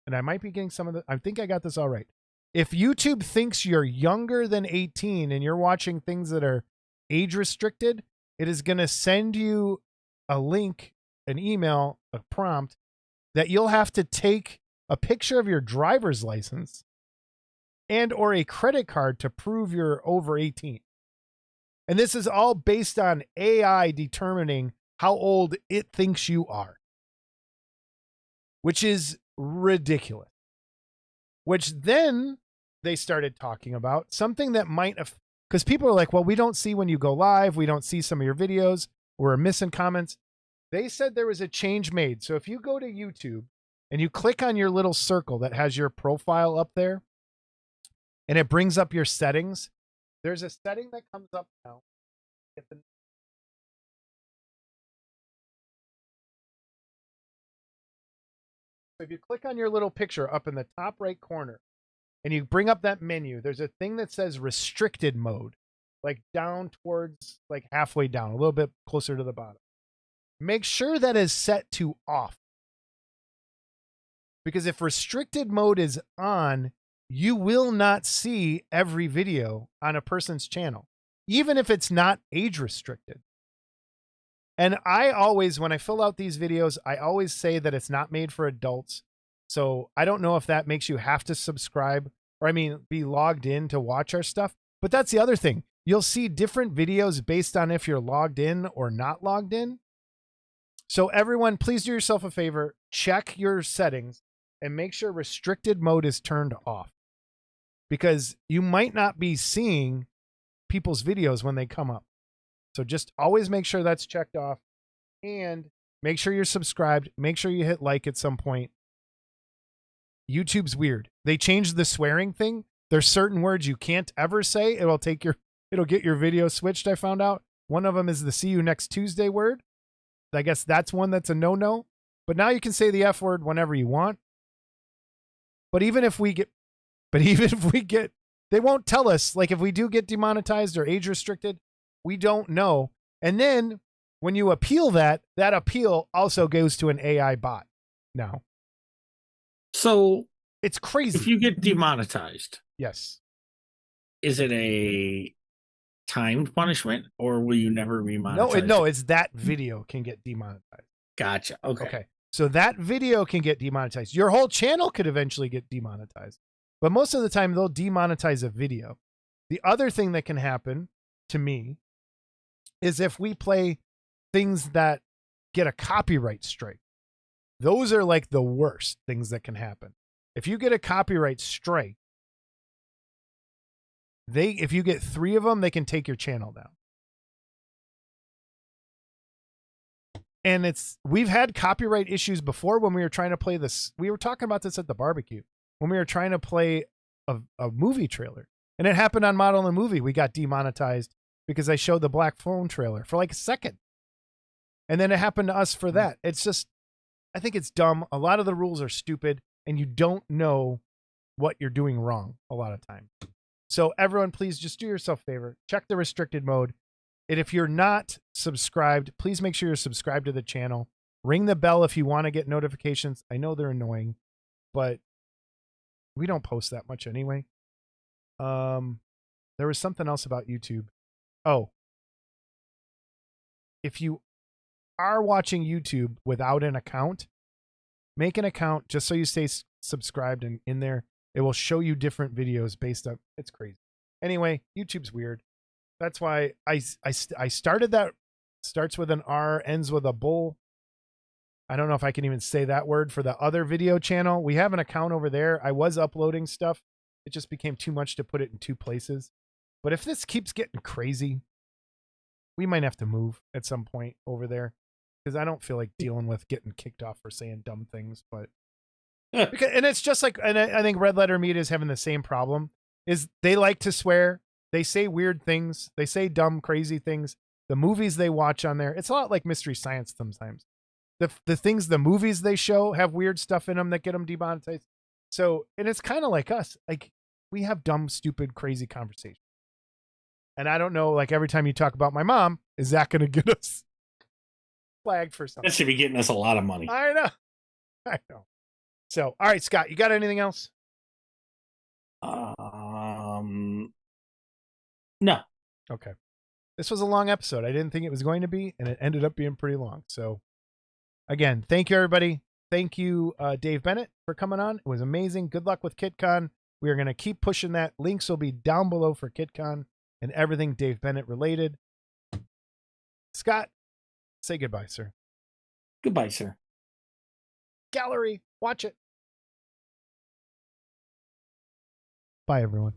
and I might be getting I think I got this all right. If YouTube thinks you're younger than 18 and you're watching things that are age restricted, it is going to send you a link, an email, a prompt that you'll have to take a picture of your driver's license and or a credit card to prove you're over 18. And this is all based on AI determining how old it thinks you are, which is ridiculous. Which then they started talking about something that might have, because people are like, well, we don't see when you go live. We don't see some of your videos. We're missing comments. They said there was a change made. So if you go to YouTube and you click on your little circle that has your profile up there and it brings up your settings, there's a setting that comes up now. So if you click on your little picture up in the top right corner and you bring up that menu, there's a thing that says restricted mode, like down towards like halfway down, a little bit closer to the bottom. Make sure that is set to off. Because if restricted mode is on, you will not see every video on a person's channel, even if it's not age restricted. And I always, when I fill out these videos, I always say that it's not made for adults. So I don't know if that makes you have to subscribe or be logged in to watch our stuff. But that's the other thing. You'll see different videos based on if you're logged in or not logged in. So everyone, please do yourself a favor. check your settings and make sure restricted mode is turned off, because you might not be seeing people's videos when they come up. So just always make sure that's checked off, and make sure you're subscribed. Make sure you hit like at some point. YouTube's weird. They changed the swearing thing. There's certain words you can't ever say. It'll get your video switched, I found out. One of them is the see you next Tuesday word. I guess that's one that's a no-no. But now you can say the F word whenever you want. But even if we get, they won't tell us, like if we do get demonetized or age restricted, we don't know. And then when you appeal that appeal also goes to an AI bot now. So it's crazy. if you get demonetized, yes, is it a timed punishment, or will you never be monetized? No, it's that video can get demonetized. Gotcha. Okay. So that video can get demonetized. Your whole channel could eventually get demonetized. But most of the time, they'll demonetize a video. The other thing that can happen to me is if we play things that get a copyright strike. Those are like the worst things that can happen. If you get a copyright strike, if you get 3 of them, they can take your channel down. And we've had copyright issues before when we were trying to play this. We were talking about this at the barbecue when we were trying to play a movie trailer, and it happened on Model and Movie. We got demonetized because I showed the black phone trailer for like a second. And then it happened to us for that. It's just, I think it's dumb. A lot of the rules are stupid, and you don't know what you're doing wrong a lot of time. So everyone, please just do yourself a favor. Check the restricted mode. And if you're not subscribed, please make sure you're subscribed to the channel. Ring the bell if you want to get notifications. I know they're annoying, but we don't post that much anyway. There was something else about YouTube. Oh, if you are watching YouTube without an account, make an account just so you stay subscribed, and in there it will show you different videos based on. It's crazy. Anyway, YouTube's weird. That's why I started that. Starts with an R, ends with a bull. I don't know if I can even say that word for the other video channel. We have an account over there. I was uploading stuff. It just became too much to put it in 2 places. But if this keeps getting crazy, we might have to move at some point over there, because I don't feel like dealing with getting kicked off for saying dumb things. But and it's just like, and I think Red Letter Media is having the same problem. Is they like to swear, they say weird things, they say dumb, crazy things. The movies they watch on there, it's a lot like Mystery Science sometimes. The movies they show have weird stuff in them that get them demonetized. So, and it's kind of like us. Like, we have dumb, stupid, crazy conversations. And I don't know, like every time you talk about my mom, is that going to get us flagged for something? That should be getting us a lot of money. I know. So, all right, Scott, you got anything else? No. Okay. This was a long episode. I didn't think it was going to be, and it ended up being pretty long. So, again, thank you, everybody. Thank you, Dave Bennett, for coming on. It was amazing. Good luck with KitCon. We are going to keep pushing that. Links will be down below for KitCon and everything Dave Bennett related. Scott, say goodbye, sir. Goodbye, sir. Gallery, watch it. Bye, everyone.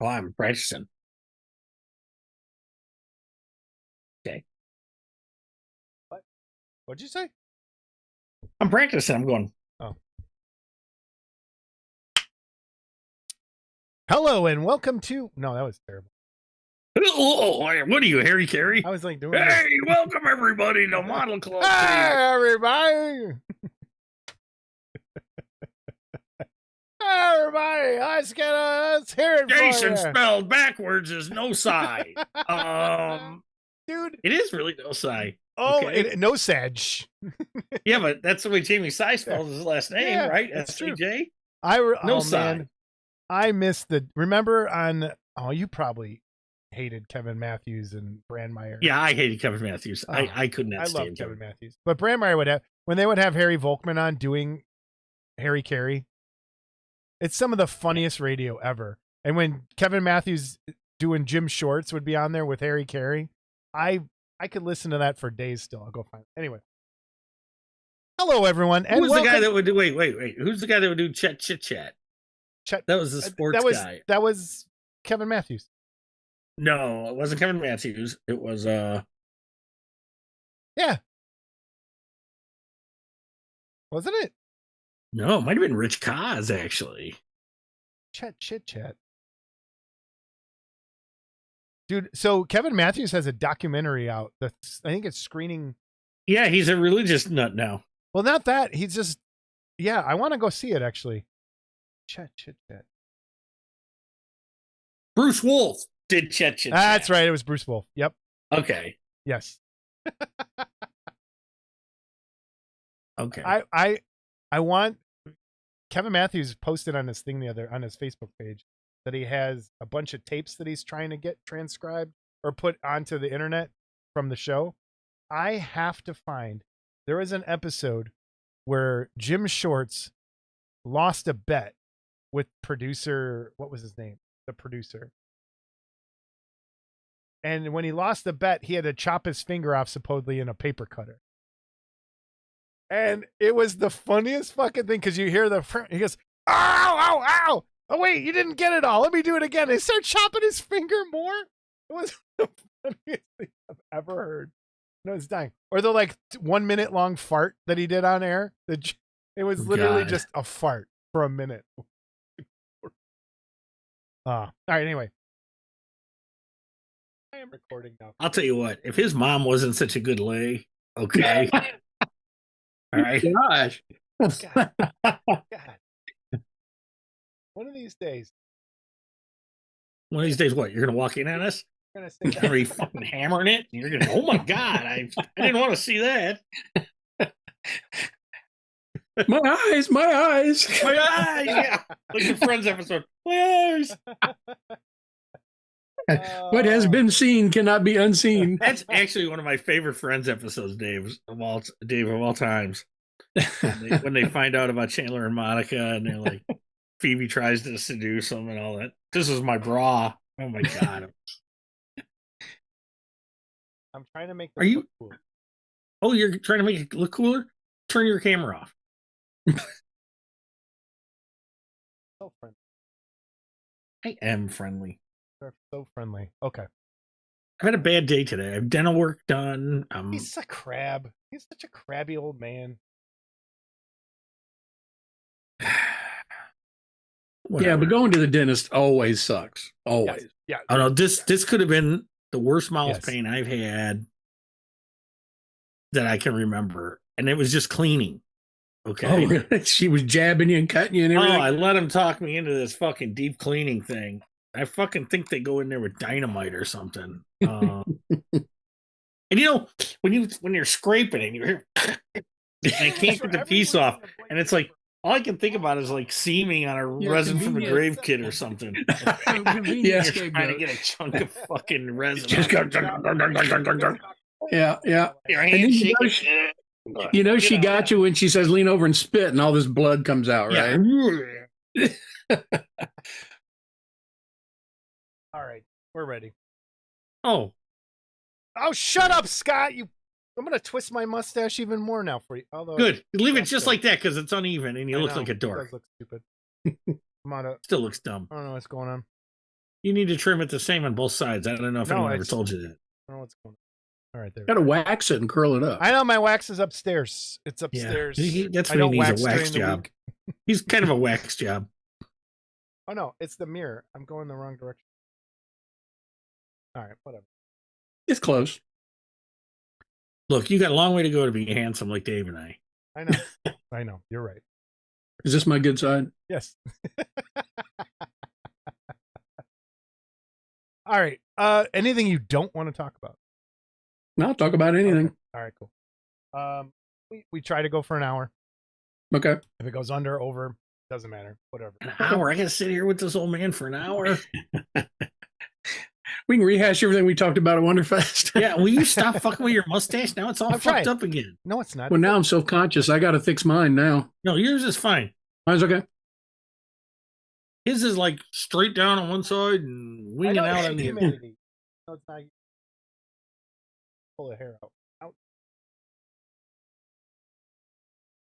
Oh, I'm practicing. Okay. What'd you say? I'm practicing. I'm going. Oh. Hello and welcome to. No, that was terrible. Oh, what are you, Harry Carey? I was like doing. Hey, welcome everybody to Model Club. Hey, everybody! Everybody, let's hear it Jason for you. spelled backwards is no sigh. Dude. It is really no sigh. Oh, Okay. no Sag. Yeah, but that's the way Jamie Sy spells his last name, Yeah, right? that's true. S-A-J? No No sigh. man. I missed remember on, you probably hated Kevin Matthews and Brandmeier. Yeah, I hated Kevin Matthews. Oh, I could not I stand love Kevin Matthews. But Brandmeier when they would have Harry Volkman on doing Harry Carey, it's some of the funniest radio ever. And when Kevin Matthews doing Jim Shorts would be on there with Harry Carey, I could listen to that for days still. I'll go find it. Anyway. Hello, everyone. Who's the guy that would do, wait. Who's the guy that would do Chet Chit Chat? Chet, that was the sports guy. That was Kevin Matthews. No, it wasn't Kevin Matthews. It was, yeah. Wasn't it? No, it might have been Rich Kaz, actually. Chet Chit Chat. Dude, so Kevin Matthews has a documentary out that's, I think it's screening. Yeah, he's a religious nut now. Well, not that. He's just, yeah, I want to go see it, actually. Chet Chit Chat. Bruce Wolf did Chet Chit Chat. That's right. It was Bruce Wolf. Yep. Okay. Yes. Okay. I want, Kevin Matthews posted on his thing on his Facebook page that he has a bunch of tapes that he's trying to get transcribed or put onto the internet from the show. I have to find, there was an episode where Jim Shorts lost a bet with producer, what was his name? The producer. And when he lost the bet, he had to chop his finger off supposedly in a paper cutter. And it was the funniest fucking thing because you hear he goes, ow, ow, ow. Oh, wait, you didn't get it all. Let me do it again. They start chopping his finger more. It was the funniest thing I've ever heard. No, it's dying. Or the 1 minute long fart that he did on air. It was literally just a fart for a minute. All right, anyway. I am recording now. I'll tell you what, if his mom wasn't such a good lay, okay. All right. Gosh. God. One of these days. One of these days, what? You're going to walk in on us? You're going to be fucking hammering it? You're going to, oh my God, I didn't want to see that. My eyes. My eyes, yeah. Like the Friends episode. My eyes. What has been seen cannot be unseen. That's actually one of my favorite Friends episodes, Dave of all times. When they find out about Chandler and Monica, and they're like, Phoebe tries to seduce them and all that. This is my bra. Oh my God. I'm trying to make. Are you? Cool. Oh, you're trying to make it look cooler? Turn your camera off. So friendly. I am friendly. They're so friendly. Okay. I've had a bad day today. I have dental work done. He's a crab. He's such a crabby old man. Yeah, but going to the dentist always sucks. Always. Yes. Yeah. Oh no, this could have been the worst mouth pain I've had that I can remember, and it was just cleaning. Okay. Oh, really? She was jabbing you and cutting you and everything. Oh, I let him talk me into this fucking deep cleaning thing. I fucking think they go in there with dynamite or something. And when you're scraping it, you hear, and I can't get the piece off, and it's like all I can think about is like seaming on a resin from a grave kit or something. Yeah, you're trying to get a chunk of fucking resin. Just go. Yeah. Your hand shaking. She got you when she says lean over and spit, and all this blood comes out, right? Yeah. All right, we're ready. Oh, shut up, Scott! I'm gonna twist my mustache even more now for you. Although good. Leave it just like that because it's uneven and you look like a dork. It does look stupid. Still looks dumb. I don't know what's going on. You need to trim it the same on both sides. I don't know if No, anyone ever it's- told you that. I don't know what's going on. All right, there. Got to wax it and curl it up. I know my wax is upstairs. It's upstairs. That's I what he don't needs, a wax wax during the job. week. He's kind of a wax job. Oh no, it's the mirror. I'm going the wrong direction. All right, whatever. It's close. Look, you got a long way to go to be handsome like Dave and I. I know. I know. You're right. Is this my good side? Yes. All right. Anything you don't want to talk about? No, I'll talk about anything. Okay. All right, cool. We try to go for an hour. Okay. If it goes under, over, doesn't matter. Whatever. An hour? I got to sit here with this old man for an hour? We can rehash everything we talked about at Wonderfest. Yeah, will you stop fucking with your mustache? Now it's all I'm fucked trying. up again. No, it's not. Well, now I'm self-conscious. I got to fix mine now. No, yours is fine. Mine's okay. His is like straight down on one side and I winging know out it's on the other. humidity. No, it's not. Pull the hair out. Out.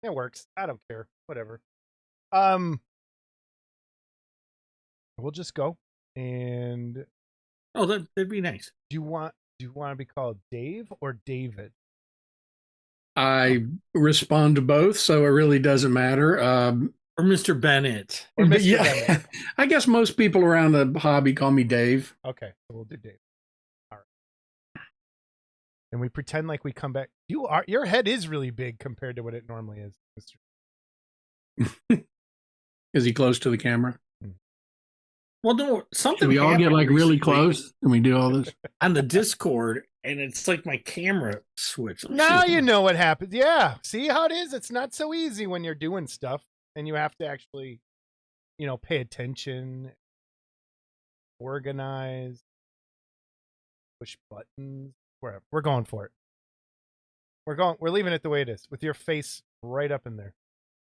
It works. I don't care. Whatever. We'll just go. And Oh, that'd be nice. do you want to be called Dave or David? I respond to both, so it really doesn't matter. Or Mr. Bennett. Or Mr. Yeah, Bennett? I guess most people around the hobby call me Dave. Okay, so we'll do Dave. All right. And we pretend like we come back. Your head is really big compared to what it normally is, Mr. Is he close to the camera? Well, no, something. Can we all get happened like really recently close and we do all this? on the Discord, and it's like my camera switch. Now you know what happens. Yeah. See how it is? It's not so easy when you're doing stuff and you have to actually, pay attention, organize, push buttons, wherever. We're going for it. We're leaving it the way it is with your face right up in there.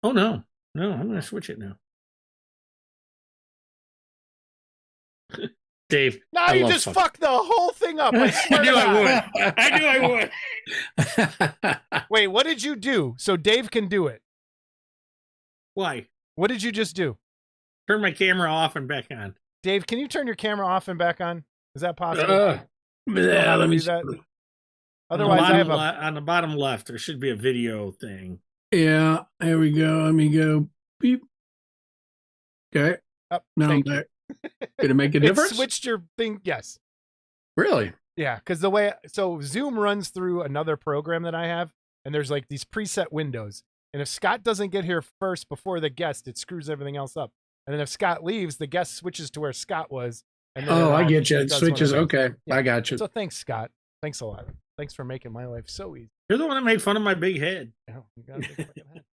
Oh no, I'm gonna switch it now. Dave, Now I you love just fuck- fucked the whole thing up. I swear I to knew God. I would. Wait, what did you do? So Dave can do it. Why? What did you just do? Turn my camera off and back on. Dave, can you turn your camera off and back on? Is that possible? Yeah, let me do that. see. Otherwise, I have a. On the bottom left, there should be a video thing. Yeah, here we go. Let me go. Beep. Okay. Oh, Now I'm thank you. back. Did it make a It difference? switched your thing. Yes. Really? Yeah, because Zoom runs through another program that I have, and there's like these preset windows. And if Scott doesn't get here first before the guest, it screws everything else up. And then if Scott leaves, the guest switches to where Scott was. And then Oh, I get you. it It does switches. one of those. Okay. Yeah. I got you. So thanks, Scott. Thanks a lot. Thanks for making my life so easy. You're the one that made fun of my big head. Yeah, you got a big fucking head.